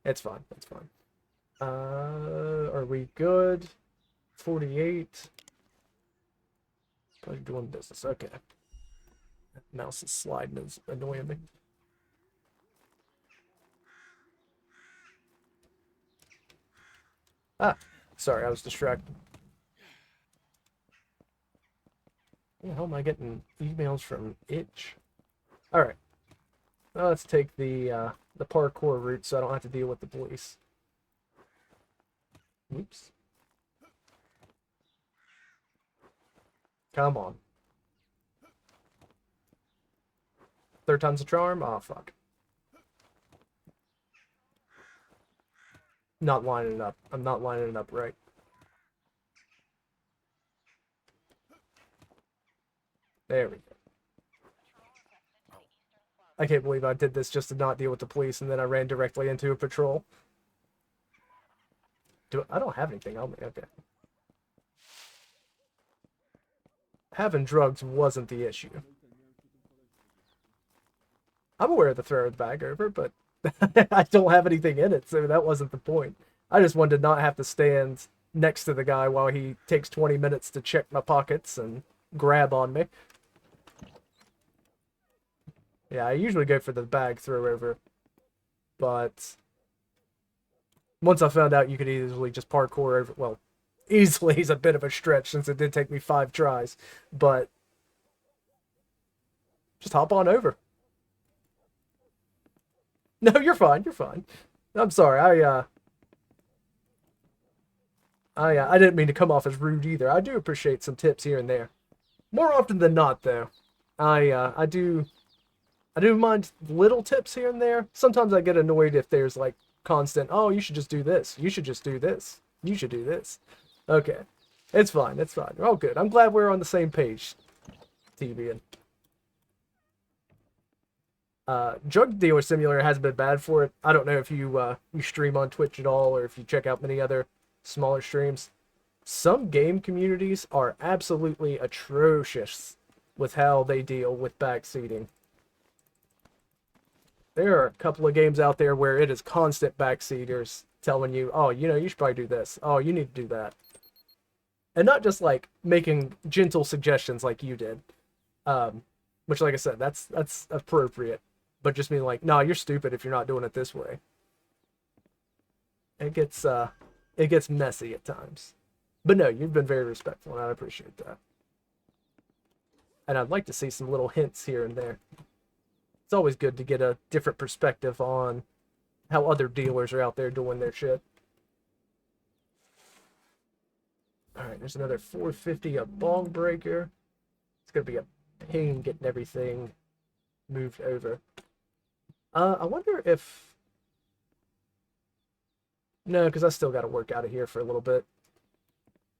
It's fine. It's fine. Are we good? 48. Probably doing business. Okay. That mouse is sliding, is annoying me. Ah, sorry, I was distracted. Where the hell am I getting emails from Itch? Alright. Now let's take the parkour route so I don't have to deal with the police. Oops. Come on. Third time's a charm? Oh, fuck. Not lining it up. I'm not lining it up right. There we go. I can't believe I did this just to not deal with the police, and then I ran directly into a patrol. I don't have anything on me. Okay. Having drugs wasn't the issue. I'm aware of the throw of the bag over, but I don't have anything in it, so that wasn't the point. I just wanted to not have to stand next to the guy while he takes 20 minutes to check my pockets and grab on me. Yeah, I usually go for the bag throw over, but once I found out you could easily just parkour over, well, easily is a bit of a stretch since it did take me 5 tries, but just hop on over. No, you're fine. You're fine. I'm sorry. I didn't mean to come off as rude either. I do appreciate some tips here and there. More often than not, though, I do mind little tips here and there. Sometimes I get annoyed if there's like constant, oh, you should just do this. You should just do this. You should do this. Okay. It's fine. It's fine. We're all good. I'm glad we're on the same page, TV. Drug Dealer Simulator hasn't been bad for it. I don't know if you stream on Twitch at all or if you check out many other smaller streams. Some game communities are absolutely atrocious with how they deal with backseating. There are a couple of games out there where it is constant backseaters telling you, oh, you know, you should probably do this. Oh, you need to do that. And not just like making gentle suggestions like you did. Which, like I said, that's appropriate. But just being like, no, you're stupid if you're not doing it this way. It gets messy at times. But no, you've been very respectful, and I appreciate that. And I'd like to see some little hints here and there. It's always good to get a different perspective on how other dealers are out there doing their shit. Alright, there's another 450, a bong breaker. It's gonna be a pain getting everything moved over. I wonder if... No, because I still got to work out of here for a little bit.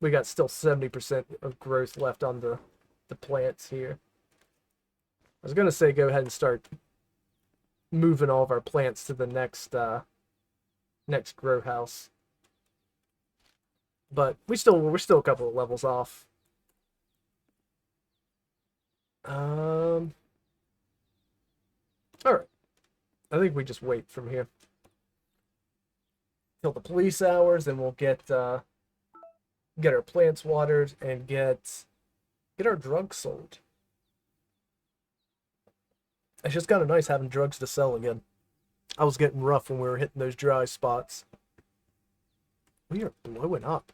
We got still 70% of growth left on the plants here. I was going to say go ahead and start moving all of our plants to the next grow house. But we're still a couple of levels off. Alright. I think we just wait from here till the police hours, and we'll get our plants watered and get our drugs sold. It's just kind of nice having drugs to sell again. I was getting rough when we were hitting those dry spots. We are blowing up.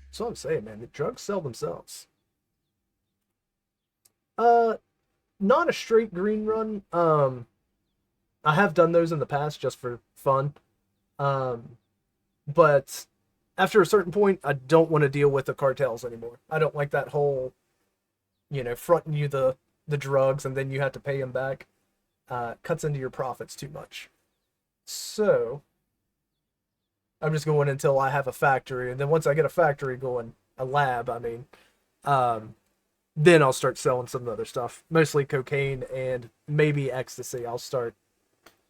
That's what I'm saying, man. The drugs sell themselves. Not a straight green run. I have done those in the past just for fun. But after a certain point, I don't want to deal with the cartels anymore. I don't like that whole, fronting you the drugs and then you have to pay them back. Cuts into your profits too much. So I'm just going until I have a factory, and then once I get a factory going, a lab, I mean, um, then I'll start selling some other stuff, mostly cocaine and maybe ecstasy. I'll start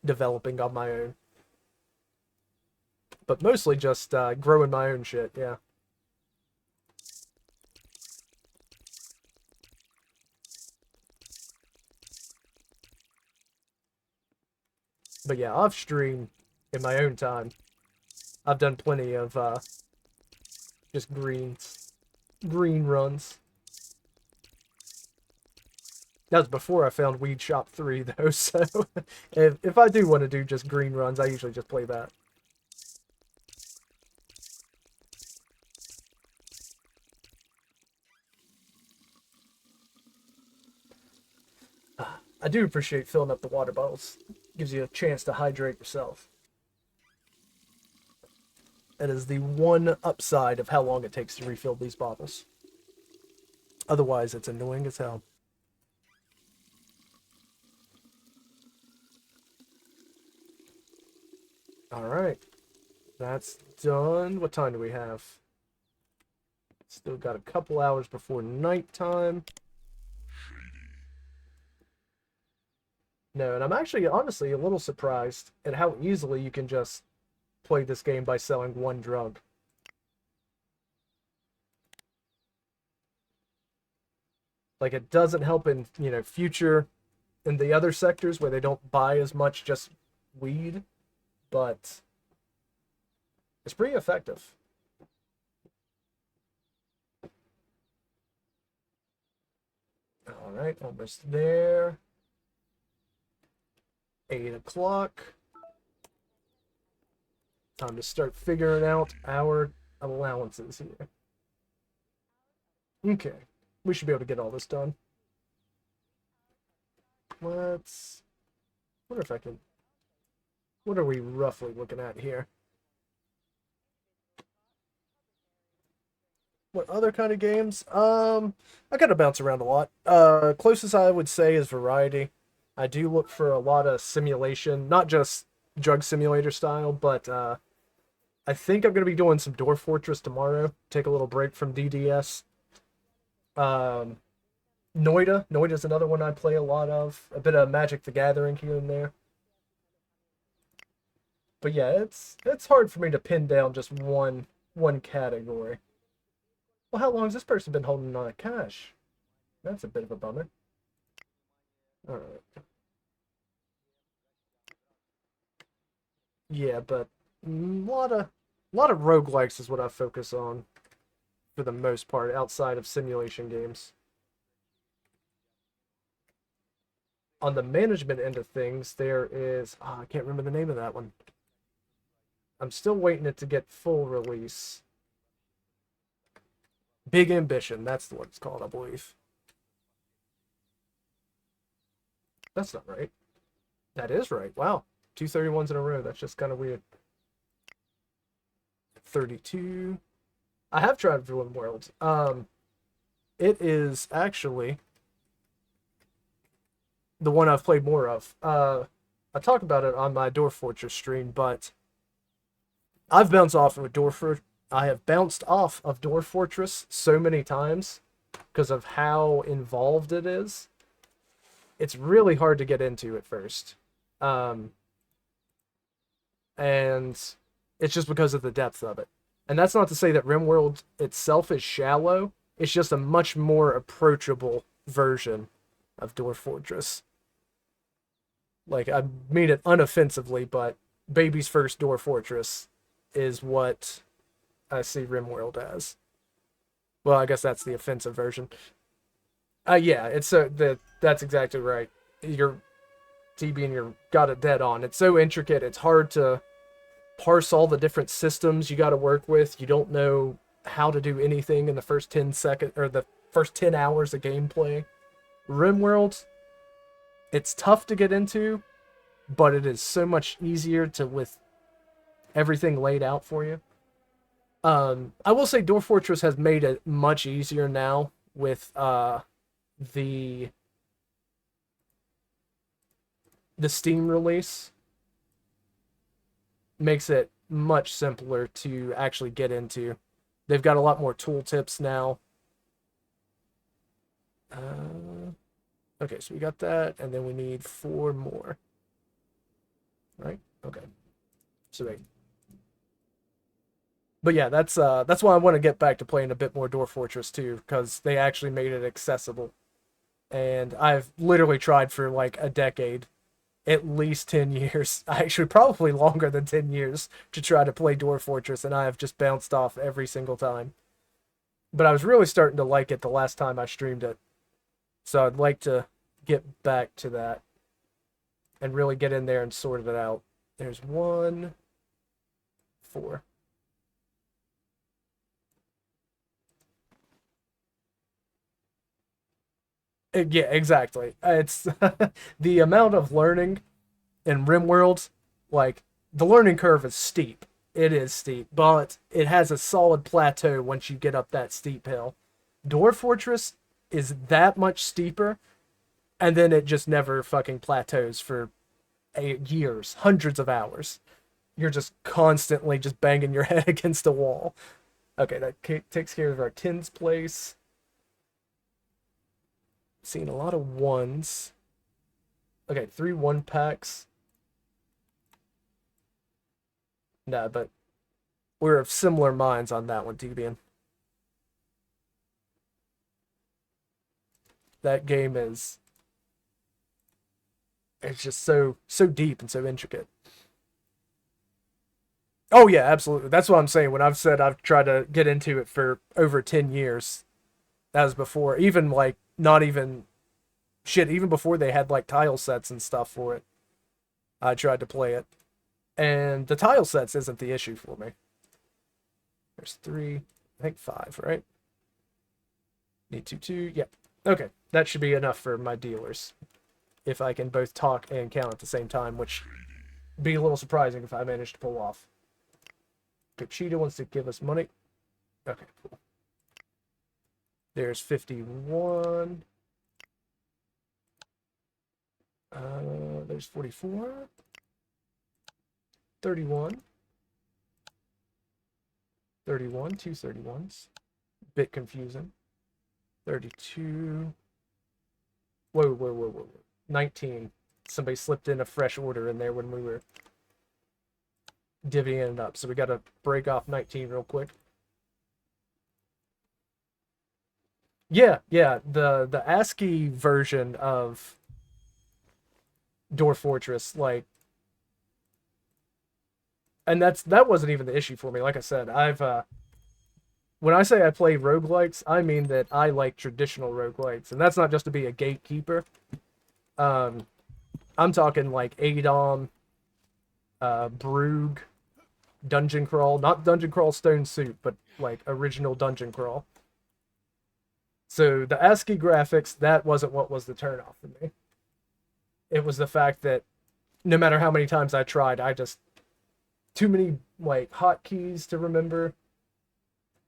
developing on my own, but mostly just growing my own shit. Yeah. But yeah, off stream in my own time, I've done plenty of just green runs. That was before I found Weed Shop 3 though, so if I do want to do just green runs, I usually just play that. I do appreciate filling up the water bottles. Gives you a chance to hydrate yourself. That is the one upside of how long it takes to refill these bottles. Otherwise, it's annoying as hell. Alright. That's done. What time do we have? Still got a couple hours before nighttime. No, and I'm actually honestly a little surprised at how easily you can just play this game by selling one drug. Like it doesn't help in, future in the other sectors where they don't buy as much just weed, but it's pretty effective. All right, almost there. 8 o'clock. Time to start figuring out our allowances here. Okay, we should be able to get all this done. Let's... wonder if I can... What are we roughly looking at here? What other kind of games? I gotta bounce around a lot. Closest I would say is Variety. I do look for a lot of simulation, not just drug simulator style, but I think I'm gonna be doing some Dwarf Fortress tomorrow. Take a little break from DDS. Um, Noida. Noida's another one I play a lot of. A bit of Magic the Gathering here and there. But yeah, it's hard for me to pin down just one category. Well, how long has this person been holding on cash? That's a bit of a bummer. All right. Yeah, but a lot of roguelikes is what I focus on for the most part outside of simulation games. On the management end of things, there is I can't remember the name of that one. I'm still waiting it to get full release. Big Ambition, that's what it's called, I believe. That's not right. That is right. Wow. 231s in a row. That's just kind of weird. 32. I have tried RimWorld. It is actually the one I've played more of. I talk about it on my Dwarf Fortress stream, but I've bounced off of I have bounced off of Dwarf Fortress so many times because of how involved it is. It's really hard to get into at first. Um, and it's just because of the depth of it. And that's not to say that RimWorld itself is shallow. It's just a much more approachable version of Dwarf Fortress. Like, I mean it unoffensively, but baby's first Dwarf Fortress is what I see RimWorld as. Well, I guess that's the offensive version. Yeah, it's that's exactly right. You're TB and you're got it dead on. It's so intricate. It's hard to parse all the different systems you got to work with. You don't know how to do anything in the first 10 seconds or the first 10 hours of gameplay. RimWorld, it's tough to get into, but it is so much easier to with everything laid out for you. I will say Dwarf Fortress has made it much easier now with the Steam release. Makes it much simpler to actually get into They've got a lot more tooltips now. Okay, so we got that, and then we need 4 more. Right? Okay. So wait. But yeah, that's why I want to get back to playing a bit more Dwarf Fortress 2, because they actually made it accessible. And I've literally tried for like a decade, at least 10 years, actually probably longer than 10 years, to try to play Dwarf Fortress, and I have just bounced off every single time. But I was really starting to like it the last time I streamed it. So I'd like to get back to that and really get in there and sort it out. There's 1, 4. Yeah, exactly. It's the amount of learning in RimWorld, like the learning curve is steep. It is steep, but it has a solid plateau once you get up that steep hill. Dwarf Fortress is that much steeper, and then it just never fucking plateaus for years, hundreds of hours. You're just constantly just banging your head against a wall. Okay, that takes care of our tens place. Seeing a lot of 1s. Okay, 3 1-packs. Nah, but we're of similar minds on that one, Debian. That game is, it's just so deep and so intricate. Oh yeah, absolutely. That's what I'm saying. When I've said I've tried to get into it for over 10 years, that was before even like not even shit, even before they had like tile sets and stuff for it. I tried to play it. And the tile sets isn't the issue for me. There's 3, I think 5, right? Need 2, 2. Yep. Okay, that should be enough for my dealers. If I can both talk and count at the same time, which would be a little surprising if I managed to pull off. Cheetah wants to give us money. Okay, cool. There's 51. There's 44. 31. 31, 2 31s. Bit confusing. 32. Whoa. 19. Somebody slipped in a fresh order in there when we were divvying it up. So we got to break off 19 real quick. Yeah. The ASCII version of Dwarf Fortress, like, and that wasn't even the issue for me. Like I said, I've when I say I play roguelikes, I mean that I like traditional roguelikes, and that's not just to be a gatekeeper. I'm talking like ADOM, Brug, Dungeon Crawl, not Dungeon Crawl Stone Soup, but like original Dungeon Crawl. So the ASCII graphics, that wasn't what was the turnoff for me. It was the fact that no matter how many times I tried, I just too many like hotkeys to remember.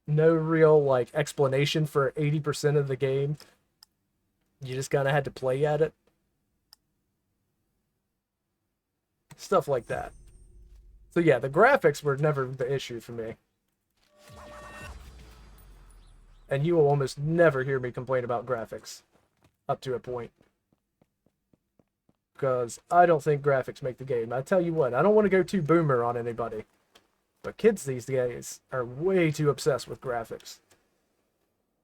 No real like explanation for 80% of the game. You just kind of had to play at it. Stuff like that. So yeah, the graphics were never the issue for me. And you will almost never hear me complain about graphics. Up to a point. Because I don't think graphics make the game. I tell you what, I don't want to go too boomer on anybody. But kids these days are way too obsessed with graphics.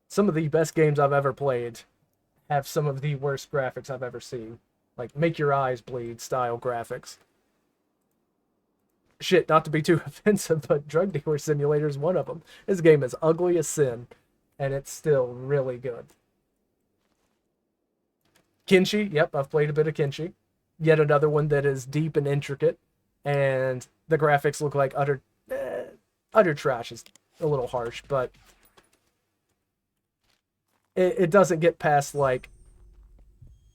Some of the best games I've ever played have some of the worst graphics I've ever seen. Like, make your eyes bleed style graphics. Shit, not to be too offensive, but Drug Dealer Simulator is one of them. This game is ugly as sin, and it's still really good. Kenshi, yep, I've played a bit of Kenshi. Yet another one that is deep and intricate, and the graphics look like utter trash is a little harsh, but it doesn't get past like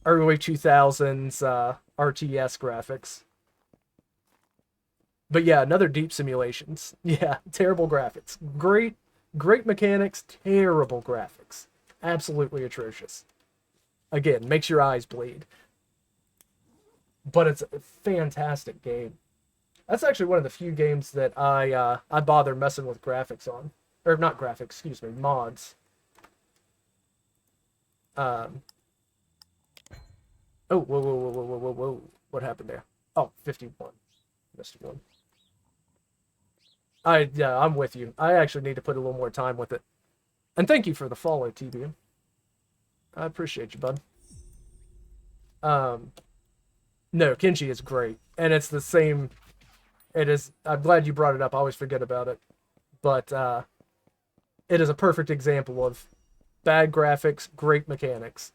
early 2000s RTS graphics. But yeah, another Deep Simulations. Yeah, terrible graphics. Great mechanics, terrible graphics. Absolutely atrocious. Again, makes your eyes bleed. But it's a fantastic game. That's actually one of the few games that I bother messing with graphics on. or not graphics, excuse me, mods. Um, oh, whoa, whoa, whoa, whoa, whoa, whoa, whoa. What happened there? Oh, 51. Missed one. Yeah, I'm with you. I actually need to put a little more time with it. And thank you for the follow, TBM. I appreciate you, bud. No, Kenshi is great. And it's the same. It is. I'm glad you brought it up. I always forget about it. But it is a perfect example of bad graphics, great mechanics.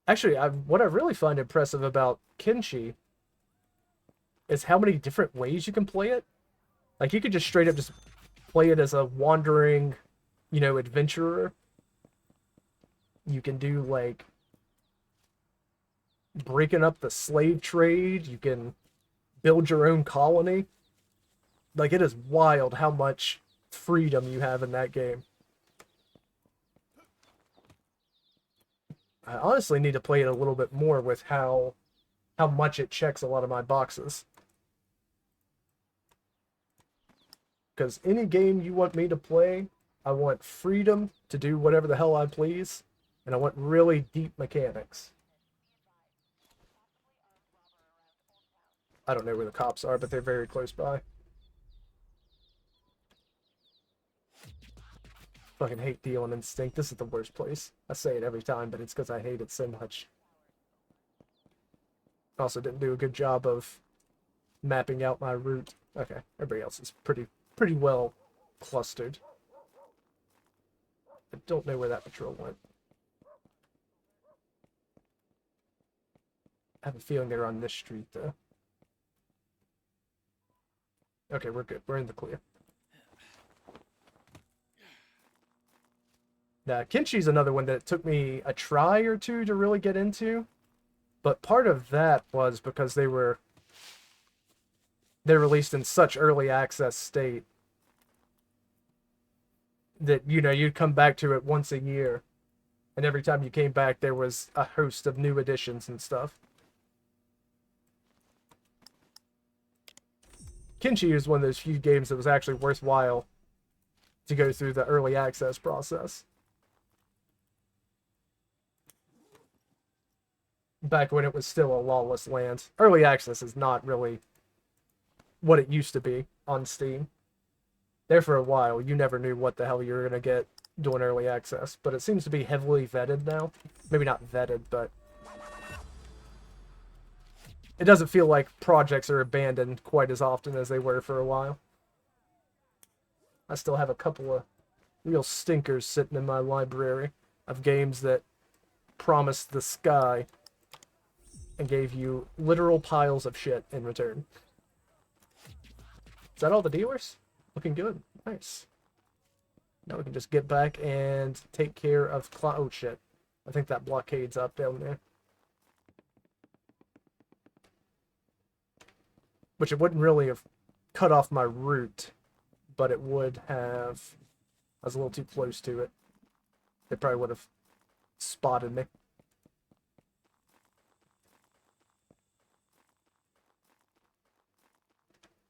Actually, what I really find impressive about Kenshi is how many different ways you can play it. Like, you could just straight up just play it as a wandering, adventurer. You can do, like, breaking up the slave trade. You can build your own colony. Like, it is wild how much freedom you have in that game. I honestly need to play it a little bit more with how much it checks a lot of my boxes. Because any game you want me to play, I want freedom to do whatever the hell I please, and I want really deep mechanics. I don't know where the cops are, but they're very close by. Fucking hate Deal Instinct. This is the worst place. I say it every time, but it's because I hate it so much. Also didn't do a good job of mapping out my route. Okay, everybody else is pretty well clustered. I don't know where that patrol went. I have a feeling they're on this street, though. Okay, we're good. We're in the clear. Now, Kenshi's another one that took me a try or two to really get into. But part of that was because they're released in such early access state that, you'd come back to it once a year. And every time you came back, there was a host of new additions and stuff. Kenshi is one of those few games that was actually worthwhile to go through the early access process. Back when it was still a lawless land. Early access is not really what it used to be on Steam. There for a while, you never knew what the hell you were going to get doing early access, but it seems to be heavily vetted now. Maybe not vetted, but it doesn't feel like projects are abandoned quite as often as they were for a while. I still have a couple of real stinkers sitting in my library of games that promised the sky and gave you literal piles of shit in return. Is that all the dealers? Looking good. Nice. Now we can just get back and take care of... Oh, shit. I think that blockade's up down there. Which it wouldn't really have cut off my route, but it would have... I was a little too close to it. They probably would have spotted me.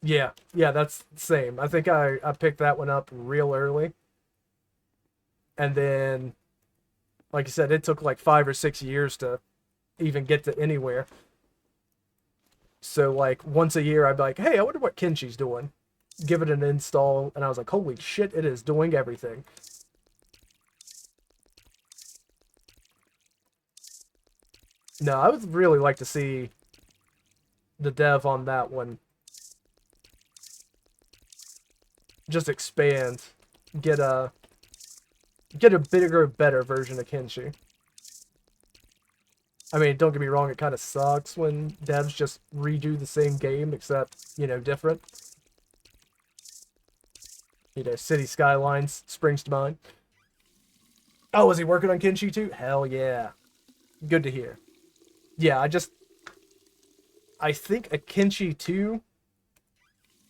Yeah, that's the same. I think I picked that one up real early. And then, like I said, it took like 5 or 6 years to even get to anywhere. So, like, once a year, I'd be like, hey, I wonder what Kenshi's doing. Give it an install, and I was like, holy shit, it is doing everything. No, I would really like to see the dev on that one just expand, get a bigger, better version of Kenshi. I mean, don't get me wrong, it kind of sucks when devs just redo the same game, except, different. City Skylines springs to mind. Oh, is he working on Kenshi too? Hell yeah. Good to hear. Yeah, I think a Kenshi 2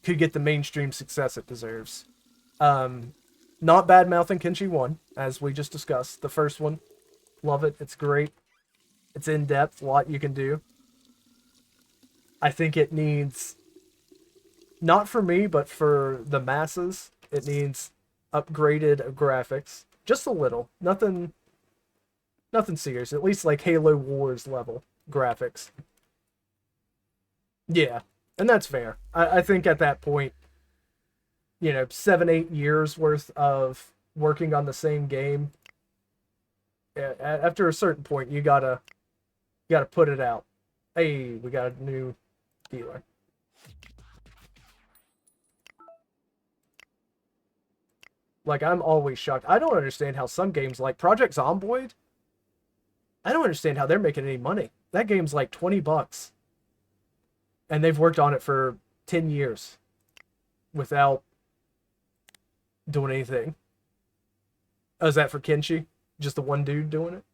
could get the mainstream success it deserves. Not bad-mouthing Kenshi 1, as we just discussed. The first one, love it. It's great. It's in-depth, a lot you can do. I think it needs Not for me, but for the masses, it needs upgraded graphics. Just a little. Nothing serious. At least like Halo Wars level graphics. Yeah. And that's fair. I think at that point, 7, 8 years worth of working on the same game. After a certain point, you gotta put it out. Hey, we got a new dealer. Like, I'm always shocked. I don't understand how some games like Project Zomboid, I don't understand how they're making any money. That game's like $20, and they've worked on it for 10 years without doing anything. Oh, is that for Kenshi? Just the one dude doing it?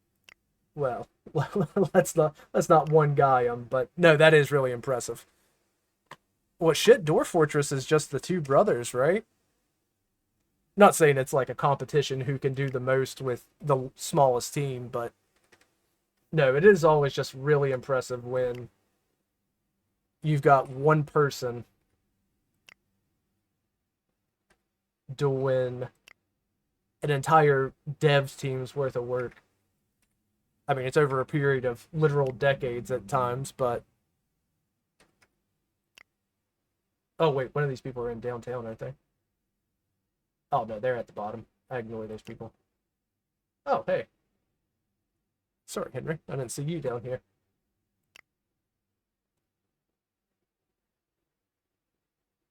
Well, let's not one guy him, but no, that is really impressive. Well, shit, Dwarf Fortress is just the two brothers, right? Not saying it's like a competition who can do the most with the smallest team, but no, it is always just really impressive when you've got one person doing an entire devs team's worth of work. I mean, it's over a period of literal decades at times, but oh wait, one of these people are in downtown, aren't they? Oh no, they're at the bottom. I ignore those people. Oh hey, sorry Henry, I didn't see you down here.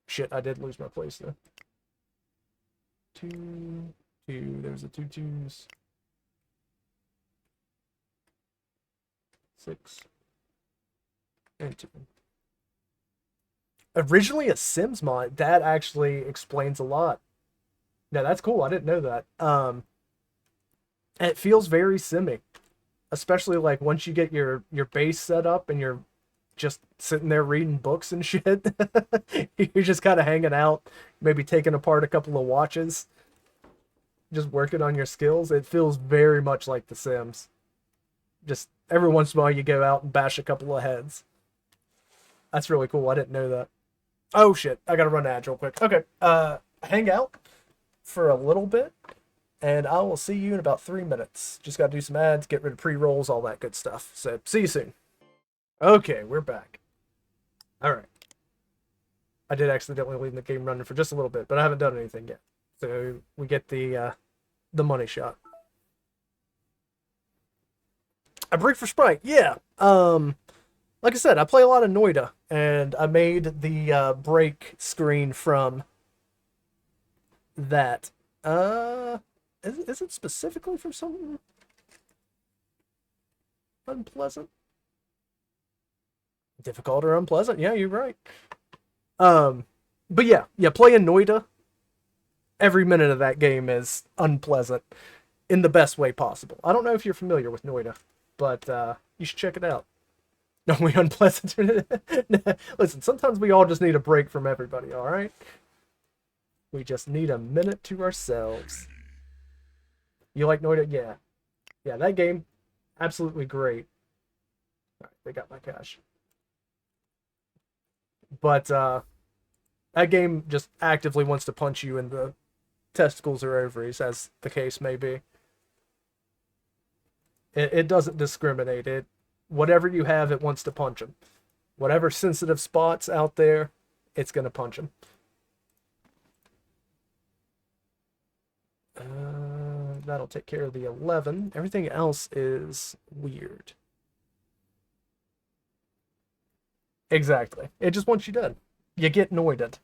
Shit, I did lose my place though. Two, two. There's the two twos. 6 and 2. Originally a Sims mod, that actually explains a lot. No, that's cool. I didn't know that. And it feels very simmy, especially like once you get your base set up and you're just sitting there reading books and shit. You're just kind of hanging out, maybe taking apart a couple of watches, just working on your skills. It feels very much like The Sims. Just every once in a while you go out and bash a couple of heads. That's really cool. I didn't know that. Oh shit, I gotta run ads real quick. Okay, hang out for a little bit, and I will see you in about 3 minutes. Just gotta do some ads, get rid of pre-rolls, all that good stuff. So, see you soon. Okay, we're back. Alright. I did accidentally leave the game running for just a little bit, but I haven't done anything yet. So, we get the money shot. A break for Sprite, yeah. Like I said, I play a lot of Noita, and I made the break screen from that. Is it specifically from something unpleasant? Difficult or unpleasant? Yeah, you're right. But yeah, playing Noita, every minute of that game is unpleasant in the best way possible. I don't know if you're familiar with Noita, but you should check it out. No, we unpleasant. Listen, sometimes we all just need a break from everybody, all right? We just need a minute to ourselves. You like Noita? Yeah. Yeah, that game, absolutely great. All right, they got my cash. But that game just actively wants to punch you in the testicles or ovaries, as the case may be. It doesn't discriminate. Whatever you have, it wants to punch them. Whatever sensitive spots out there, it's gonna punch them. That'll take care of the 11. Everything else is weird. Exactly. It just wants you dead. You get annoyed.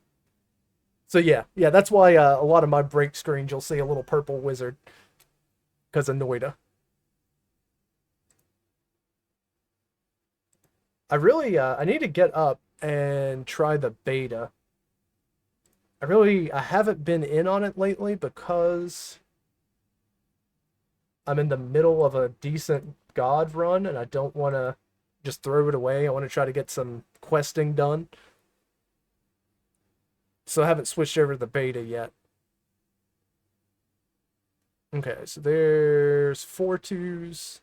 So yeah, that's why a lot of my break screens you'll see a little purple wizard because of Noida. I need to get up and try the beta. I haven't been in on it lately because I'm in the middle of a decent god run and I don't want to just throw it away. I want to try to get some questing done. So I haven't switched over to the beta yet. Okay, so there's 4 twos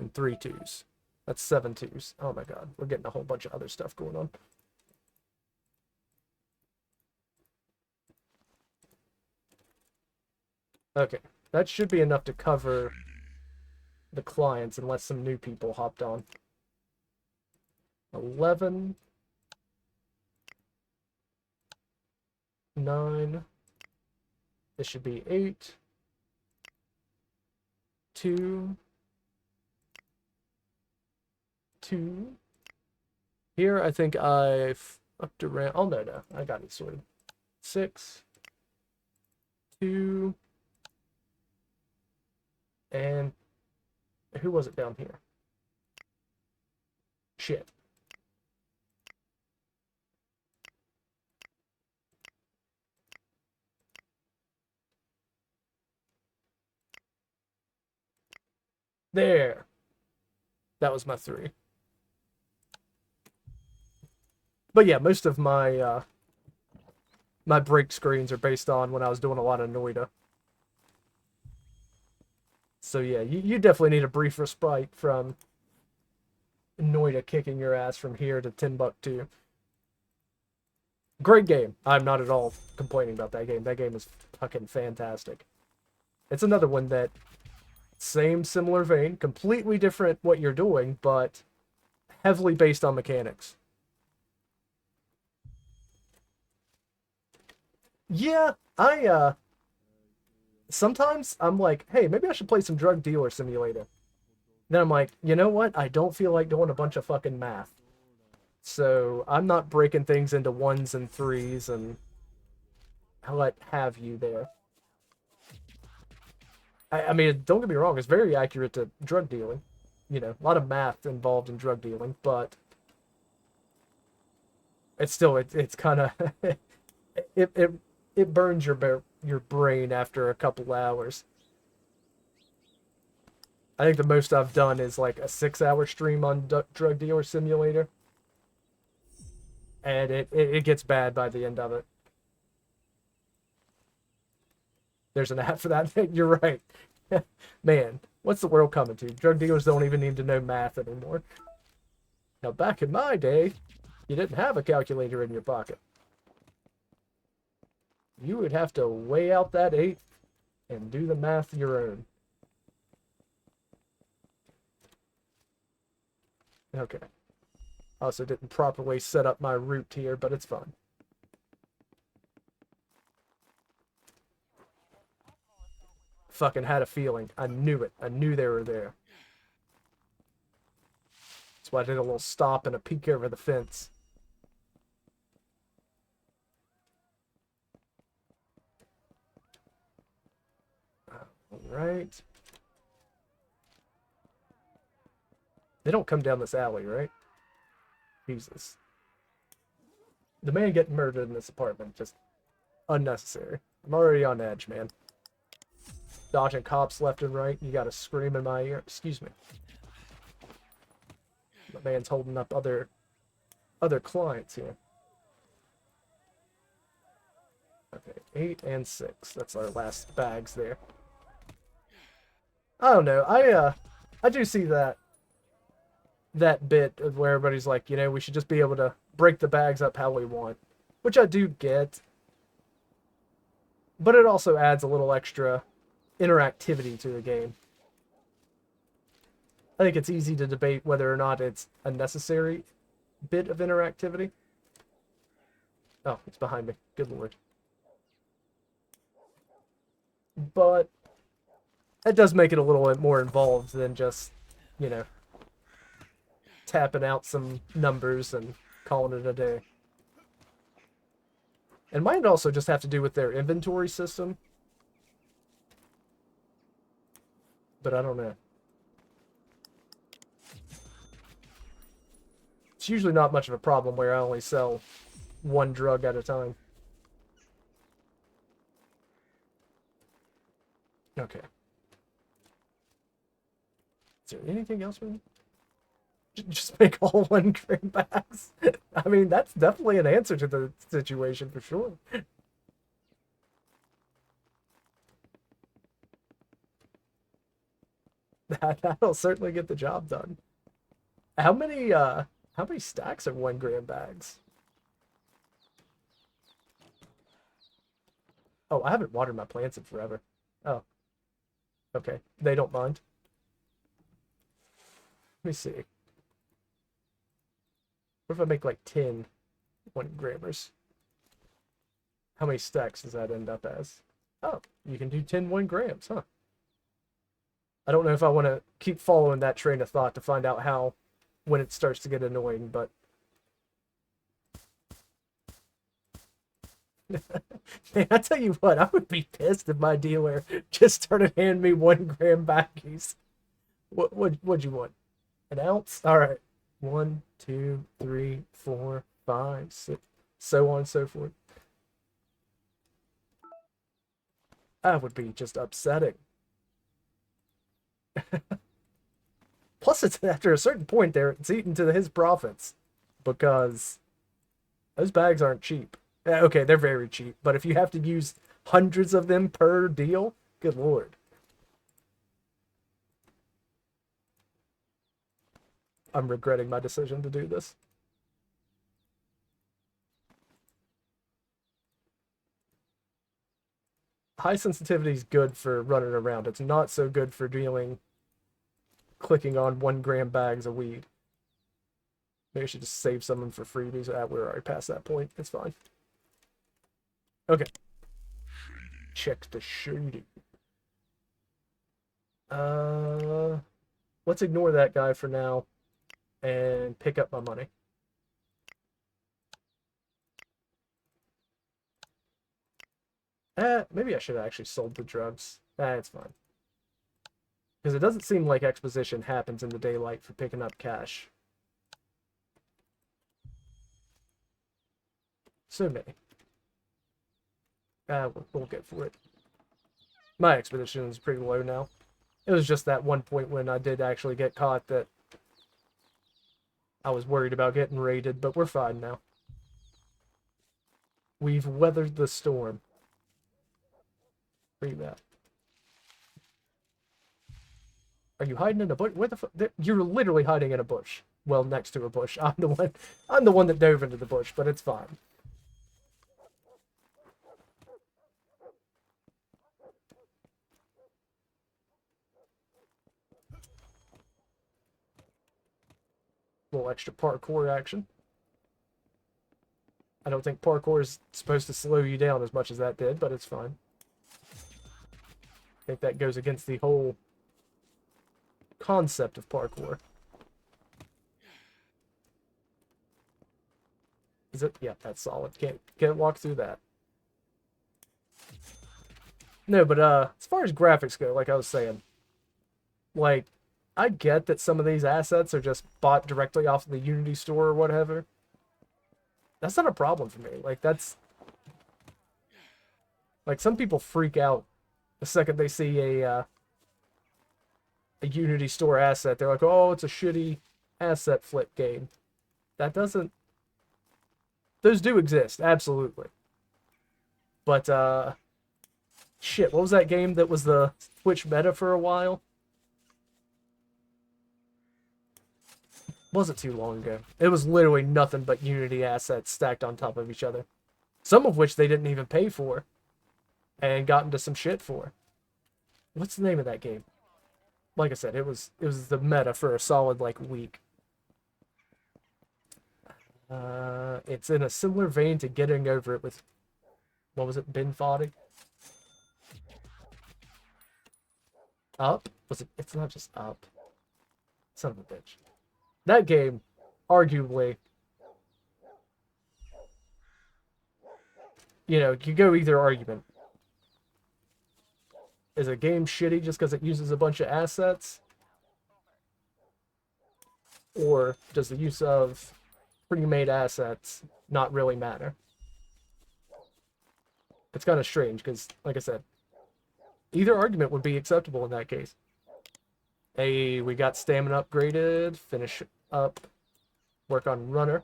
and 3 twos. That's 7 twos. Oh my god, we're getting a whole bunch of other stuff going on. Okay, that should be enough to cover the clients unless some new people hopped on. 11, 9, this should be 8, 2, 2. Here, I think I've upped around. Oh, no, I got it sorted. 6, 2, and who was it down here? Shit. There. That was my 3. But yeah, most of my my break screens are based on when I was doing a lot of Noita. So yeah, you definitely need a brief respite from Noita kicking your ass from here to Timbuktu. Great game. I'm not at all complaining about that game. That game is fucking fantastic. It's another one that, same similar vein, completely different what you're doing, but heavily based on mechanics. Yeah, sometimes I'm like, hey, maybe I should play some Drug Dealer Simulator. Then I'm like, you know what? I don't feel like doing a bunch of fucking math. So I'm not breaking things into 1s and 3s and what have you there. I mean, don't get me wrong, it's very accurate to drug dealing. You know, a lot of math involved in drug dealing, but it's still it's kind of it, it it burns your brain after a couple hours. I think the most I've done is like a 6-hour stream on Drug Dealer Simulator, and it gets bad by the end of it. There's an app for that thing. You're right. Man, what's the world coming to? Drug dealers don't even need to know math anymore. Now, back in my day, you didn't have a calculator in your pocket. You would have to weigh out that 8 and do the math your own. Okay. Also didn't properly set up my route here, but it's fine. Fucking had a feeling. I knew it. I knew they were there. That's why I did a little stop and a peek over the fence. Alright. They don't come down this alley, right? Jesus. The man getting murdered in this apartment, just unnecessary. I'm already on edge, man. Dodging cops left and right. You gotta scream in my ear. Excuse me. The man's holding up other clients here. Okay, 8 and 6. That's our last bags there. I don't know. I do see that bit of where everybody's like, you know, we should just be able to break the bags up how we want, which I do get. But it also adds a little extra interactivity to the game. I think it's easy to debate whether or not it's a necessary bit of interactivity. Oh, it's behind me. Good lord. But it does make it a little bit more involved than just, you know, tapping out some numbers and calling it a day. And might also just have to do with their inventory system. But I don't know. It's usually not much of a problem where I only sell one drug at a time. Okay. Is there anything else we need? Just make all 1 gram bags? I mean, that's definitely an answer to the situation for sure. That'll certainly get the job done. How many stacks are 1 gram bags? Oh, I haven't watered my plants in forever. Oh, okay. They don't mind. Let me see. What if I make like 10 1 grammers? How many stacks does that end up as? Oh, you can do 10 1 grams, huh? I don't know if I want to keep following that train of thought to find out how, when it starts to get annoying, but man, I tell you what, I would be pissed if my dealer just started handing me 1 gram baggies. What'd you want? An ounce? All right. 1, 2, 3, 4, 5, 6, so on and so forth. That would be just upsetting. Plus, it's after a certain point there, it's eaten to his profits because those bags aren't cheap. Okay, they're very cheap, but if you have to use hundreds of them per deal, good lord. I'm regretting my decision to do this. High sensitivity is good for running around. It's not so good for clicking on 1 gram bags of weed. Maybe I should just save some of them for freebies. We're already past that point. It's fine. Okay. Check the shady. Let's ignore that guy for now and pick up my money. Maybe I should have actually sold the drugs. It's fine. Because it doesn't seem like exposition happens in the daylight for picking up cash. So many. We'll get for it. My expedition is pretty low now. It was just that one point when I did actually get caught that I was worried about getting raided, but we're fine now. We've weathered the storm. Read that. Are you hiding in a bush? Where the fuck? You're literally hiding in a bush. Well, next to a bush. I'm the one that dove into the bush, but it's fine. A little extra parkour action. I don't think parkour is supposed to slow you down as much as that did, but it's fine. I think that goes against the whole concept of parkour. Is it? Yeah, that's solid. Can't walk through that. No, but as far as graphics go, like I was saying, like I get that some of these assets are just bought directly off of the Unity store or whatever. That's not a problem for me. Like some people freak out the second they see a Unity store asset. They're like, "Oh, it's a shitty asset flip game." That doesn't. Those do exist, absolutely. But shit, what was that game that was the Twitch meta for a while? Wasn't too long ago. It was literally nothing but Unity assets stacked on top of each other. Some of which they didn't even pay for and got into some shit for. What's the name of that game? Like I said, it was the meta for a solid like week. It's in a similar vein to Getting Over It with, what was it, Ben Foddy? Up? Was it? It's not just Up. Son of a bitch. That game, arguably, you go either argument. Is a game shitty just because it uses a bunch of assets? Or does the use of pre-made assets not really matter? It's kind of strange because, like I said, either argument would be acceptable in that case. Hey, we got stamina upgraded. Finish up. Work on runner.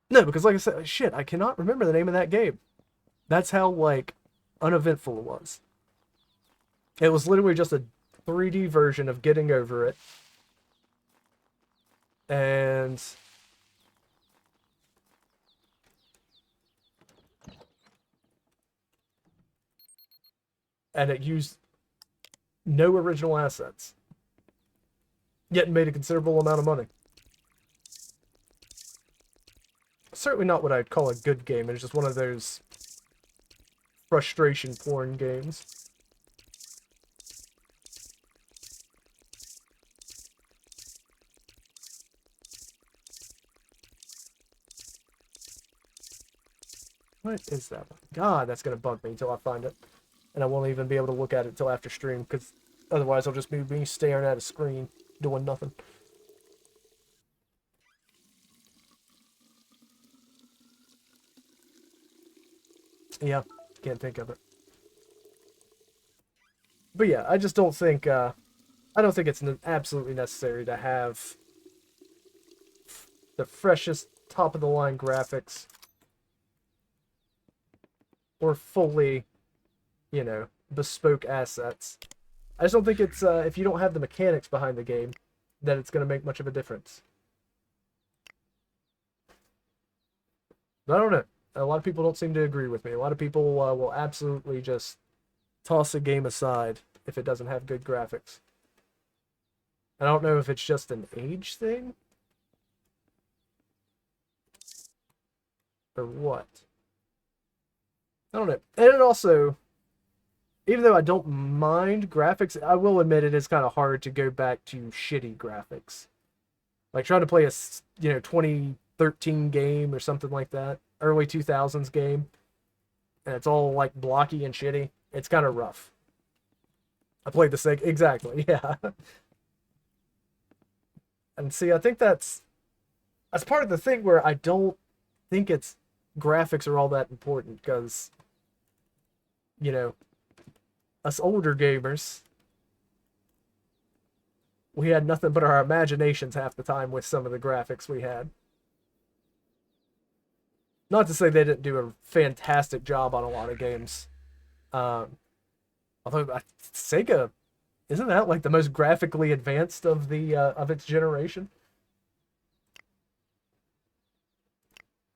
No, because like I said, shit, I cannot remember the name of that game. That's how, like, uneventful it was. It was literally just a 3D version of Getting Over It. And and it used no original assets, yet made a considerable amount of money. Certainly not what I'd call a good game. It's just one of those frustration porn games. What is that? God, that's gonna bug me until I find it. And I won't even be able to look at it until after stream, because otherwise I'll just be me staring at a screen, doing nothing. Yeah, can't think of it. But yeah, I just don't think I don't think it's absolutely necessary to have the freshest top of the line graphics or fully, you know, bespoke assets. I just don't think it's if you don't have the mechanics behind the game, that it's going to make much of a difference. But I don't know. A lot of people don't seem to agree with me. A lot of people will absolutely just toss a game aside if it doesn't have good graphics. I don't know if it's just an age thing or what. I don't know. And it also, even though I don't mind graphics, I will admit it is kind of hard to go back to shitty graphics. Like trying to play a 2013 game or something like that, early 2000s game, and it's all like blocky and shitty. It's kind of rough. I played the Sega exactly, yeah. And see, I think that's part of the thing where I don't think it's graphics are all that important because, you know, us older gamers, we had nothing but our imaginations half the time with some of the graphics we had. Not to say they didn't do a fantastic job on a lot of games. Although Sega, isn't that like the most graphically advanced of the of its generation?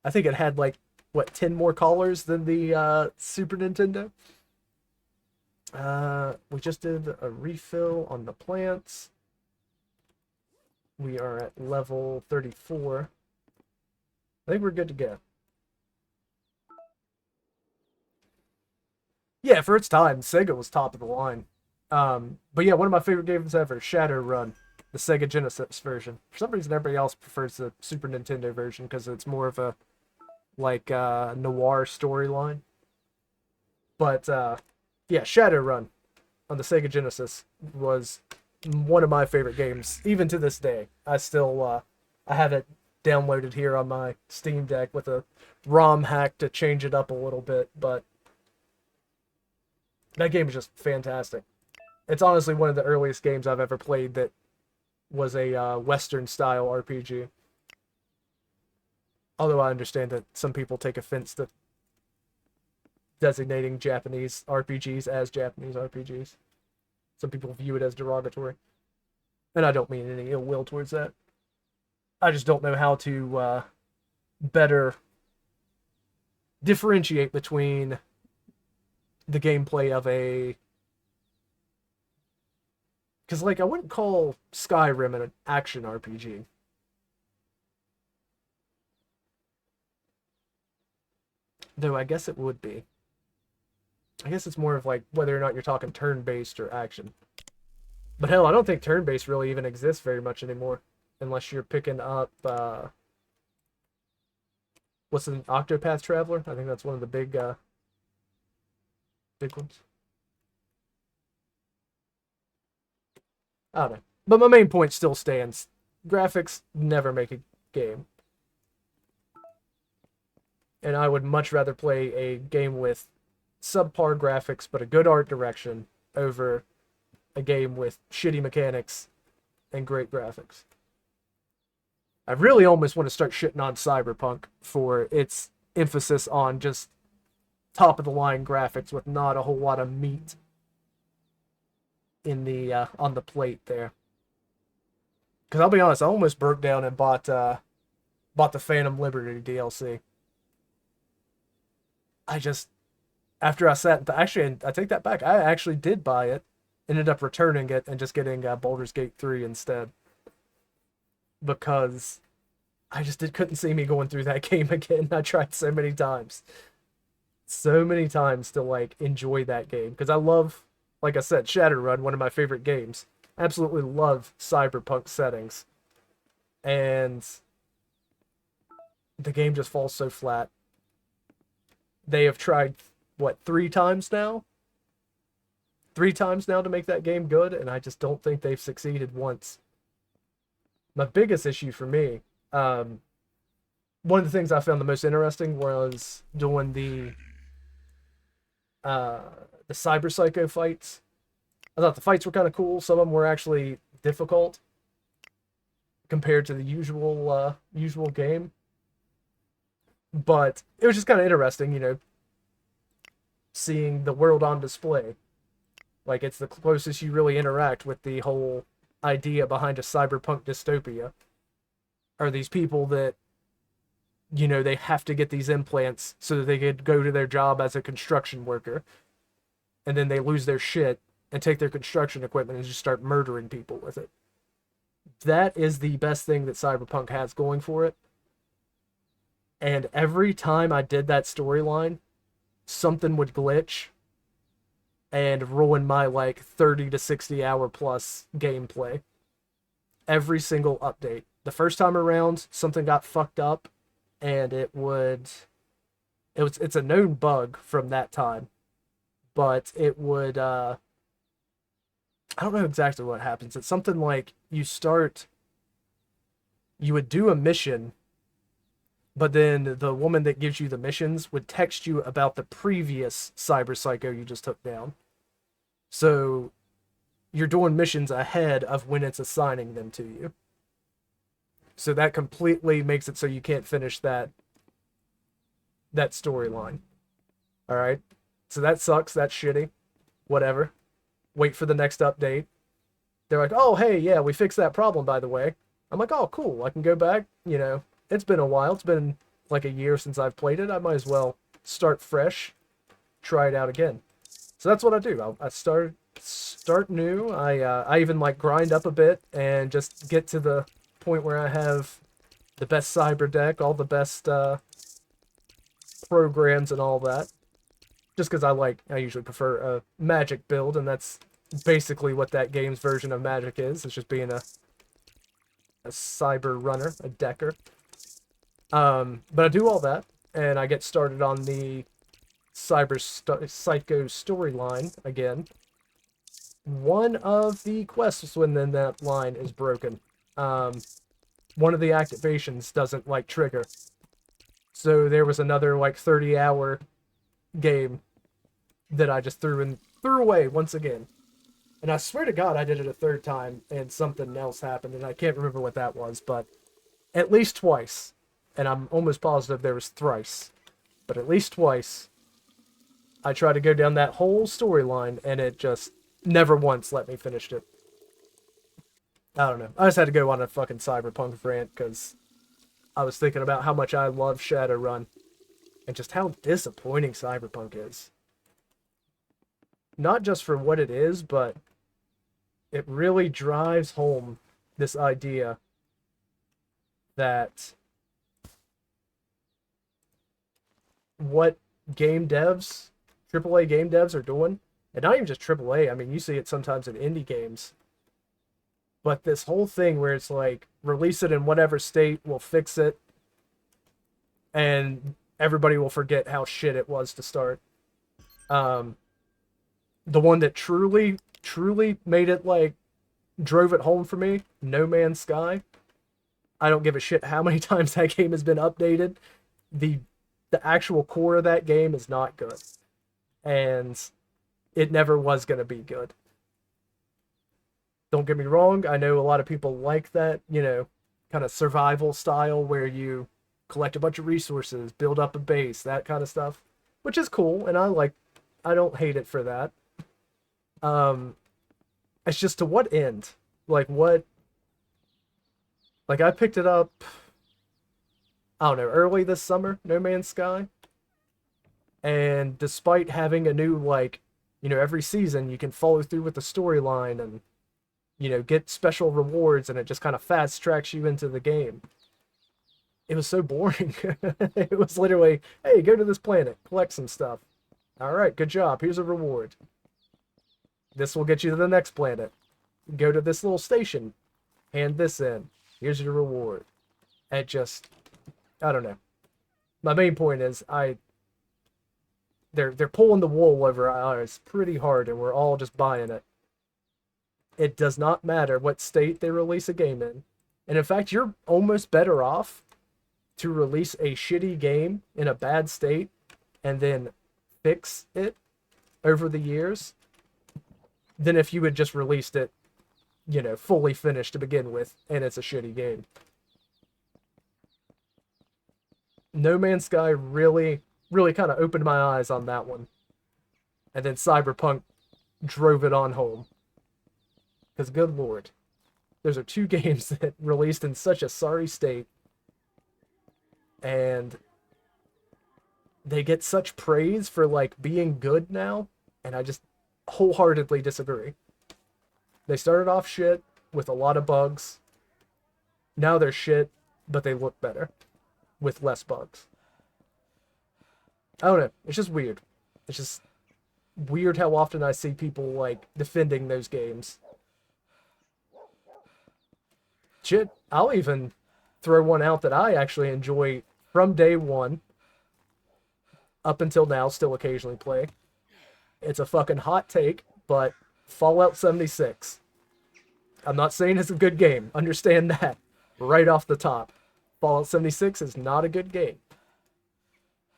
I think it had like what 10 more colors than the Super Nintendo. We just did a refill on the plants. We are at level 34. I think we're good to go. Yeah, for its time, Sega was top of the line. But yeah, one of my favorite games ever, Shadowrun, the Sega Genesis version. For some reason, everybody else prefers the Super Nintendo version because it's more of a like noir storyline. But yeah, Shadowrun on the Sega Genesis was one of my favorite games, even to this day. I still I have it downloaded here on my Steam Deck with a ROM hack to change it up a little bit, but that game is just fantastic. It's honestly one of the earliest games I've ever played that was a Western style RPG. Although I understand that some people take offense to designating Japanese RPGs as Japanese RPGs. Some people view it as derogatory. And I don't mean any ill will towards that. I just don't know how to better differentiate between the gameplay of a... Because, like, I wouldn't call Skyrim an action RPG. Though I guess it would be. I guess it's more of like whether or not you're talking turn-based or action. But hell, I don't think turn-based really even exists very much anymore. Unless you're picking up, what's an Octopath Traveler? I think that's one of the big ones. I don't know. But my main point still stands. Graphics never make a game. And I would much rather play a game with subpar graphics but a good art direction over a game with shitty mechanics and great graphics. I really almost want to start shitting on Cyberpunk for its emphasis on just top of the line graphics with not a whole lot of meat in the on the plate there. Because I'll be honest, I almost broke down and bought the Phantom Liberty DLC. I just After I sat, actually, I take that back. I actually did buy it, ended up returning it and just getting Baldur's Gate 3 instead because I just couldn't see me going through that game again. I tried so many times to like enjoy that game because I love, like I said, Shadowrun, one of my favorite games. Absolutely love cyberpunk settings, and the game just falls so flat. They have tried what 3 times now, 3 times now to make that game good, and I just don't think they've succeeded once. My biggest issue for me, one of the things I found the most interesting was doing uh, the Cyber Psycho fights. I thought the fights were kind of cool. Some of them were actually difficult compared to the usual game, but it was just kind of interesting, seeing the world on display. Like it's the closest you really interact with the whole idea behind a cyberpunk dystopia. Are these people that they have to get these implants so that they could go to their job as a construction worker, and then they lose their shit and take their construction equipment and just start murdering people with it. That is the best thing that Cyberpunk has going for it. And every time I did that storyline, something would glitch and ruin my like 30 to 60 hour plus gameplay. Every single update. The first time around, something got fucked up and it's a known bug from that time, but it would I don't know exactly what happens. It's something like you would do a mission, but then the woman that gives you the missions would text you about the previous cyber psycho you just took down. So you're doing missions ahead of when it's assigning them to you. So that completely makes it so you can't finish that storyline. All right. So that sucks. That's shitty. Whatever. Wait for the next update. They're like, "Oh, hey, yeah, we fixed that problem, by the way." I'm like, "Oh, cool. I can go back. It's been a while. It's been like a year since I've played it. I might as well start fresh, try it out again." So that's what I do. I start new. I even like grind up a bit and just get to the point where I have the best cyber deck, all the best programs and all that. Just because I usually prefer a magic build, and that's basically what that game's version of magic is. It's just being a cyber runner, a decker. But I do all that, and I get started on the Psycho storyline again. One of the quests within that line is broken. One of the activations doesn't like trigger. So there was another like 30-hour game that I just threw away once again. And I swear to God I did it a third time and something else happened, and I can't remember what that was, but at least twice. And I'm almost positive there was thrice. But at least twice I tried to go down that whole storyline and it just never once let me finish it. I don't know. I just had to go on a fucking cyberpunk rant because I was thinking about how much I love Shadowrun and just how disappointing cyberpunk is. Not just for what it is, but it really drives home this idea that what game devs, AAA game devs are doing, and not even just AAA, I mean, you see it sometimes in indie games, but this whole thing where it's like, release it in whatever state, we'll fix it, and everybody will forget how shit it was to start. The one that truly made it like, drove it home for me, No Man's Sky. I don't give a shit how many times that game has been updated. The actual core of that game is not good. And it never was going to be good. Don't get me wrong, I know a lot of people like that, kind of survival style where you collect a bunch of resources, build up a base, that kind of stuff, which is cool, and I don't hate it for that. It's just to what end? Like I picked it up, I don't know, early this summer, No Man's Sky. And despite having a new, like, every season you can follow through with the storyline and, get special rewards, and it just kind of fast tracks you into the game. It was so boring. It was literally, hey, go to this planet, collect some stuff. All right, good job. Here's a reward. This will get you to the next planet. Go to this little station, hand this in. Here's your reward. It just, I don't know. My main point is they're pulling the wool over our eyes pretty hard, and we're all just buying it. It does not matter what state they release a game in. And in fact, you're almost better off to release a shitty game in a bad state and then fix it over the years than if you had just released it, fully finished to begin with, and it's a shitty game. No Man's Sky really, really kind of opened my eyes on that one. And then Cyberpunk drove it on home. Because, good lord, those are two games that released in such a sorry state. And they get such praise for, like, being good now. And I just wholeheartedly disagree. They started off shit with a lot of bugs. Now they're shit, but they look better with less bugs. I don't know. It's just weird. It's just weird how often I see people, like, defending those games. Shit, I'll even throw one out that I actually enjoy from day one up until now, still occasionally play. It's a fucking hot take, but Fallout 76. I'm not saying it's a good game. Understand that right off the top. Fallout 76 is not a good game.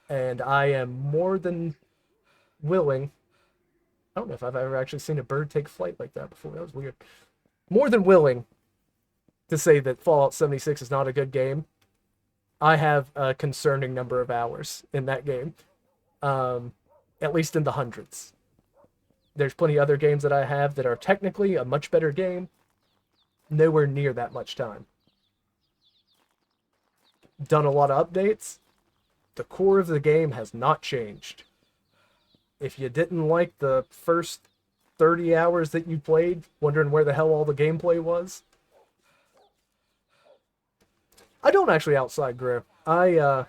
And I am more than willing. I don't know if I've ever actually seen a bird take flight like that before. That was weird. More than willing to say that Fallout 76 is not a good game. I have a concerning number of hours in that game. At least in the hundreds. There's plenty of other games that I have that are technically a much better game. Nowhere near that much time. Done a lot of updates. The core of the game has not changed. If you didn't like the first 30 hours that you played, wondering where the hell all the gameplay was, I don't actually outside grow. I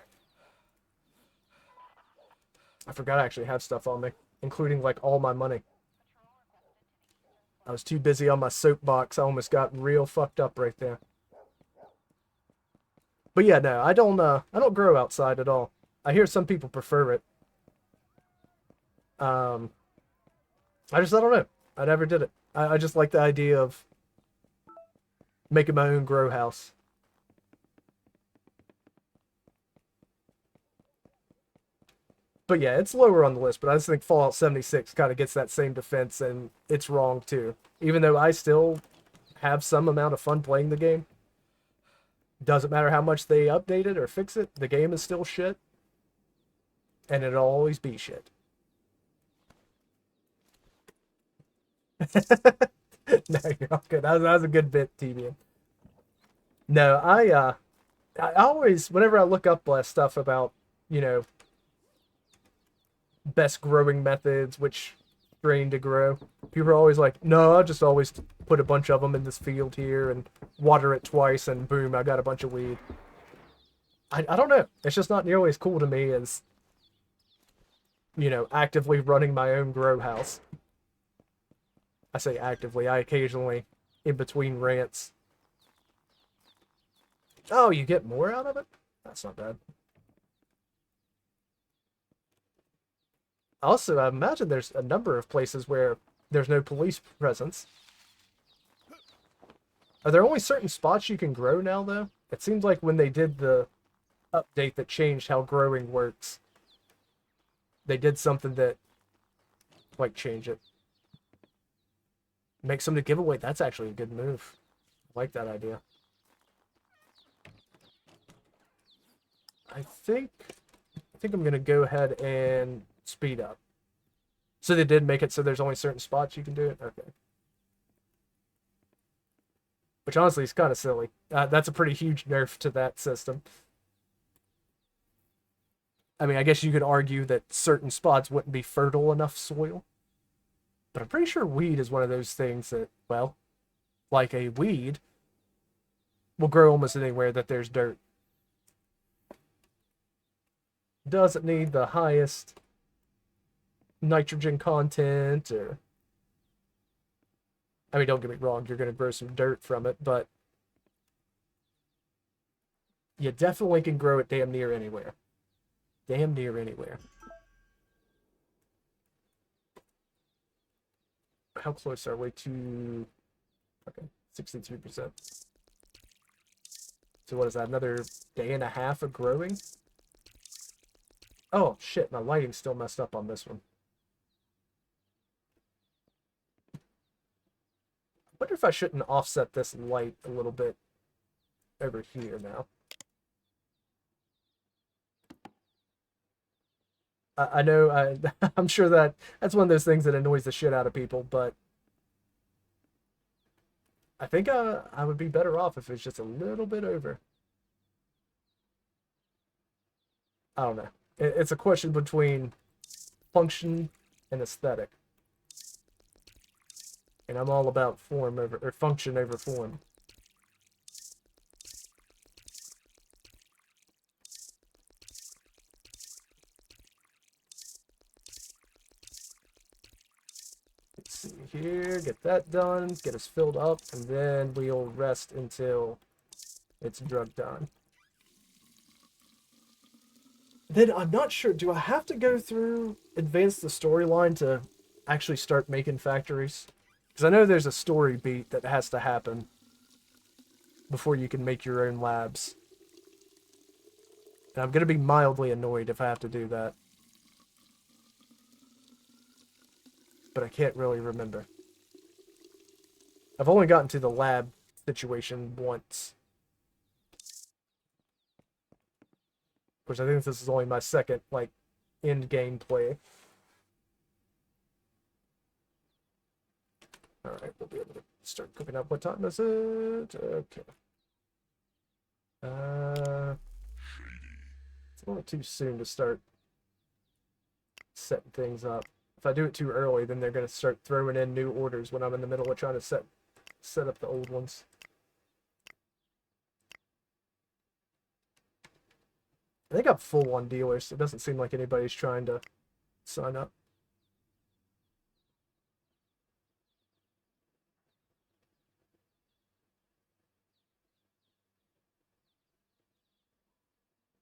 forgot I actually have stuff on me, including, like, all my money. I was too busy on my soapbox. I almost got real fucked up right there. But yeah, no, I don't grow outside at all. I hear some people prefer it. I don't know. I never did it. I just like the idea of making my own grow house. But yeah, it's lower on the list, but I just think Fallout 76 kind of gets that same defense, and it's wrong too. Even though I still have some amount of fun playing the game. Doesn't matter how much they update it or fix it, the game is still shit. And it'll always be shit. No, you're all good. That was a good bit, TBN. No, I always, whenever I look up stuff about, you know, best growing methods, which strain to grow, people are always like, no, I'll just always put a bunch of them in this field here and water it twice and boom, I got a bunch of weed. I don't know. It's just not nearly as cool to me as, you know, actively running my own grow house. I say actively. I occasionally, in between rants. Oh, you get more out of it? That's not bad. Also, I imagine there's a number of places where there's no police presence. Are there only certain spots you can grow now, though? It seems like when they did the update that changed how growing works, they did something that, like, change it. Make something to giveaway. That's actually a good move. I like that idea. I think I'm gonna go ahead and speed up. So they did make it so there's only certain spots you can do it? Okay. Which honestly is kind of silly. That's a pretty huge nerf to that system. I mean, I guess you could argue that certain spots wouldn't be fertile enough soil, but I'm pretty sure weed is one of those things that, well, like a weed, will grow almost anywhere that there's dirt. Doesn't need the highest nitrogen content or, I mean, don't get me wrong, you're going to grow some dirt from it, but you definitely can grow it damn near anywhere. Damn near anywhere. How close are we to... Okay, 63%. So what is that, another day and a half of growing? Oh, shit, my lighting's still messed up on this one. I wonder if I shouldn't offset this light a little bit over here now. I know, I'm sure that's one of those things that annoys the shit out of people, but I think I would be better off if it's just a little bit over. I don't know. It's a question between function and aesthetic. And I'm all about form over, or function over form. Let's see here, get that done, get us filled up, and then we'll rest until it's drug done. Then I'm not sure, do I have to go through advance the storyline to actually start making factories? Because I know there's a story beat that has to happen before you can make your own labs. And I'm going to be mildly annoyed if I have to do that. But I can't really remember. I've only gotten to the lab situation once. Which I think this is only my second, like, end game play. Alright, we'll be able to start cooking up. What time is it? Okay. It's a little too soon to start setting things up. If I do it too early, then they're going to start throwing in new orders when I'm in the middle of trying to set up the old ones. I think I'm full on dealers. It doesn't seem like anybody's trying to sign up.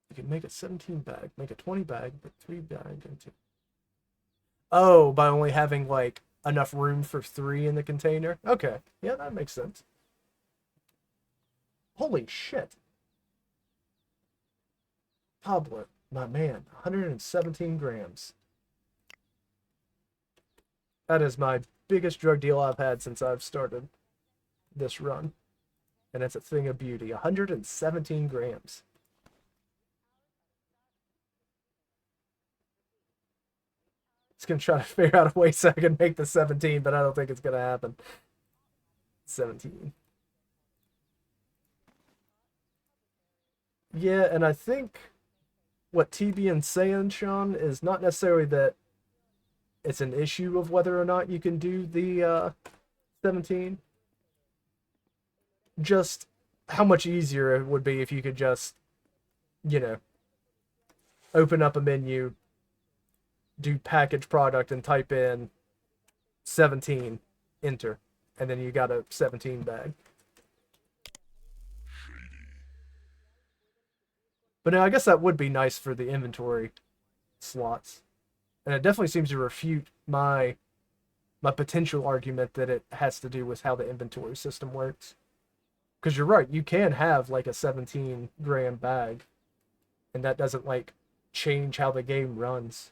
You can make a 17 bag, make a 20 bag, but 3 bag into. Oh, by only having like enough room for 3 in the container? Okay. Yeah, that makes sense. Holy shit. Tablet, my man, 117 grams. That is my biggest drug deal I've had since I've started this run. And it's a thing of beauty. 117 grams. It's going to try to figure out a way so I can make the 17, but I don't think it's going to happen. 17. Yeah, and I think what TB and saying, Sean, is not necessarily that it's an issue of whether or not you can do the 17. Just how much easier it would be if you could just, you know, open up a menu, do package product, and type in 17, enter, and then you got a 17 bag. But no, I guess that would be nice for the inventory slots. And it definitely seems to refute my potential argument that it has to do with how the inventory system works. Because you're right, you can have like a 17 gram bag, and that doesn't like change how the game runs.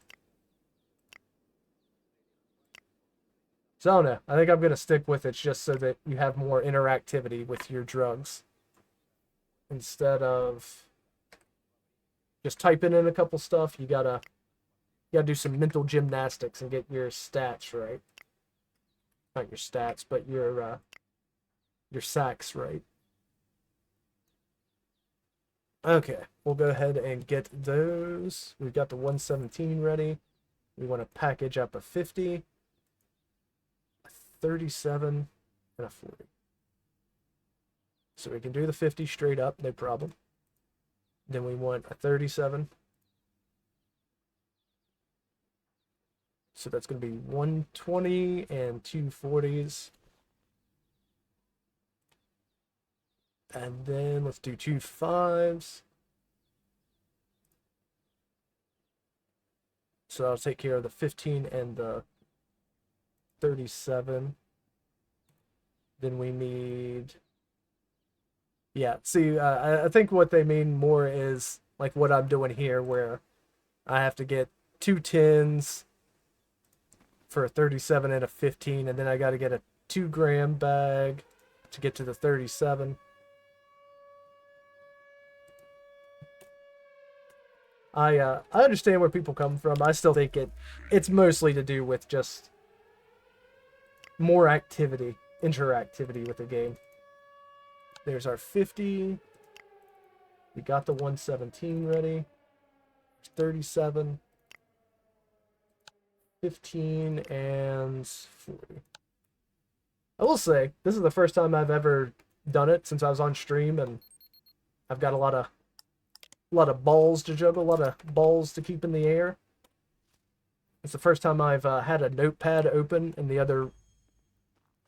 So I don't know. I think I'm gonna stick with it just so that you have more interactivity with your drugs instead of just typing in a couple stuff. You gotta do some mental gymnastics and get your stats right. Not your stats, but your sacks right. Okay, we'll go ahead and get those. We've got the 117 ready. We want to package up a 50, a 37, and a 40. So we can do the 50 straight up, no problem. Then we want a 37. So that's going to be 120 and two 40s. And then let's do two 5s. So I'll take care of the 15 and the 37. Then we need... Yeah, see, I think what they mean more is like what I'm doing here, where I have to get two 10s for a 37 and a 15, and then I got to get a 2-gram bag to get to the 37. I understand where people come from. I still think it's mostly to do with just more activity, interactivity with the game. There's our 50. We got the 117 ready. 37, 15, and 40. I will say, this is the first time I've ever done it since I was on stream, and I've got a lot of balls to juggle, a lot of balls to keep in the air. It's the first time I've had a notepad open in the other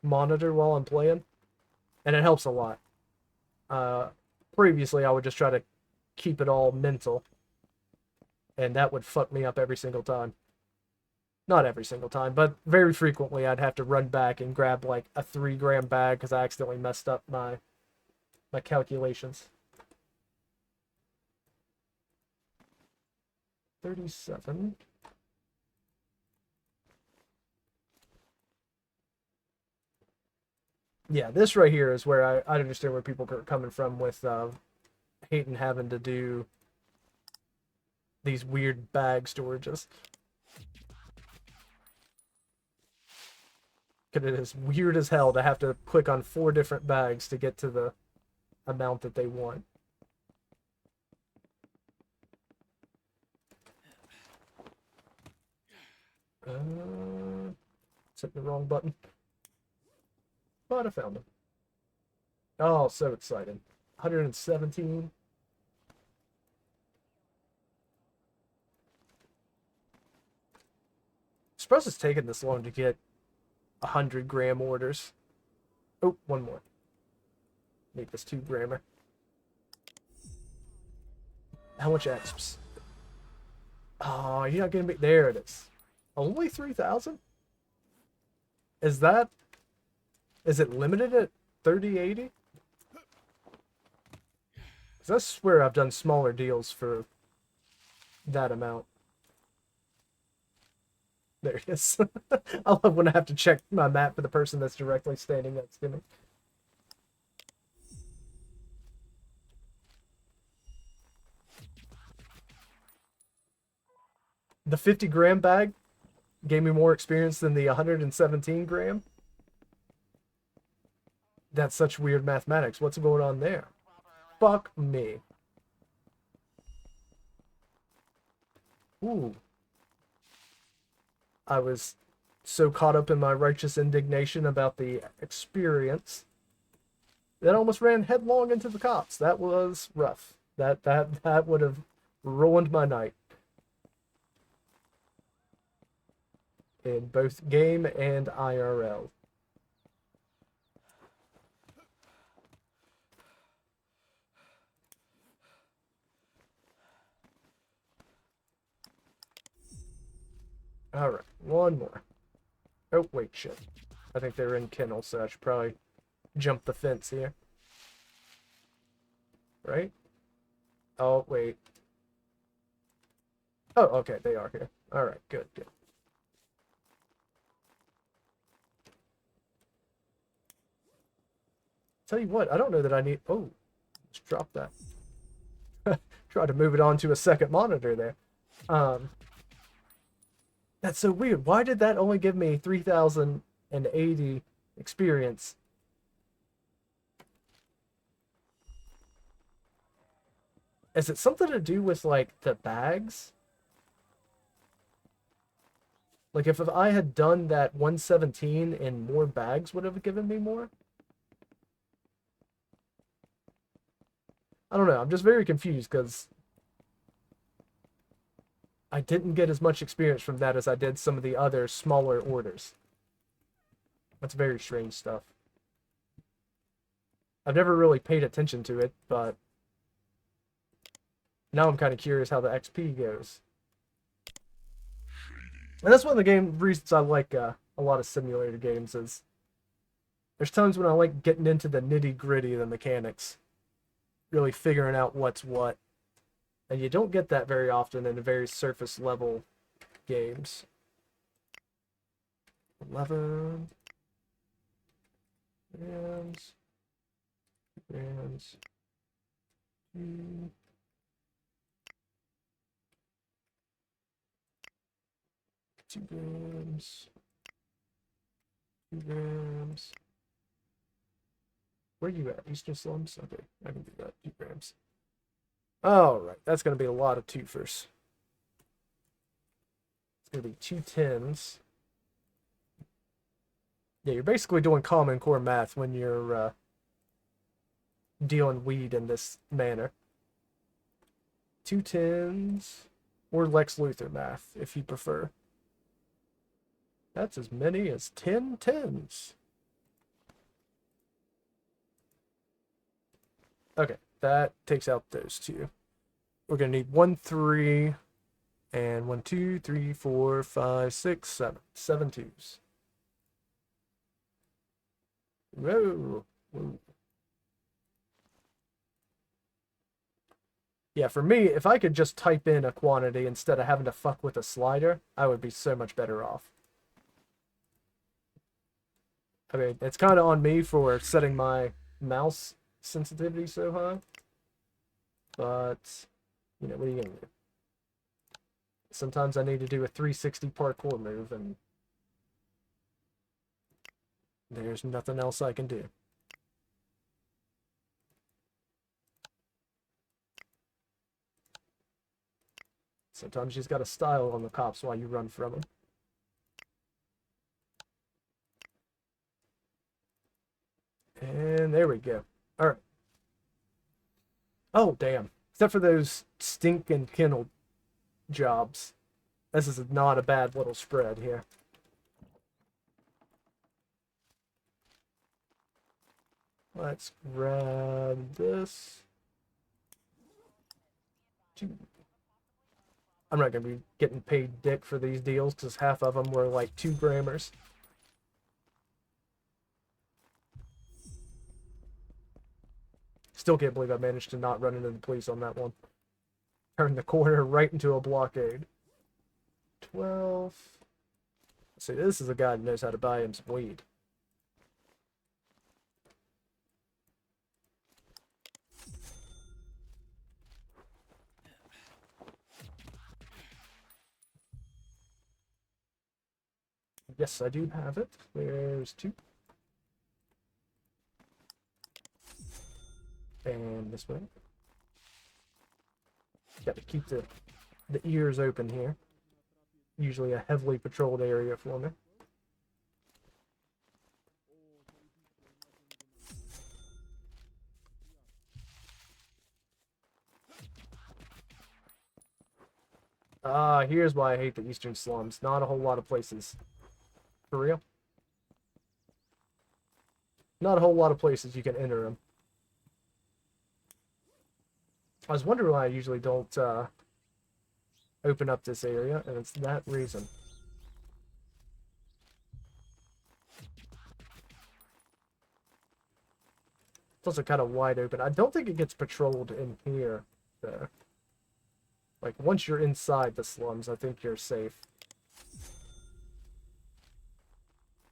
monitor while I'm playing, and it helps a lot. Previously, I would just try to keep it all mental, and that would fuck me up every single time. Not every single time, but very frequently I'd have to run back and grab like a 3-gram bag because I accidentally messed up my calculations. 37. Yeah, this right here is where I understand where people are coming from with hating having to do these weird bag storages. Because it is weird as hell to have to click on 4 different bags to get to the amount that they want. Hit the wrong button. But I found him. Oh, so exciting. 117. I suppose it's taking this long to get 100-gram orders. Oh, one more. Make this 2-grammer. How much exps? Oh, you're not gonna be... There it is. Only 3,000? Is that... Is it limited at 3080? Because I swear I've done smaller deals for that amount. There it is. I love when I have to check my map for the person that's directly standing next to me. The 50-gram bag gave me more experience than the 117-gram. That's such weird mathematics. What's going on there? Fuck me. Ooh. I was so caught up in my righteous indignation about the experience that I almost ran headlong into the cops. That was rough. That would have ruined my night. In both game and IRL. Alright, one more. Oh, wait, shit. I think they're in kennels, so I should probably jump the fence here. Right? Oh, wait. Oh, okay, they are here. Alright, good, good. Tell you what, I don't know that I need... Oh, let's drop that. Try to move it onto a second monitor there. That's so weird. Why did that only give me 3,080 experience? Is it something to do with, like, the bags? Like, if I had done that 117 and more bags would have given me more? I don't know. I'm just very confused because I didn't get as much experience from that as I did some of the other smaller orders. That's very strange stuff. I've never really paid attention to it, but now I'm kind of curious how the XP goes. And that's one of the reasons I like a lot of simulator games is there's times when I like getting into the nitty gritty of the mechanics, really figuring out what's what. And you don't get that very often in the very surface level games. 11 grams, grams, 2 grams, 2 grams. Where are you at? Eastern Slums? Okay, I can do that. 2 grams. Alright, that's going to be a lot of twofers. It's going to be 2 tens. Yeah, you're basically doing Common Core math when you're dealing weed in this manner. 2 tens, or Lex Luthor math, if you prefer. That's as many as 10 tens. Okay, that takes out those two. We're going to need 1, 3, and 1, 2, 3, 4, 5, 6, 7. 7 twos. Whoa. Whoa. Yeah, for me, if I could just type in a quantity instead of having to fuck with a slider, I would be so much better off. I mean, it's kind of on me for setting my mouse sensitivity so high. But, you know, what are you going to do? Sometimes I need to do a 360 parkour move, and there's nothing else I can do. Sometimes you just gotta style on the cops while you run from them. And there we go. Alright. Oh, damn. Except for those stink and kennel jobs. This is not a bad little spread here. Let's grab this. I'm not going to be getting paid dick for these deals because half of them were like 2 grammars. Still can't believe I managed to not run into the police on that one. Turn the corner right into a blockade. 12. See, this is a guy who knows how to buy him some weed. Yes, I do have it. There's 2. And this way. Got to keep the ears open here. Usually a heavily patrolled area for me. Here's why I hate the Eastern Slums. Not a whole lot of places. For real? Not a whole lot of places you can enter them. I was wondering why I usually don't open up this area, and it's that reason. It's also kind of wide open. I don't think it gets patrolled in here, though. Like, once you're inside the slums, I think you're safe.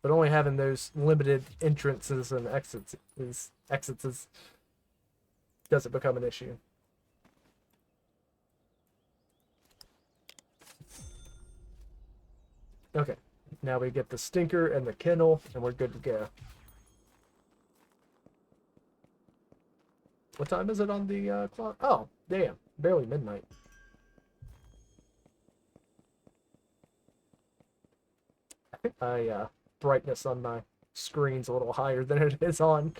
But only having those limited entrances and exits doesn't become an issue. Okay, now we get the stinker and the kennel, and we're good to go. What time is it on the clock? Oh, damn. Barely midnight. I think my brightness on my screen's a little higher than it is on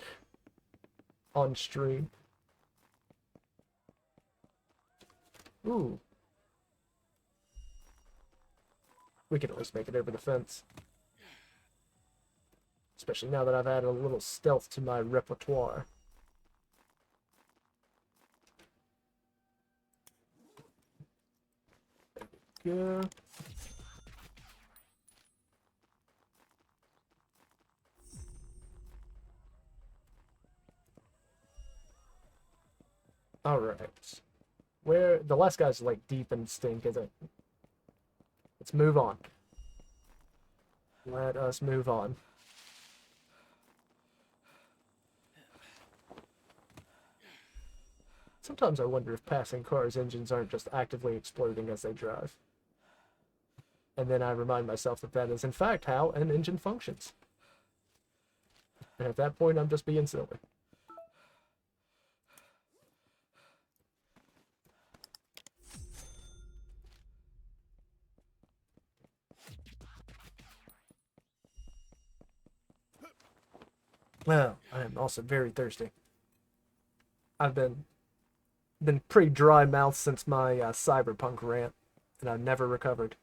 stream. Ooh. We can always make it over the fence. Especially now that I've added a little stealth to my repertoire. There we go. Alright. Where the last guy's like deep in stink, isn't it? Let's move on. Let us move on. Sometimes I wonder if passing cars' engines aren't just actively exploding as they drive. And then I remind myself that that is in fact how an engine functions. And at that point, I'm just being silly. Well, I am also very thirsty. I've been pretty dry mouthed since my cyberpunk rant, and I've never recovered.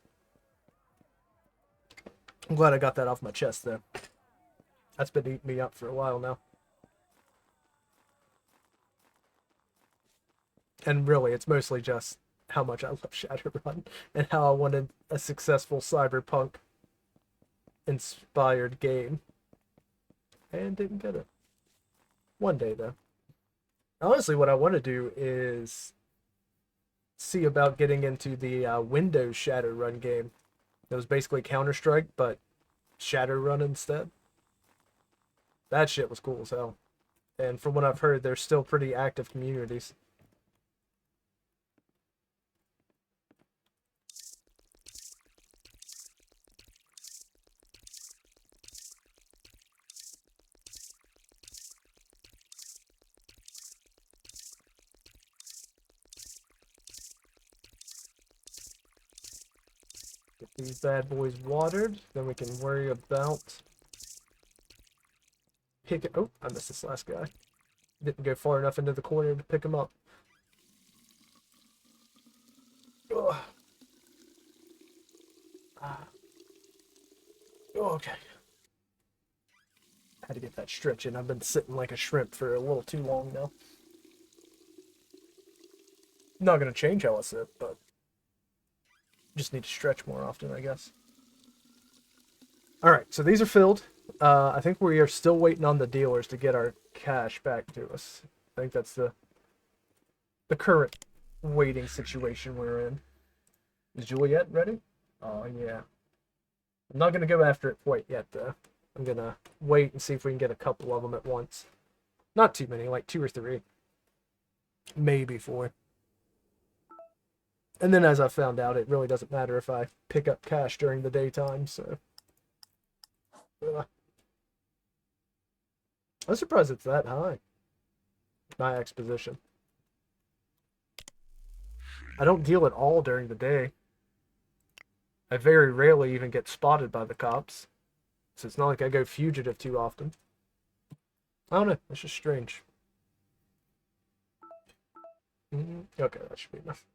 I'm glad I got that off my chest, though. That's been eating me up for a while now. And really, it's mostly just how much I love Shadowrun and how I wanted a successful cyberpunk inspired game. And didn't get it. One day, though. Honestly, what I want to do is see about getting into the Windows Shadowrun game. It was basically Counter-Strike, but Shadowrun instead. That shit was cool as hell. And from what I've heard, there's still pretty active communities. Get these bad boys watered, then we can worry about pick it. Oh, I missed this last guy. Didn't go far enough into the corner to pick him up. Ugh. Oh, okay. Had to get that stretch in. I've been sitting like a shrimp for a little too long now. Not gonna change how I sit, but just need to stretch more often, I guess. Alright, so these are filled. I think we are still waiting on the dealers to get our cash back to us. I think that's the current waiting situation we're in. Is Juliet ready? Oh, yeah. I'm not going to go after it quite yet, though. I'm going to wait and see if we can get a couple of them at once. Not too many, like 2 or 3. Maybe 4. And then as I found out, it really doesn't matter if I pick up cash during the daytime, so... I'm surprised it's that high. My exposition. I don't deal at all during the day. I very rarely even get spotted by the cops. So it's not like I go fugitive too often. I don't know. It's just strange. Okay, that should be enough.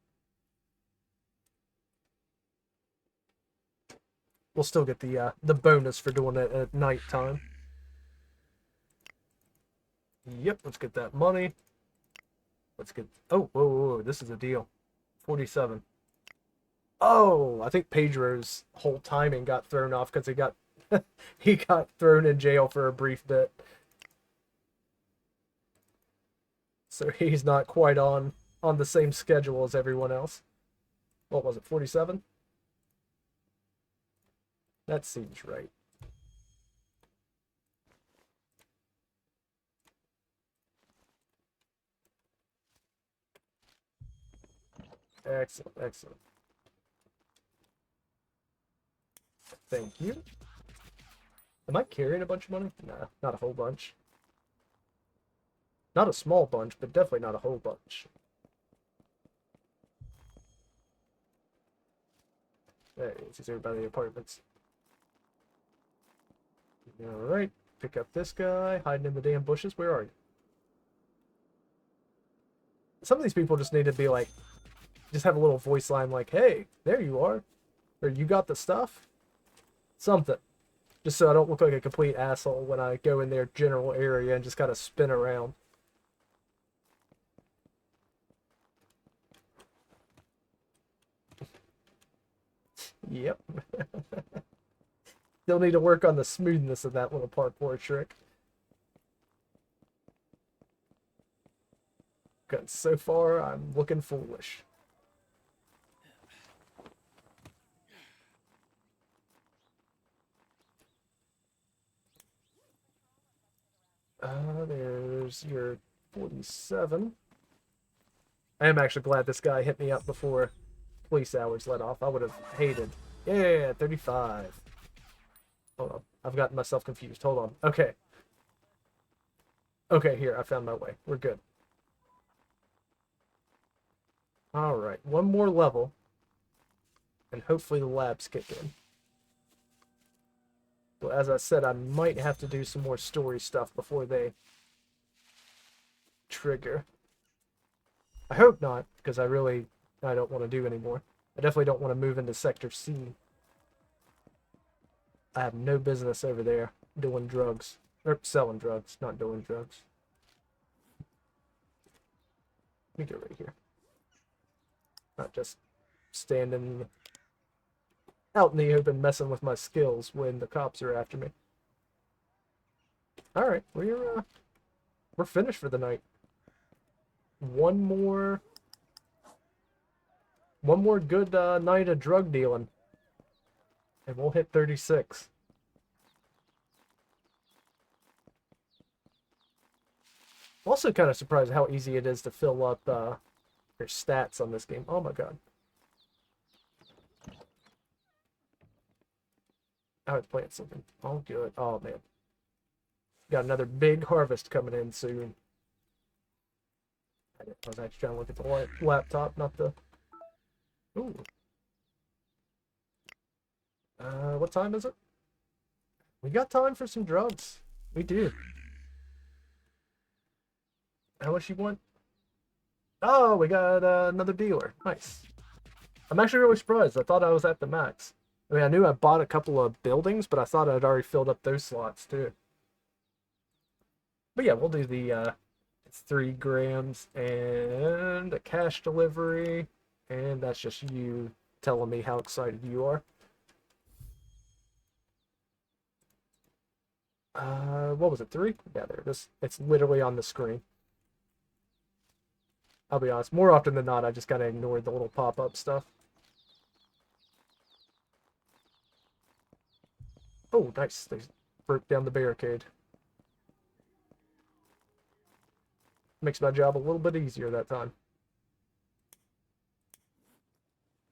We'll still get the bonus for doing it at night time. Yep, let's get that money. Let's get... Oh, whoa, whoa, whoa, this is a deal. 47. Oh, I think Pedro's whole timing got thrown off because he got thrown in jail for a brief bit. So he's not quite on the same schedule as everyone else. What was it, 47? That seems right. Excellent, excellent. Thank you. Am I carrying a bunch of money? Nah, not a whole bunch. Not a small bunch, but definitely not a whole bunch. There it is. He's over by the apartments. Alright. Pick up this guy. Hiding in the damn bushes. Where are you? Some of these people just need to be like, just have a little voice line like, hey, there you are. Or you got the stuff? Something. Just so I don't look like a complete asshole when I go in their general area and just kind of spin around. Yep. Still need to work on the smoothness of that little parkour trick. Because so far, I'm looking foolish. There's your 47. I am actually glad this guy hit me up before police hours let off. I would have hated. Yeah, 35. Hold on. I've gotten myself confused. Hold on. Okay. Okay, here. I found my way. We're good. Alright. One more level. And hopefully the labs kick in. But as I said, I might have to do some more story stuff before they trigger. I hope not, because I don't want to do anymore. I definitely don't want to move into Sector C. I have no business over there doing drugs. Or selling drugs, not doing drugs. Let me go right here. Not just standing out in the open messing with my skills when the cops are after me. Alright, we're finished for the night. One more good night of drug dealing. And we'll hit 36. I'm also kind of surprised how easy it is to fill up your stats on this game. Oh my god. I would plant something. Oh good. Oh man. Got another big harvest coming in soon. I was actually trying to look at the laptop, not the... Ooh. What time is it? We got time for some drugs. We do. How much you want? Oh, we got another dealer. Nice. I'm actually really surprised. I thought I was at the max. I mean, I knew I bought a couple of buildings, but I thought I'd already filled up those slots too. But yeah, we'll do the it's 3 grams and a cash delivery, and that's just you telling me how excited you are. What was it, 3? Yeah, there it is. It's literally on the screen. I'll be honest, more often than not, I just kind of ignored the little pop-up stuff. Oh, nice. They broke down the barricade. Makes my job a little bit easier that time.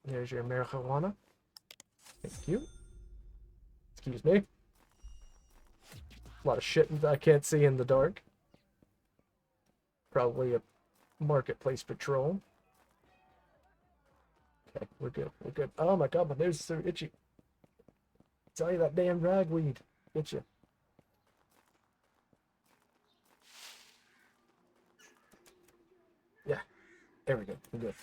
There's your marijuana. Thank you. Excuse me. A lot of shit I can't see in the dark. Probably a marketplace patrol. Okay, we're good. We're good. Oh my god, my nose is so itchy. Tell you that damn ragweed. Get you. Yeah. There we go. We're good.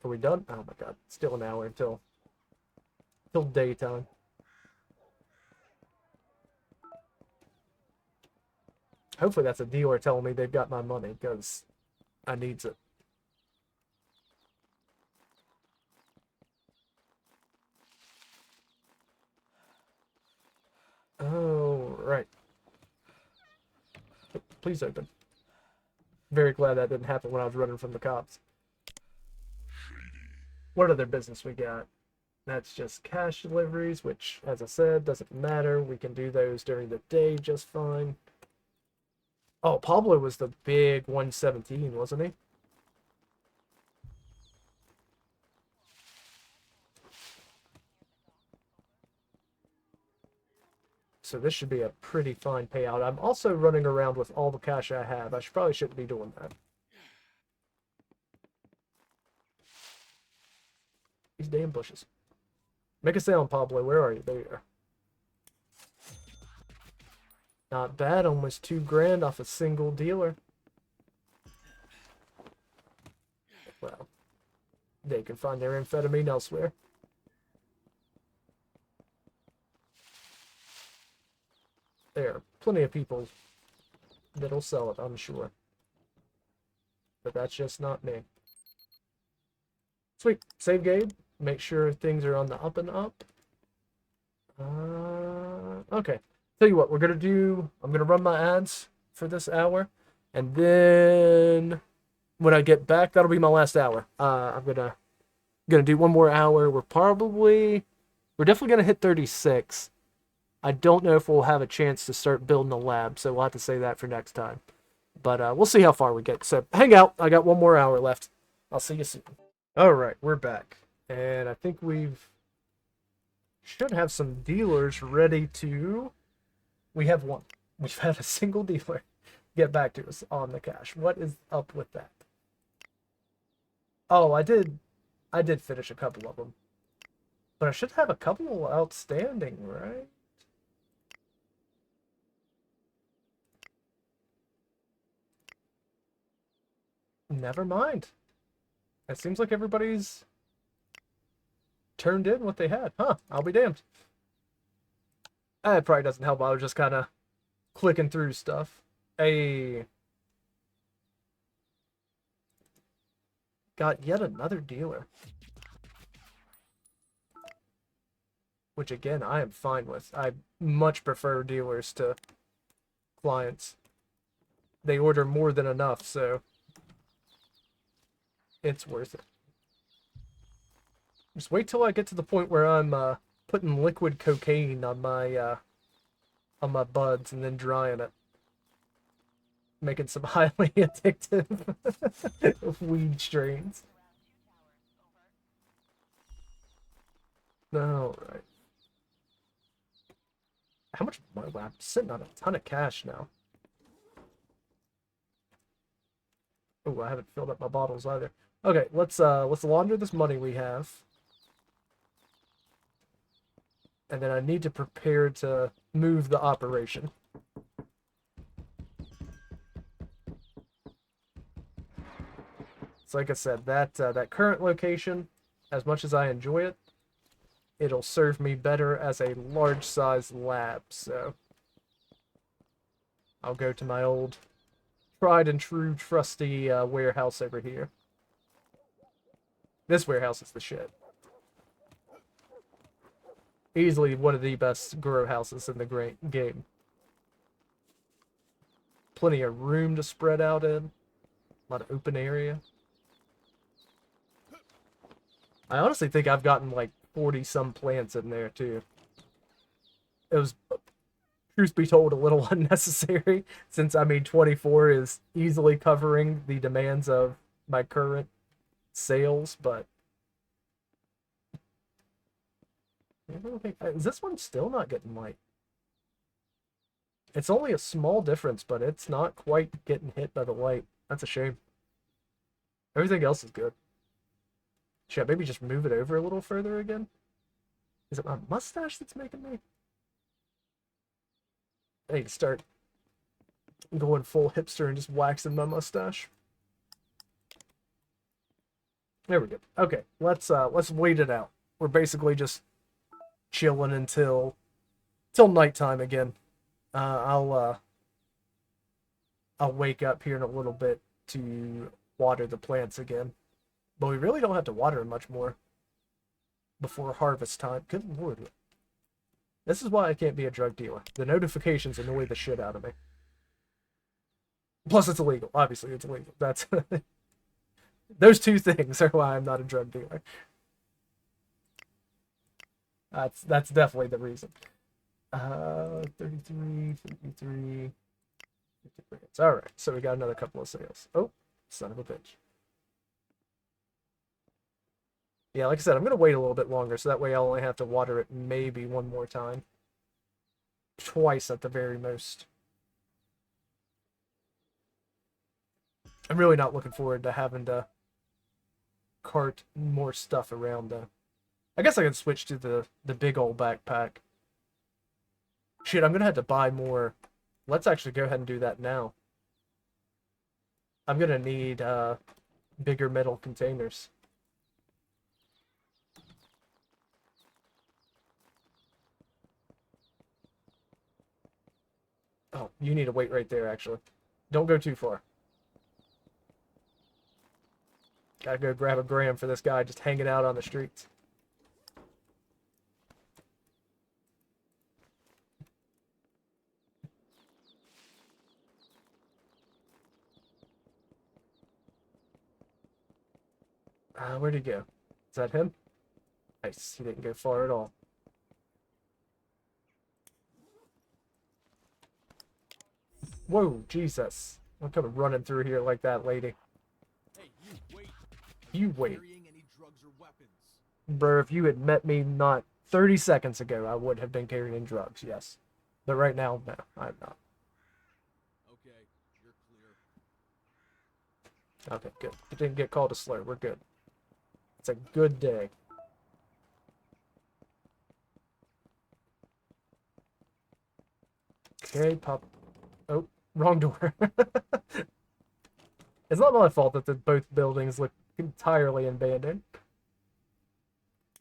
Are we done? Oh my god. Still an hour until daytime. Hopefully that's a dealer telling me they've got my money, because I needs it. Oh, right. Please open. Very glad that didn't happen when I was running from the cops. What other business we got? That's just cash deliveries, which, as I said, doesn't matter. We can do those during the day just fine. Oh, Pablo was the big 117, wasn't he? So this should be a pretty fine payout. I'm also running around with all the cash I have. I probably shouldn't be doing that. These damn bushes. Make a sound, Pablo. Where are you? There you are. Not bad. Almost $2 grand off a single dealer. Well, they can find their amphetamine elsewhere. There are plenty of people that'll sell it, I'm sure. But that's just not me. Sweet. Save game. Make sure things are on the up and up. Okay. Tell you what, we're going to do... I'm going to run my ads for this hour. And then when I get back, that'll be my last hour. I'm going to do one more hour. We're definitely going to hit 36. I don't know if we'll have a chance to start building a lab, so we'll have to say that for next time. But we'll see how far we get. So hang out. I got one more hour left. I'll see you soon. All right, we're back. And I think should have some dealers ready to... We have one. We've had a single dealer get back to us on the cash. What is up with that? Oh, I did finish a couple of them. But I should have a couple outstanding, right? Never mind. It seems like everybody's turned in what they had. Huh, I'll be damned. It probably doesn't help. I was just kind of clicking through stuff. Got yet another dealer. Which, again, I am fine with. I much prefer dealers to clients. They order more than enough, so it's worth it. Just wait till I get to the point where I'm putting liquid cocaine on my buds and then drying it. Making some highly addictive weed strains. Alright. How much money? I'm sitting on a ton of cash now. Oh, I haven't filled up my bottles either. Okay, let's launder this money we have. And then I need to prepare to move the operation. So like I said, that current location, as much as I enjoy it, it'll serve me better as a large-size lab, so I'll go to my old tried and true trusty warehouse over here. This warehouse is the shit. Easily one of the best grow houses in the great game. Plenty of room to spread out in. A lot of open area. I honestly think I've gotten like 40-some plants in there too. It was, truth be told, a little unnecessary since, I mean, 24 is easily covering the demands of my current sales, but is this one still not getting light? It's only a small difference, but it's not quite getting hit by the light. That's a shame. Everything else is good. Should I maybe just move it over a little further again? Is it my mustache that's making me? I need to start going full hipster and just waxing my mustache. There we go. Okay, let's wait it out. We're basically just chilling until nighttime again. I'll wake up here in a little bit to water the plants again. But we really don't have to water them much more before harvest time. Good lord. This is why I can't be a drug dealer. The notifications annoy the shit out of me. Plus, it's illegal. Obviously, it's illegal. That's those two things are why I'm not a drug dealer. That's definitely the reason. 33, 53, 50 grams. All right, so we got another couple of sales. Oh, son of a bitch. Yeah, like I said, I'm going to wait a little bit longer, so that way I'll only have to water it maybe one more time. Twice at the very most. I'm really not looking forward to having to cart more stuff around, though. I guess I could switch to the big old backpack. Shit, I'm gonna have to buy more. Let's actually go ahead and do that now. I'm gonna need bigger metal containers. Oh, you need to wait right there, actually. Don't go too far. Gotta go grab a gram for this guy just hanging out on the streets. Where'd he go? Is that him? Nice. He didn't go far at all. Whoa, Jesus. I'm coming running through here like that lady. Hey, you wait. You wait. Carrying any drugs or weapons? Bro, if you had met me not 30 seconds ago, I would have been carrying drugs, yes. But right now, no, I'm not. Okay, you're clear. Okay, good. It didn't get called a slur. We're good. It's a good day. Okay, pop. Oh, wrong door. It's not my fault that both buildings look entirely abandoned.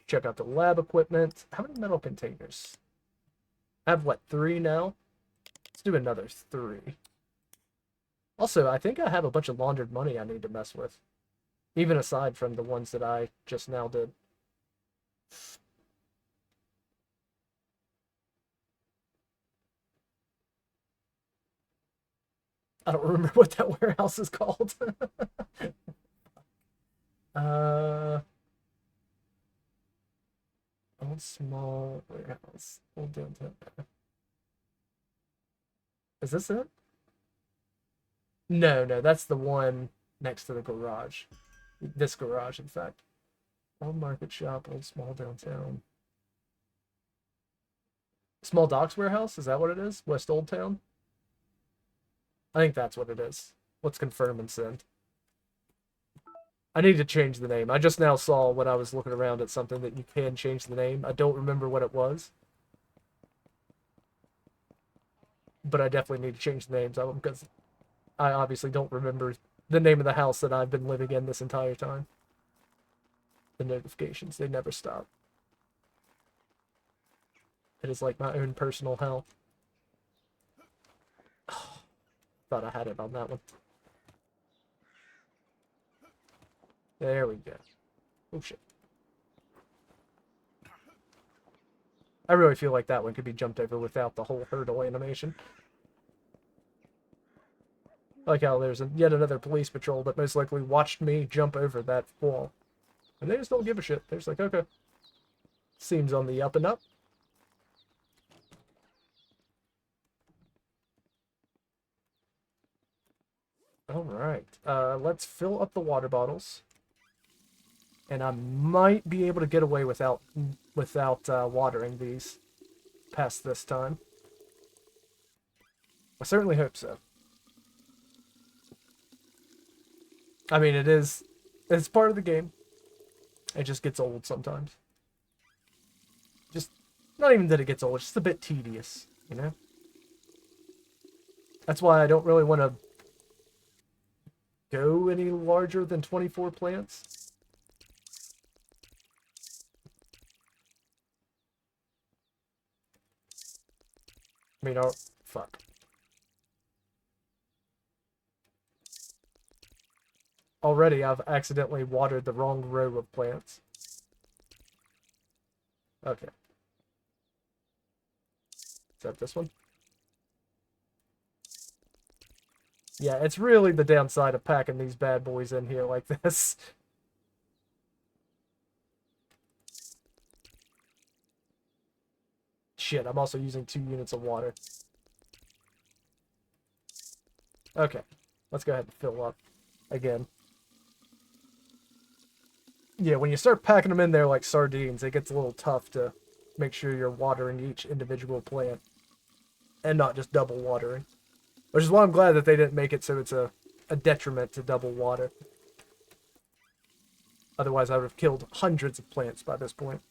Check out the lab equipment. How many metal containers? I have, what, 3 now? Let's do another 3. Also, I think I have a bunch of laundered money I need to mess with. Even aside from the ones that I just now did. I don't remember what that warehouse is called. Old small warehouse. Old downtown. Is this it? No, no, that's the one next to the garage. This garage, in fact. Old market shop, old small downtown. Small docks warehouse? Is that what it is? West Old Town? I think that's what it is. Let's confirm and send. I need to change the name. I just now saw when I was looking around at something that you can change the name. I don't remember what it was. But I definitely need to change the names of them because I obviously don't remember the name of the house that I've been living in this entire time. The notifications, they never stop. It is like my own personal hell. Oh, thought I had it on that one. There we go. Oh shit. I really feel like that one could be jumped over without the whole hurdle animation. I like how there's yet another police patrol that most likely watched me jump over that wall. And they just don't give a shit. They're just like, okay. Seems on the up and up. Alright. Let's fill up the water bottles. And I might be able to get away without watering these past this time. I certainly hope so. I mean, it's part of the game. It just gets old sometimes. Just, not even that it gets old, it's just a bit tedious, you know? That's why I don't really want to go any larger than 24 plants. I mean, oh, fuck. Already, I've accidentally watered the wrong row of plants. Okay. Is that this one? Yeah, it's really the downside of packing these bad boys in here like this. Shit, I'm also using 2 units of water. Okay, let's go ahead and fill up again. Yeah, when you start packing them in there like sardines, it gets a little tough to make sure you're watering each individual plant. And not just double watering. Which is why I'm glad that they didn't make it so it's a detriment to double water. Otherwise, I would have killed hundreds of plants by this point.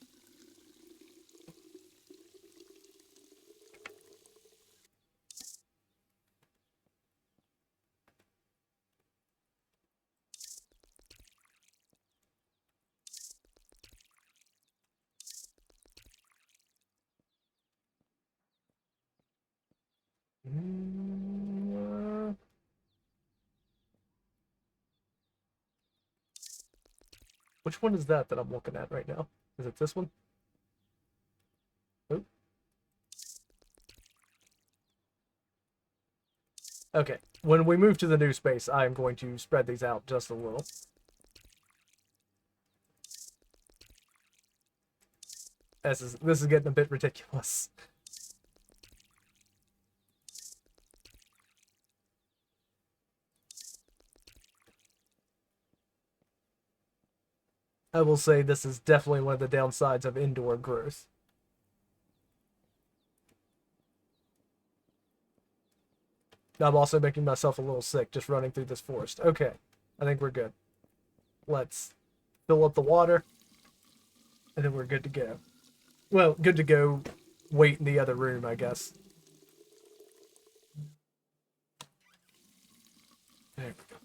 Which one is that I'm looking at right now? Is it this one? Oop. Okay. When we move to the new space, I am going to spread these out just a little. This is getting a bit ridiculous. I will say this is definitely one of the downsides of indoor growth. I'm also making myself a little sick just running through this forest. Okay, I think we're good. Let's fill up the water, and then we're good to go. Well, good to go wait in the other room, I guess. There we go.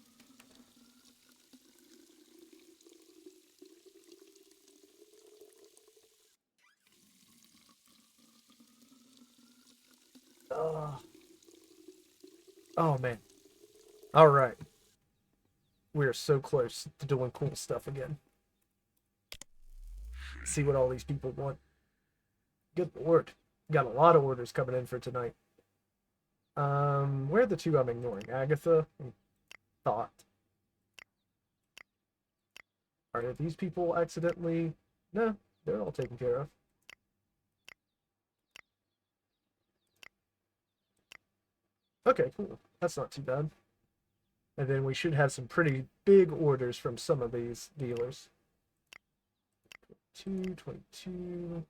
Oh, man. All right. We are so close to doing cool stuff again. See what all these people want. Good lord. Got a lot of orders coming in for tonight. Where are the two I'm ignoring? Agatha and Thought. Are these people accidentally... No, they're all taken care of. Okay, cool. That's not too bad. And then we should have some pretty big orders from some of these dealers. 22.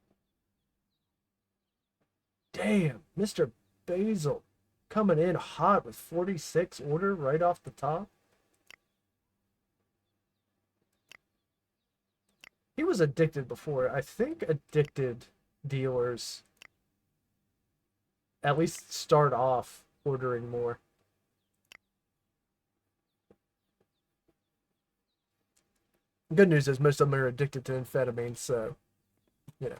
Damn, Mr. Basil coming in hot with 46 order right off the top. He was addicted before. I think addicted dealers at least start off ordering more. Good news is most of them are addicted to amphetamine, so, you know,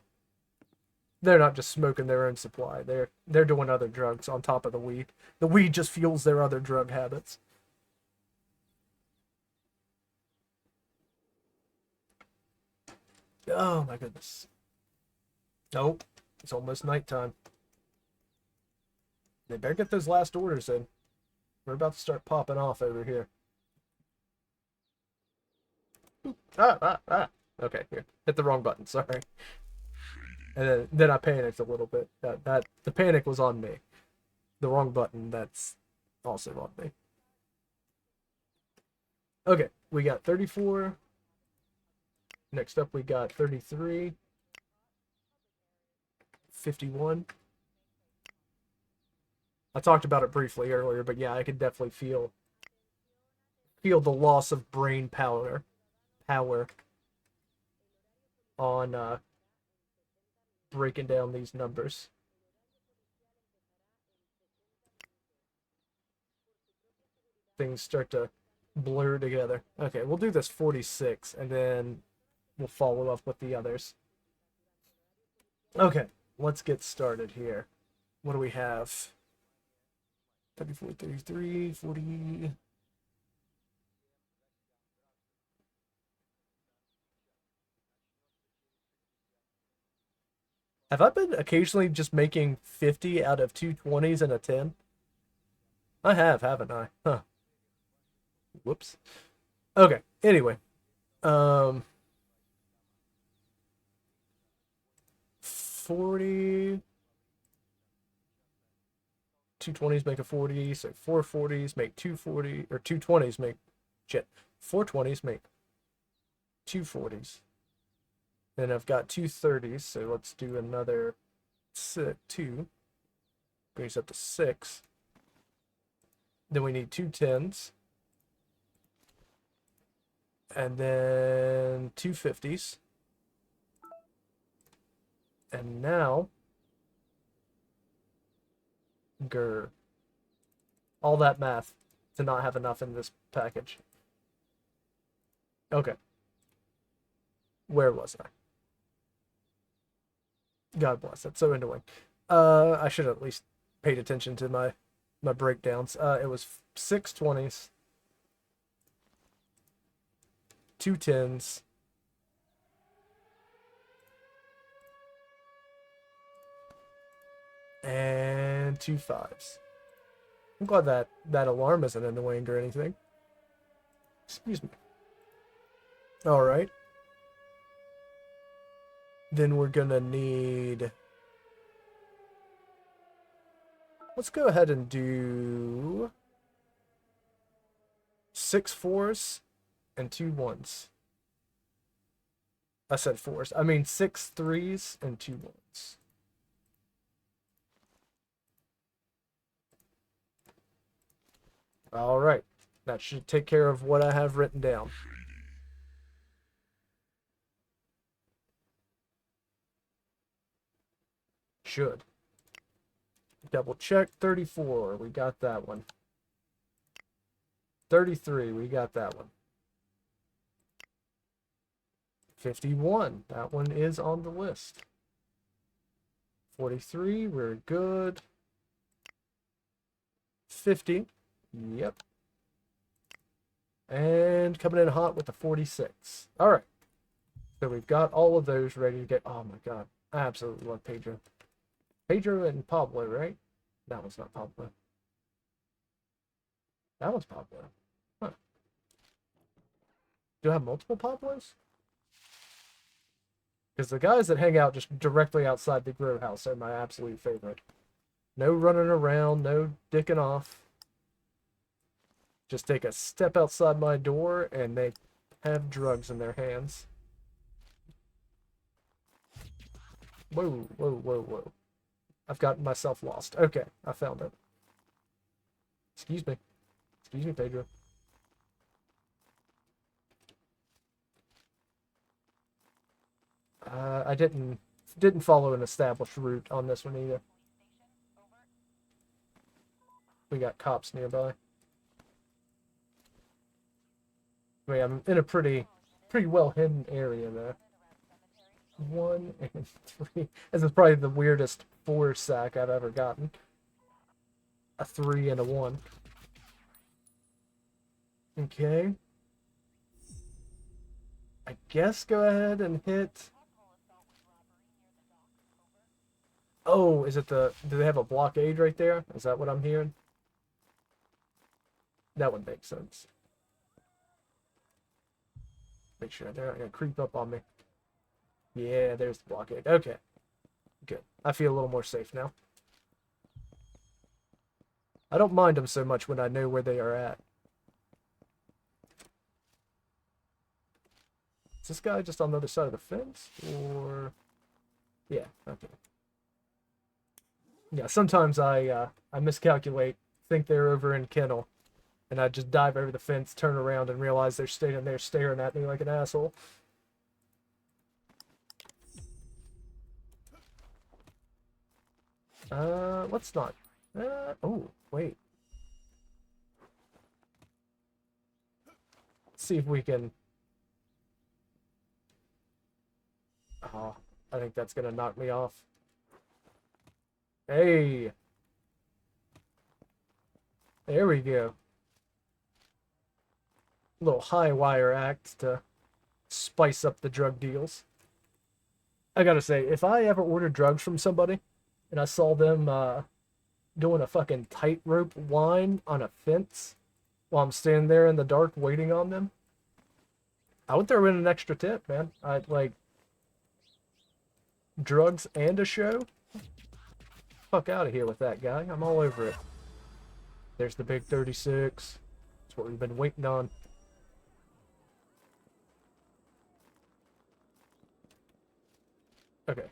they're not just smoking their own supply. They're doing other drugs on top of the weed. The weed just fuels their other drug habits. Oh my goodness. Nope. It's almost nighttime. They better get those last orders in. We're about to start popping off over here. Okay, here. Hit the wrong button, sorry. And then I panicked a little bit. The panic was on me. The wrong button, that's also on me. Okay, we got 34. Next up we got 33. 51. I talked about it briefly earlier, but yeah, I could definitely feel the loss of brain power on breaking down these numbers. Things start to blur together. Okay, we'll do this 46 and then we'll follow up with the others. Okay, let's get started here. What do we have? 34, 33, 40. Have I been occasionally just making 50 out of 220s and a 10? I have, haven't I? Huh. Whoops. Okay, anyway. 40. 220s make a 40, so 440s make 240, or 220s make, shit, 420s make 240s. Then I've got 230s, so let's do another 2. Brings up to 6. Then we need 210s. And then 250s. And now, grr. All that math to not have enough in this package. Okay. Where was I? God bless, that's so annoying. I should have at least paid attention to my breakdowns. It was 6 20s, 2 10s, And 2 5s. I'm glad that alarm isn't annoying or anything. Excuse me. Alright. Then we're gonna need... Let's go ahead and do 6 4s and 2 1s. I said 4s. I mean 6 3s and 2 1s. All right. That should take care of what I have written down. Should. Double check. 34. We got that one. 33. We got that one. 51. That one is on the list. 43. We're good. 50. Yep. And coming in hot with the 46. All right. So we've got all of those ready to get. Oh my God. I absolutely love Pedro. Pedro and Pablo, right? That one's not Pablo. That one's Pablo. Huh. Do I have multiple Pablos? Because the guys that hang out just directly outside the grow house are my absolute favorite. No running around, no dicking off. Just take a step outside my door and they have drugs in their hands. Whoa, whoa, whoa, whoa. I've gotten myself lost. Okay, I found it. Excuse me. Excuse me, Pedro. I didn't follow an established route on this one either. We got cops nearby. I mean, I'm in a pretty well hidden area there. 1 and 3. This is probably the weirdest 4 sack I've ever gotten. A 3 and a 1. Okay. I guess go ahead and hit. Oh, is it the... Do they have a blockade right there? Is that what I'm hearing? That would make sense. Make sure they're not going to creep up on me. Yeah, there's the blockade. Okay. Good. I feel a little more safe now. I don't mind them so much when I know where they are at. Is this guy just on the other side of the fence? Or... Yeah, okay. Yeah, sometimes I miscalculate, think they're over in kennel, and I just dive over the fence, turn around, and realize they're standing there staring at me like an asshole. Let's not. Oh, wait. Let's see if we can. Oh, I think that's gonna knock me off. Hey. There we go. Little high wire act to spice up the drug deals. I gotta say, if I ever ordered drugs from somebody and I saw them doing a fucking tightrope line on a fence while I'm standing there in the dark waiting on them, I would throw in an extra tip, man. I'd like drugs and a show. Fuck out of here with that guy. I'm all over it. There's the big 36. That's what we've been waiting on. Okay.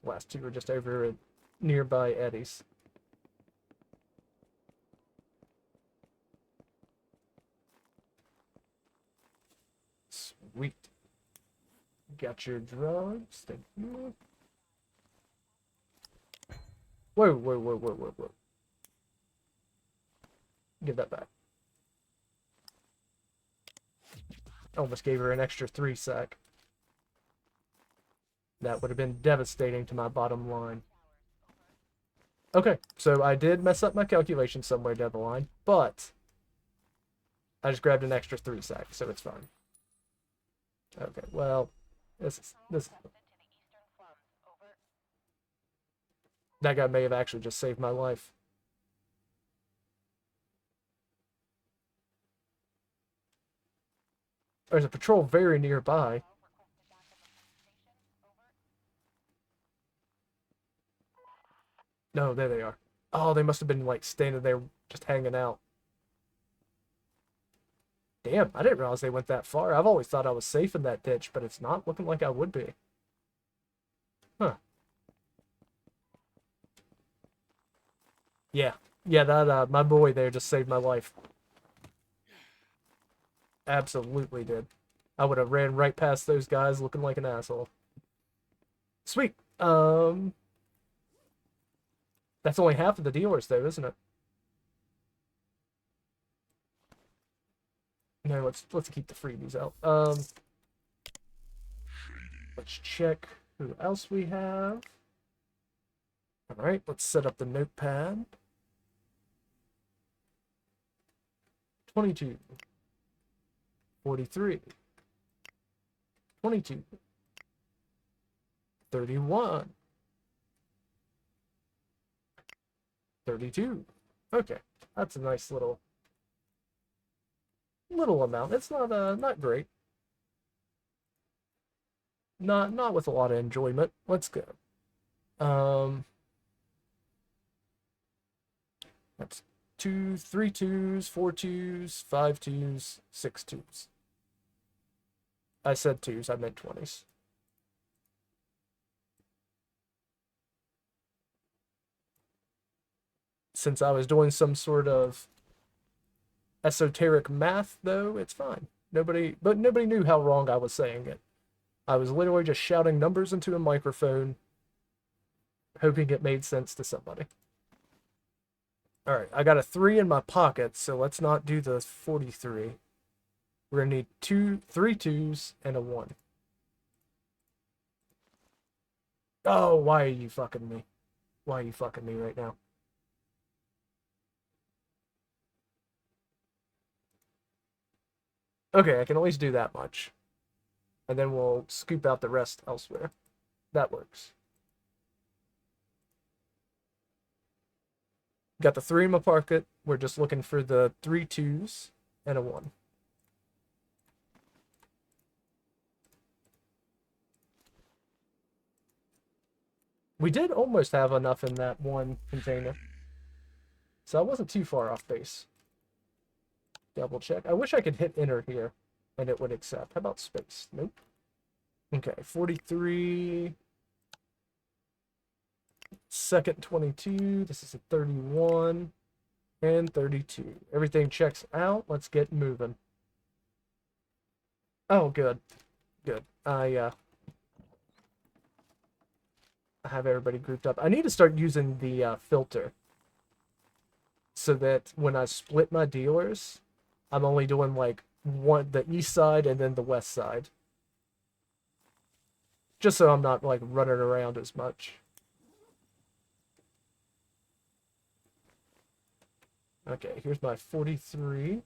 Last two are just over at nearby Eddie's. Sweet. Got your drugs. Thank you. Whoa, whoa, whoa, whoa, whoa, whoa. Give that back. Almost gave her an extra 3 sack. That would have been devastating to my bottom line. Okay, so I did mess up my calculation somewhere down the line, but I just grabbed an extra 3 sack, so it's fine. Okay, well, this That guy may have actually just saved my life. There's a patrol very nearby. No, there they are. Oh, they must have been like standing there just hanging out. Damn, I didn't realize they went that far. I've always thought I was safe in that ditch, but it's not looking like I would be. Huh. Yeah. Yeah, that my boy there just saved my life. Absolutely did. I would have ran right past those guys looking like an asshole. Sweet. That's only half of the dealers though, isn't it? No, let's keep the freebies out. Let's check who else we have. All right, let's set up the notepad. 22, 43, 22, 31, 32. Okay, that's a nice little amount. It's not great. Not with a lot of enjoyment. Let's go. That's 2, 3 twos, 4 twos, 5 twos, 6 twos. I said twos, I meant 20s. Since I was doing some sort of esoteric math, though, it's fine. Nobody knew how wrong I was saying it. I was literally just shouting numbers into a microphone, hoping it made sense to somebody. All right, I got a 3 in my pocket, so let's not do the 43. We're gonna need 3 twos and a 1. Oh, why are you fucking me? Why are you fucking me right now? Okay, I can at least do that much. And then we'll scoop out the rest elsewhere. That works. Got the 3 in my pocket. We're just looking for the 3 twos and a 1. We did almost have enough in that one container. So I wasn't too far off base. Double check. I wish I could hit enter here and it would accept. How about space? Nope. Okay, 43. Second 22. This is a 31 and 32. Everything checks out. Let's get moving. Oh, good. Good. I have everybody grouped up. I need to start using the filter so that when I split my dealers, I'm only doing like the east side and then the west side. Just so I'm not like running around as much. Okay, here's my 43.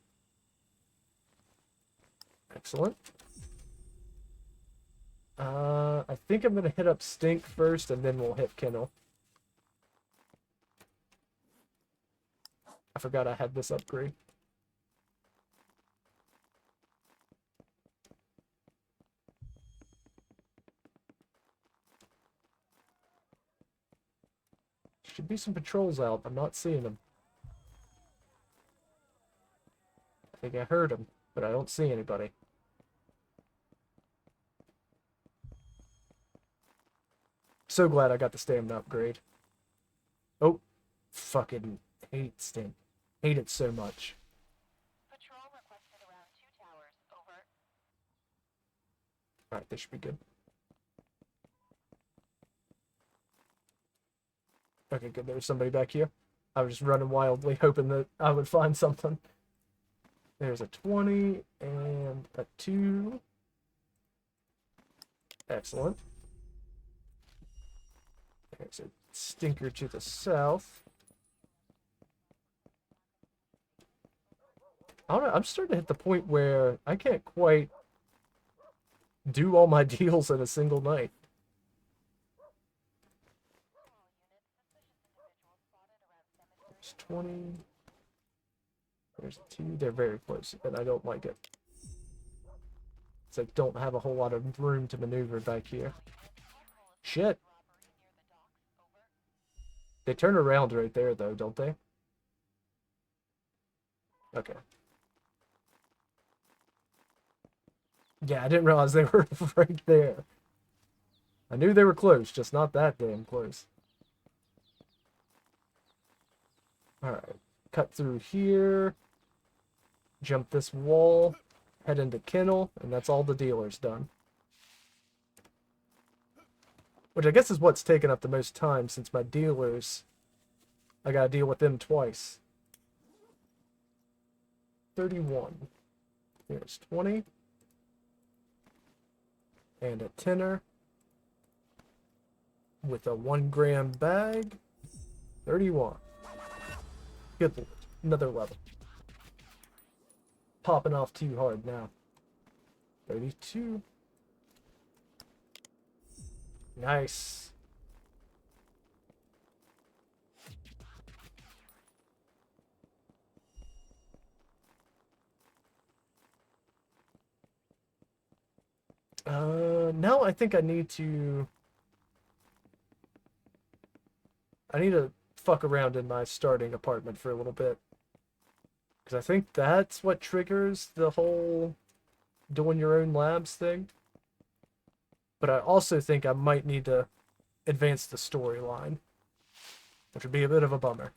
Excellent. I think I'm gonna hit up Stink first, and then we'll hit Kennel. I forgot I had this upgrade. Should be some patrols out. I'm not seeing them. I think I heard them, but I don't see anybody. So glad I got the stamina upgrade. Oh, fucking hate Stamp. Hate it so much. Patrol requested around 2 towers. Over. Alright, this should be good. Okay, good. There's somebody back here. I was just running wildly, hoping that I would find something. There's a 20 and a 2. Excellent. There's a stinker to the south. I don't know, I'm starting to hit the point where I can't quite do all my deals in a single night. 20. There's 2. They're very close, and I don't like it. So I don't have a whole lot of room to maneuver back here. Shit. They turn around right there, though, don't they? Okay. Yeah, I didn't realize they were right there. I knew they were close, just not that damn close. Alright. Cut through here. Jump this wall. Head into kennel, and that's all the dealers done. Which I guess is what's taken up the most time, since my dealers, I gotta deal with them twice. 31. Here's 20. And a tenner. With a 1 gram bag. 31. Good lord. Another level. Popping off too hard now. 32. Nice. Now I think I need to fuck around in my starting apartment for a little bit. Because I think that's what triggers the whole doing your own labs thing. But I also think I might need to advance the storyline, which would be a bit of a bummer.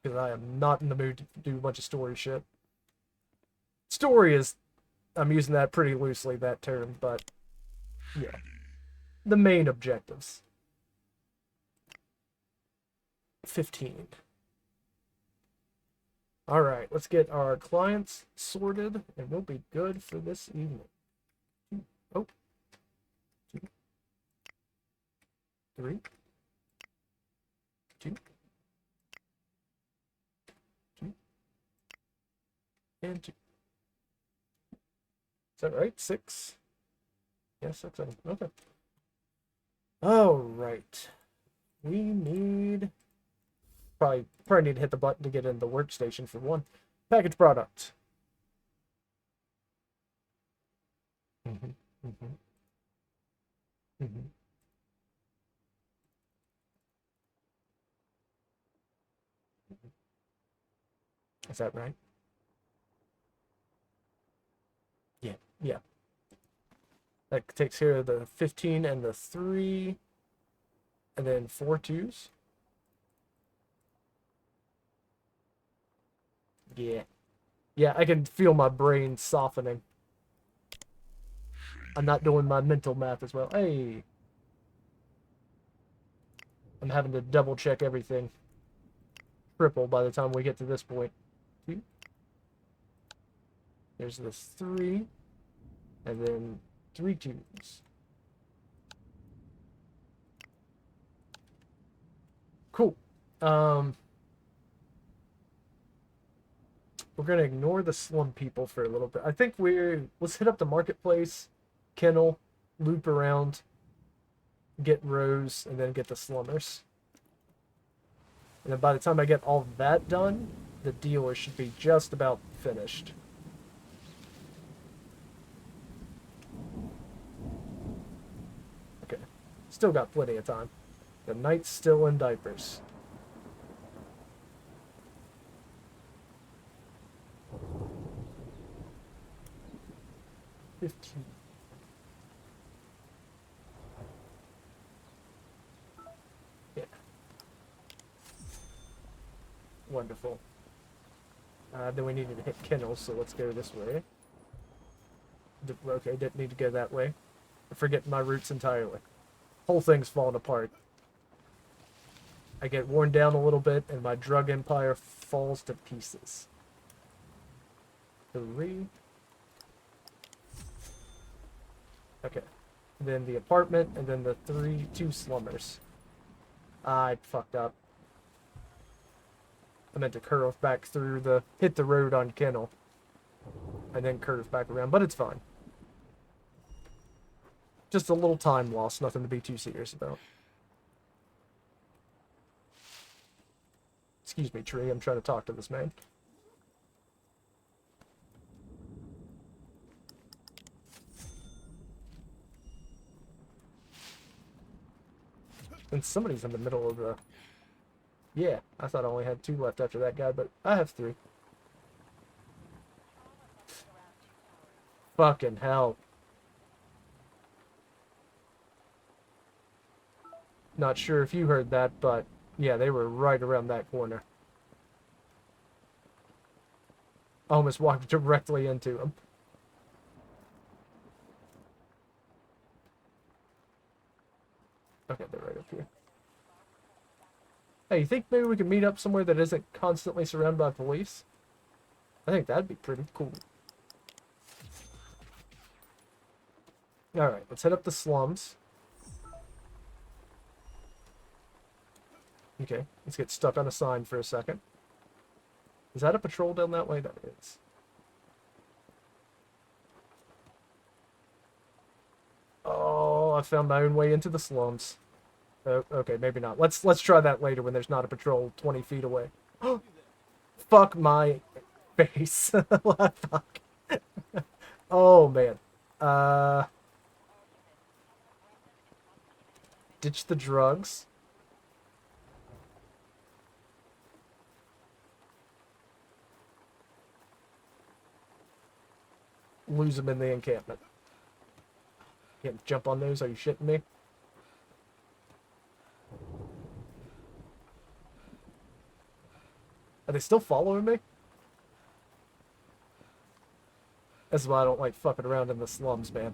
Because I am not in the mood to do a bunch of story shit. Story is, I'm using that pretty loosely, that term, but yeah. The main objectives. 15. Alright, let's get our clients sorted, and we'll be good for this evening. 2, 3, 2, and 2. Is that right? 6? Yeah, 6, 7. Okay. Alright. We need... Probably need to hit the button to get in the workstation for one. Package product. Is that right? Yeah, yeah. That takes care of the 15 and the 3. And then 4 2s. Yeah. Yeah, I can feel my brain softening. I'm not doing my mental math as well. Hey. I'm having to double check everything. Triple by the time we get to this point. 2. There's the 3. And then 3 2s. Cool. We're gonna ignore the slum people for a little bit. I think let's hit up the marketplace, kennel, loop around, get Rose, and then get the slummers. And then by the time I get all that done, the dealer should be just about finished. Okay, still got plenty of time. The knight's still in diapers. $15. Yeah. Wonderful. Then we needed to hit kennels, so let's go this way. Okay, didn't need to go that way. I forget my routes entirely. Whole thing's falling apart. I get worn down a little bit, and my drug empire falls to pieces. 3. Okay. Then the apartment, and then the 2 slummers. I fucked up. I meant to curve back through hit the road on Kennel. And then curve back around, but it's fine. Just a little time loss, nothing to be too serious about. Excuse me, tree. I'm trying to talk to this man. And somebody's in the middle of the... Yeah, I thought I only had 2 left after that guy, but I have 3. Fucking hell. Not sure if you heard that, but yeah, they were right around that corner. I almost walked directly into them. Okay, they're right up here. Hey, you think maybe we could meet up somewhere that isn't constantly surrounded by police? I think that'd be pretty cool. Alright, let's head up the slums. Okay, let's get stuck on a sign for a second. Is that a patrol down that way? That is. Oh, I found my own way into the slums. Oh, okay, maybe not. Let's try that later when there's not a patrol 20 feet away. Fuck my face. What the fuck? Oh, man. Ditch the drugs. Lose them in the encampment. Can't jump on those? Are you shitting me? Are they still following me? That's why I don't like fucking around in the slums, man.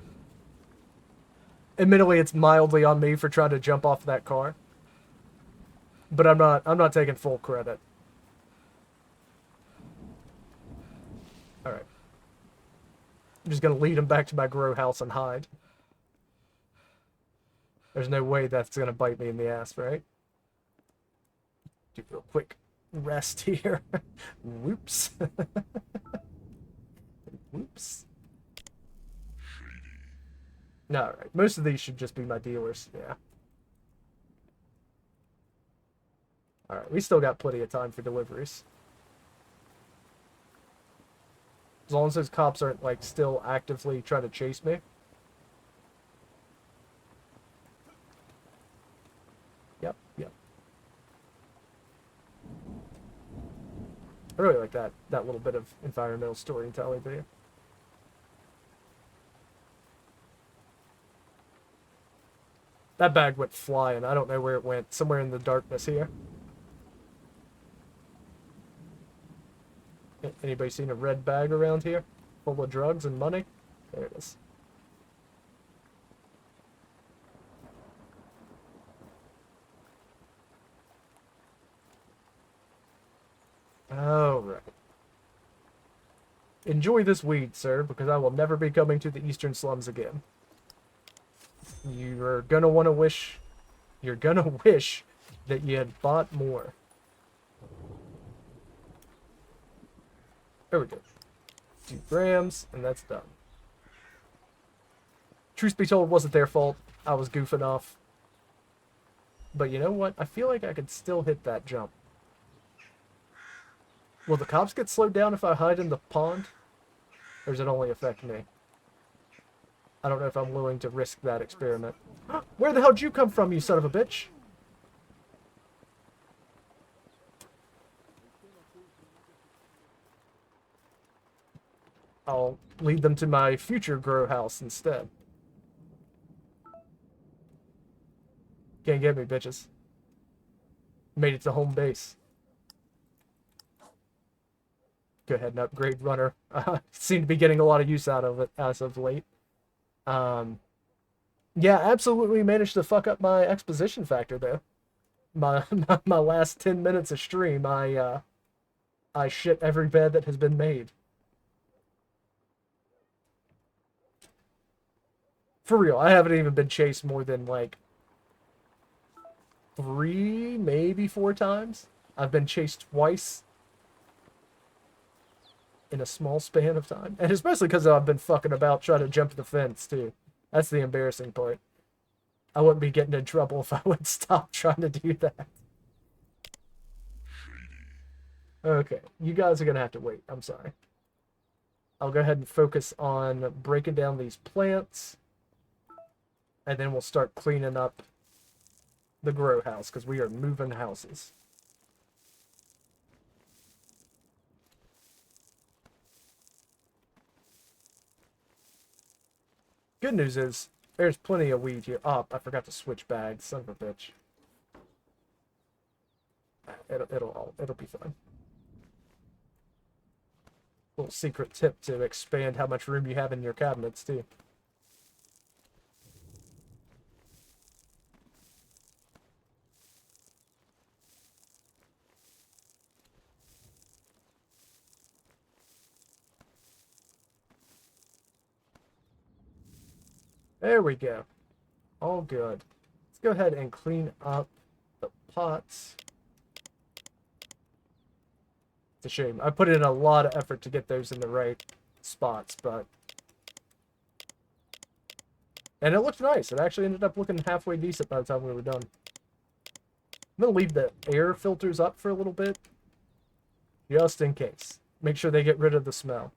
Admittedly, it's mildly on me for trying to jump off that car. But I'm not taking full credit. Alright. I'm just gonna lead him back to my grow house and hide. There's no way that's gonna bite me in the ass, right? Do a real quick rest here. Whoops. Whoops. Alright, most of these should just be my dealers, yeah. Alright, we still got plenty of time for deliveries. As long as those cops aren't, like, still actively trying to chase me. Yep, yep. I really like that little bit of environmental storytelling there. That bag went flying. I don't know where it went. Somewhere in the darkness here. Anybody seen a red bag around here? Full of drugs and money? There it is. Alright. Enjoy this weed, sir, because I will never be coming to the eastern slums again. You're gonna wish that you had bought more. There we go. 2 grams, and that's done. Truth be told, it wasn't their fault. I was goofing off. But you know what? I feel like I could still hit that jump. Will the cops get slowed down if I hide in the pond? Or does it only affect me? I don't know if I'm willing to risk that experiment. Where the hell did you come from, you son of a bitch? I'll lead them to my future grow house instead. Can't get me, bitches. Made it to home base. Go ahead and upgrade runner. Seem to be getting a lot of use out of it as of late. Yeah, absolutely managed to fuck up my exposition factor though. My last 10 minutes of stream, I shit every bed that has been made. For real, I haven't even been chased more than like 3, maybe 4 times. I've been chased twice in a small span of time. And especially because I've been fucking about trying to jump the fence too. That's the embarrassing part. I wouldn't be getting in trouble if I would stop trying to do that. Okay, you guys are gonna have to wait. I'm sorry. I'll go ahead and focus on breaking down these plants, and then we'll start cleaning up the grow house because we are moving houses. Good news is there's plenty of weed here. Oh, I forgot to switch bags. Son of a bitch. It'll be fine. Little secret tip to expand how much room you have in your cabinets too. There we go. All good. Let's go ahead and clean up the pots. It's a shame. I put in a lot of effort to get those in the right spots, but... And it looked nice. It actually ended up looking halfway decent by the time we were done. I'm going to leave the air filters up for a little bit, just in case. Make sure they get rid of the smell.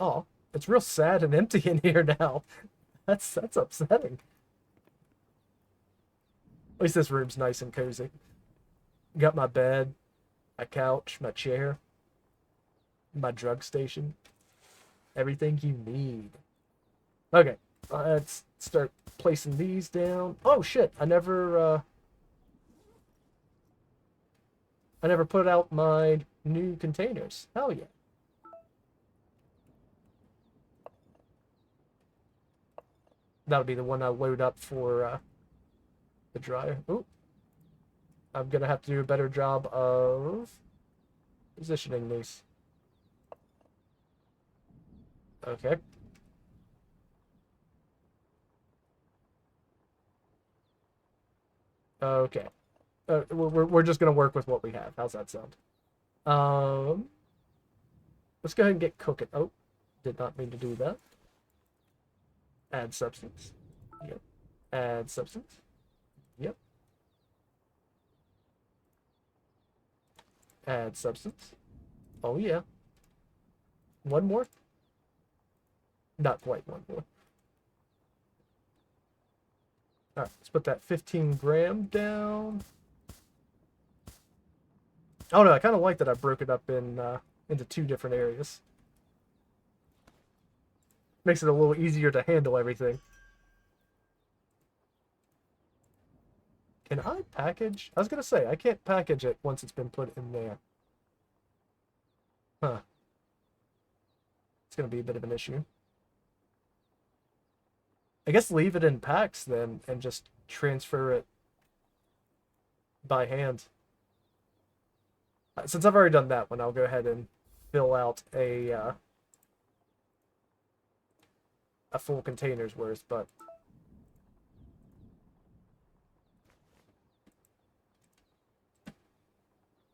Oh, it's real sad and empty in here now. That's upsetting. At least this room's nice and cozy. Got my bed, my couch, my chair, my drug station. Everything you need. Okay, let's start placing these down. Oh shit, I never put out my new containers. Hell yeah. That'll be the one I load up for the dryer. Ooh. I'm gonna have to do a better job of positioning these. Okay. Okay. We're just gonna work with what we have. How's that sound? Let's go ahead and get cooking. Oh, did not mean to do that. Add substance. Yep. Add substance. Yep. Add substance. Oh yeah. One more? Not quite one more. Alright, let's put that 15 gram down. Oh no, I kind of like that I broke it up into two different areas. Makes it a little easier to handle everything. Can I package? I was gonna say, I can't package it once it's been put in there. Huh. It's gonna be a bit of an issue. I guess leave it in packs then and just transfer it by hand. Since I've already done that one, I'll go ahead and fill out a full container's worth, but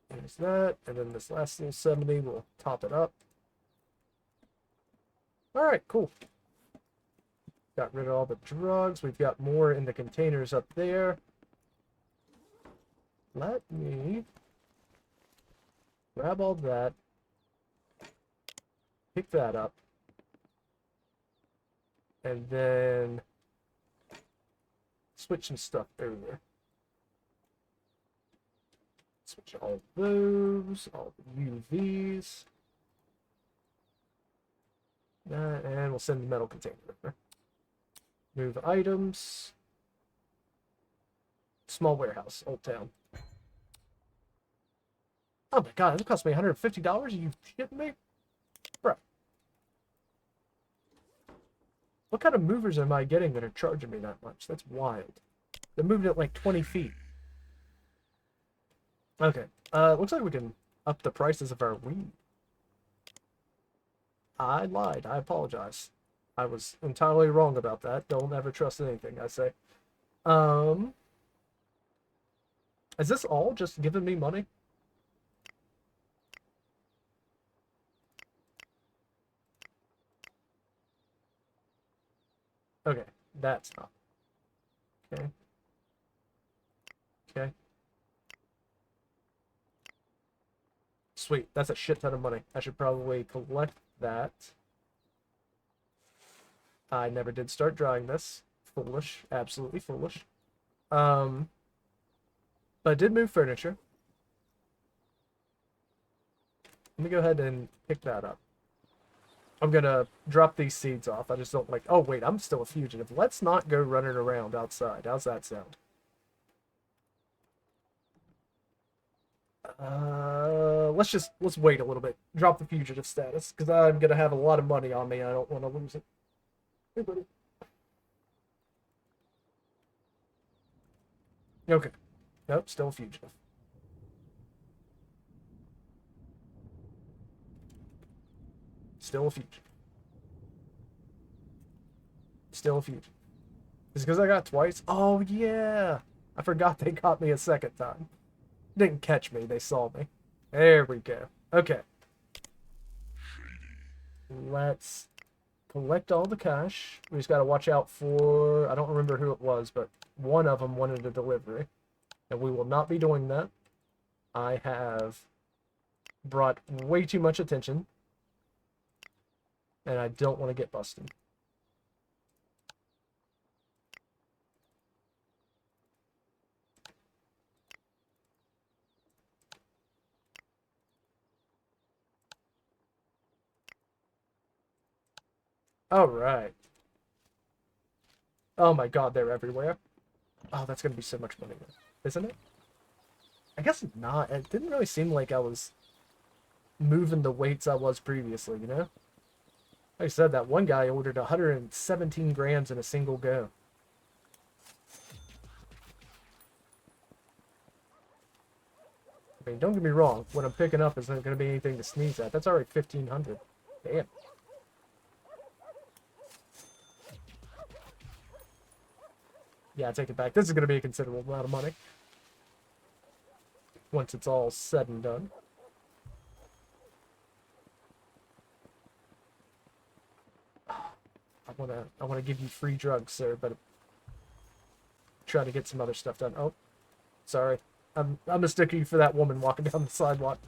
there's that, and then this last little 70 will top it up. Alright, cool. Got rid of all the drugs. We've got more in the containers up there. Let me grab all that. Pick that up. And then switch some stuff over. Switch all those, all the UVs. And we'll send the metal container over. Move items. Small warehouse, Old Town. Oh my god, that cost me $150? Are you shitting me? Bro. What kind of movers am I getting that are charging me that much? That's wild. They're moving at like 20 feet. Okay. Looks like we can up the prices of our weed. I lied. I apologize. I was entirely wrong about that. Don't ever trust anything I say. Is this all just giving me money? Okay, that's not. Okay. Okay. sweet. That's a shit ton of money. I should probably collect that. I never did start drawing this. Foolish. Absolutely foolish. But I did move furniture. Let me go ahead and pick that up. I'm gonna drop these seeds off. I just don't like... Oh, wait, I'm still a fugitive. Let's not go running around outside. How's that sound? Let's wait a little bit. Drop the fugitive status, because I'm gonna have a lot of money on me. I don't want to lose it. Hey, buddy. Okay. Nope, still a fugitive. Still a fugitive. Still a fugitive. Is it because I got twice? Oh, yeah. I forgot they caught me a second time. Didn't catch me, they saw me. There we go. Okay. Let's collect all the cash. We just got to watch out for... I don't remember who it was, but one of them wanted a delivery. And we will not be doing that. I have brought way too much attention. And I don't want to get busted. All right. Oh my god, they're everywhere. Oh, that's going to be so much money, isn't it? I guess not. It didn't really seem like I was moving the weights I was previously, you know? Like I said, that one guy ordered 117 grams in a single go. I mean, don't get me wrong. What I'm picking up isn't going to be anything to sneeze at. That's already 1,500. Damn. Yeah, I take it back. This is going to be a considerable amount of money. Once it's all said and done. I wanna give you free drugs, sir, but I'm trying to get some other stuff done. Oh, sorry. I'm mistaking you for that woman walking down the sidewalk.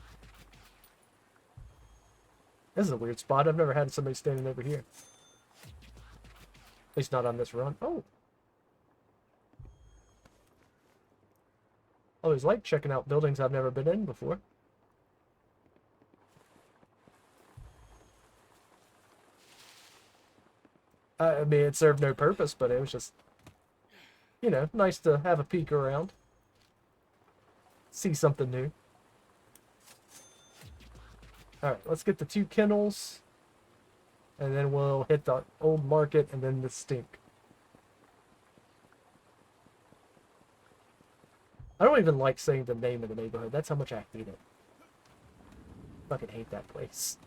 This is a weird spot. I've never had somebody standing over here. At least not on this run. Oh. I always like checking out buildings I've never been in before. I mean, it served no purpose, but it was just, you know, nice to have a peek around. See something new. Alright, let's get the 2 kennels. And then we'll hit the old market and then the stink. I don't even like saying the name of the neighborhood. That's how much I hate it. Fucking hate that place.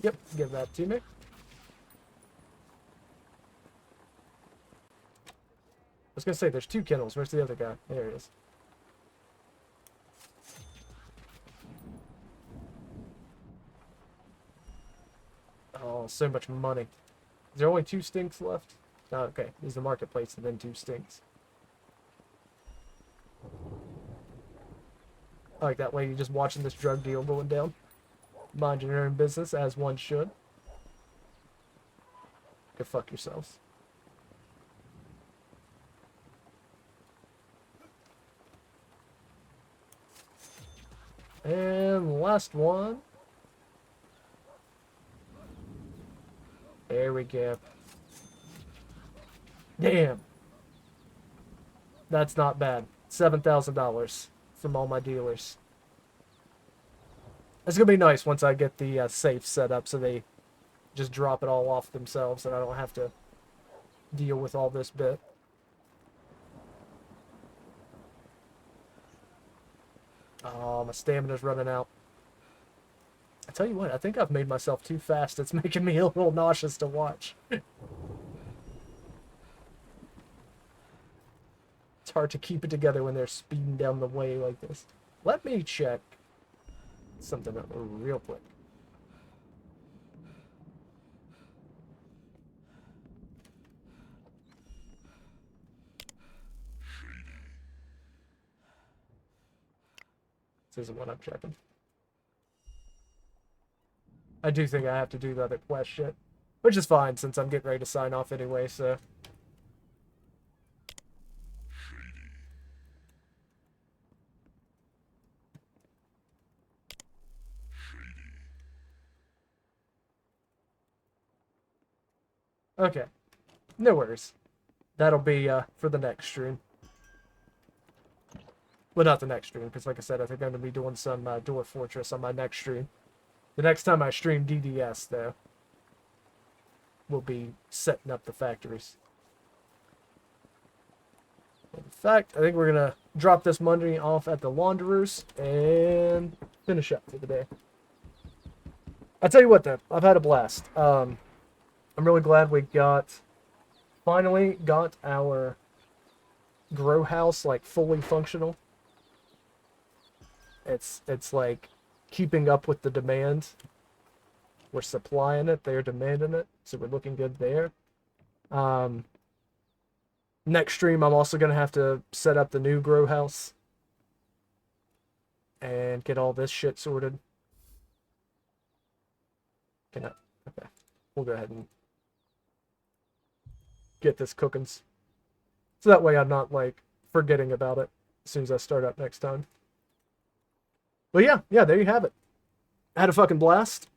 Yep, give that to me. I was gonna say, there's 2 kennels. Where's the other guy? There he is. Oh, so much money. Is there only 2 stinks left? Oh, okay, there's the marketplace and then 2 stinks. I like that way, you're just watching this drug deal going down. Minding your own business, as one should. Go fuck yourselves. And last one. There we go. Damn. That's not bad. $7,000 from all my dealers. It's going to be nice once I get the safe set up so they just drop it all off themselves and I don't have to deal with all this bit. Oh, my stamina's running out. I tell you what, I think I've made myself too fast. It's making me a little nauseous to watch. It's hard to keep it together when they're speeding down the way like this. Let me check something real quick. This isn't what I'm checking. I do think I have to do the other quest shit, which is fine since I'm getting ready to sign off anyway, so. Okay. No worries. That'll be for the next stream. Well, not the next stream, because like I said, I think I'm going to be doing some Dwarf Fortress on my next stream. The next time I stream DDS, though, we'll be setting up the factories. In fact, I think we're going to drop this money off at the Launderers and finish up for the day. I'll tell you what, though. I've had a blast. I'm really glad we finally got our grow house, like, fully functional. It's like keeping up with the demand. We're supplying it, they're demanding it, so we're looking good there. Next stream, I'm also going to have to set up the new grow house and get all this shit sorted. Okay, we'll go ahead and get this cooking. So that way I'm not, like, forgetting about it as soon as I start up next time. But yeah, there you have it. I had a fucking blast.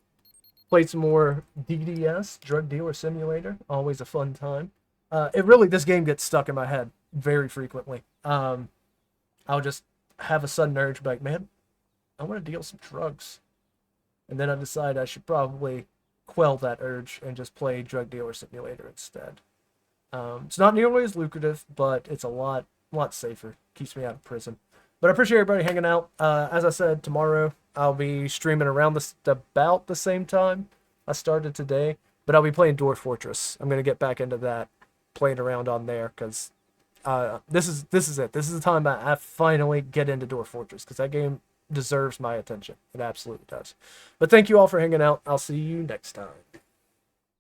Played some more DDS, Drug Dealer Simulator. Always a fun time. This game gets stuck in my head very frequently. I'll just have a sudden urge, like, man, I want to deal some drugs. And then I decide I should probably quell that urge and just play Drug Dealer Simulator instead. It's not nearly as lucrative, but it's a lot safer. Keeps me out of prison. But I appreciate everybody hanging out. As I said, tomorrow I'll be streaming around about the same time I started today. But I'll be playing Dwarf Fortress. I'm going to get back into that, playing around on there, because this is it. This is the time I finally get into Dwarf Fortress, because that game deserves my attention. It absolutely does. But thank you all for hanging out. I'll see you next time.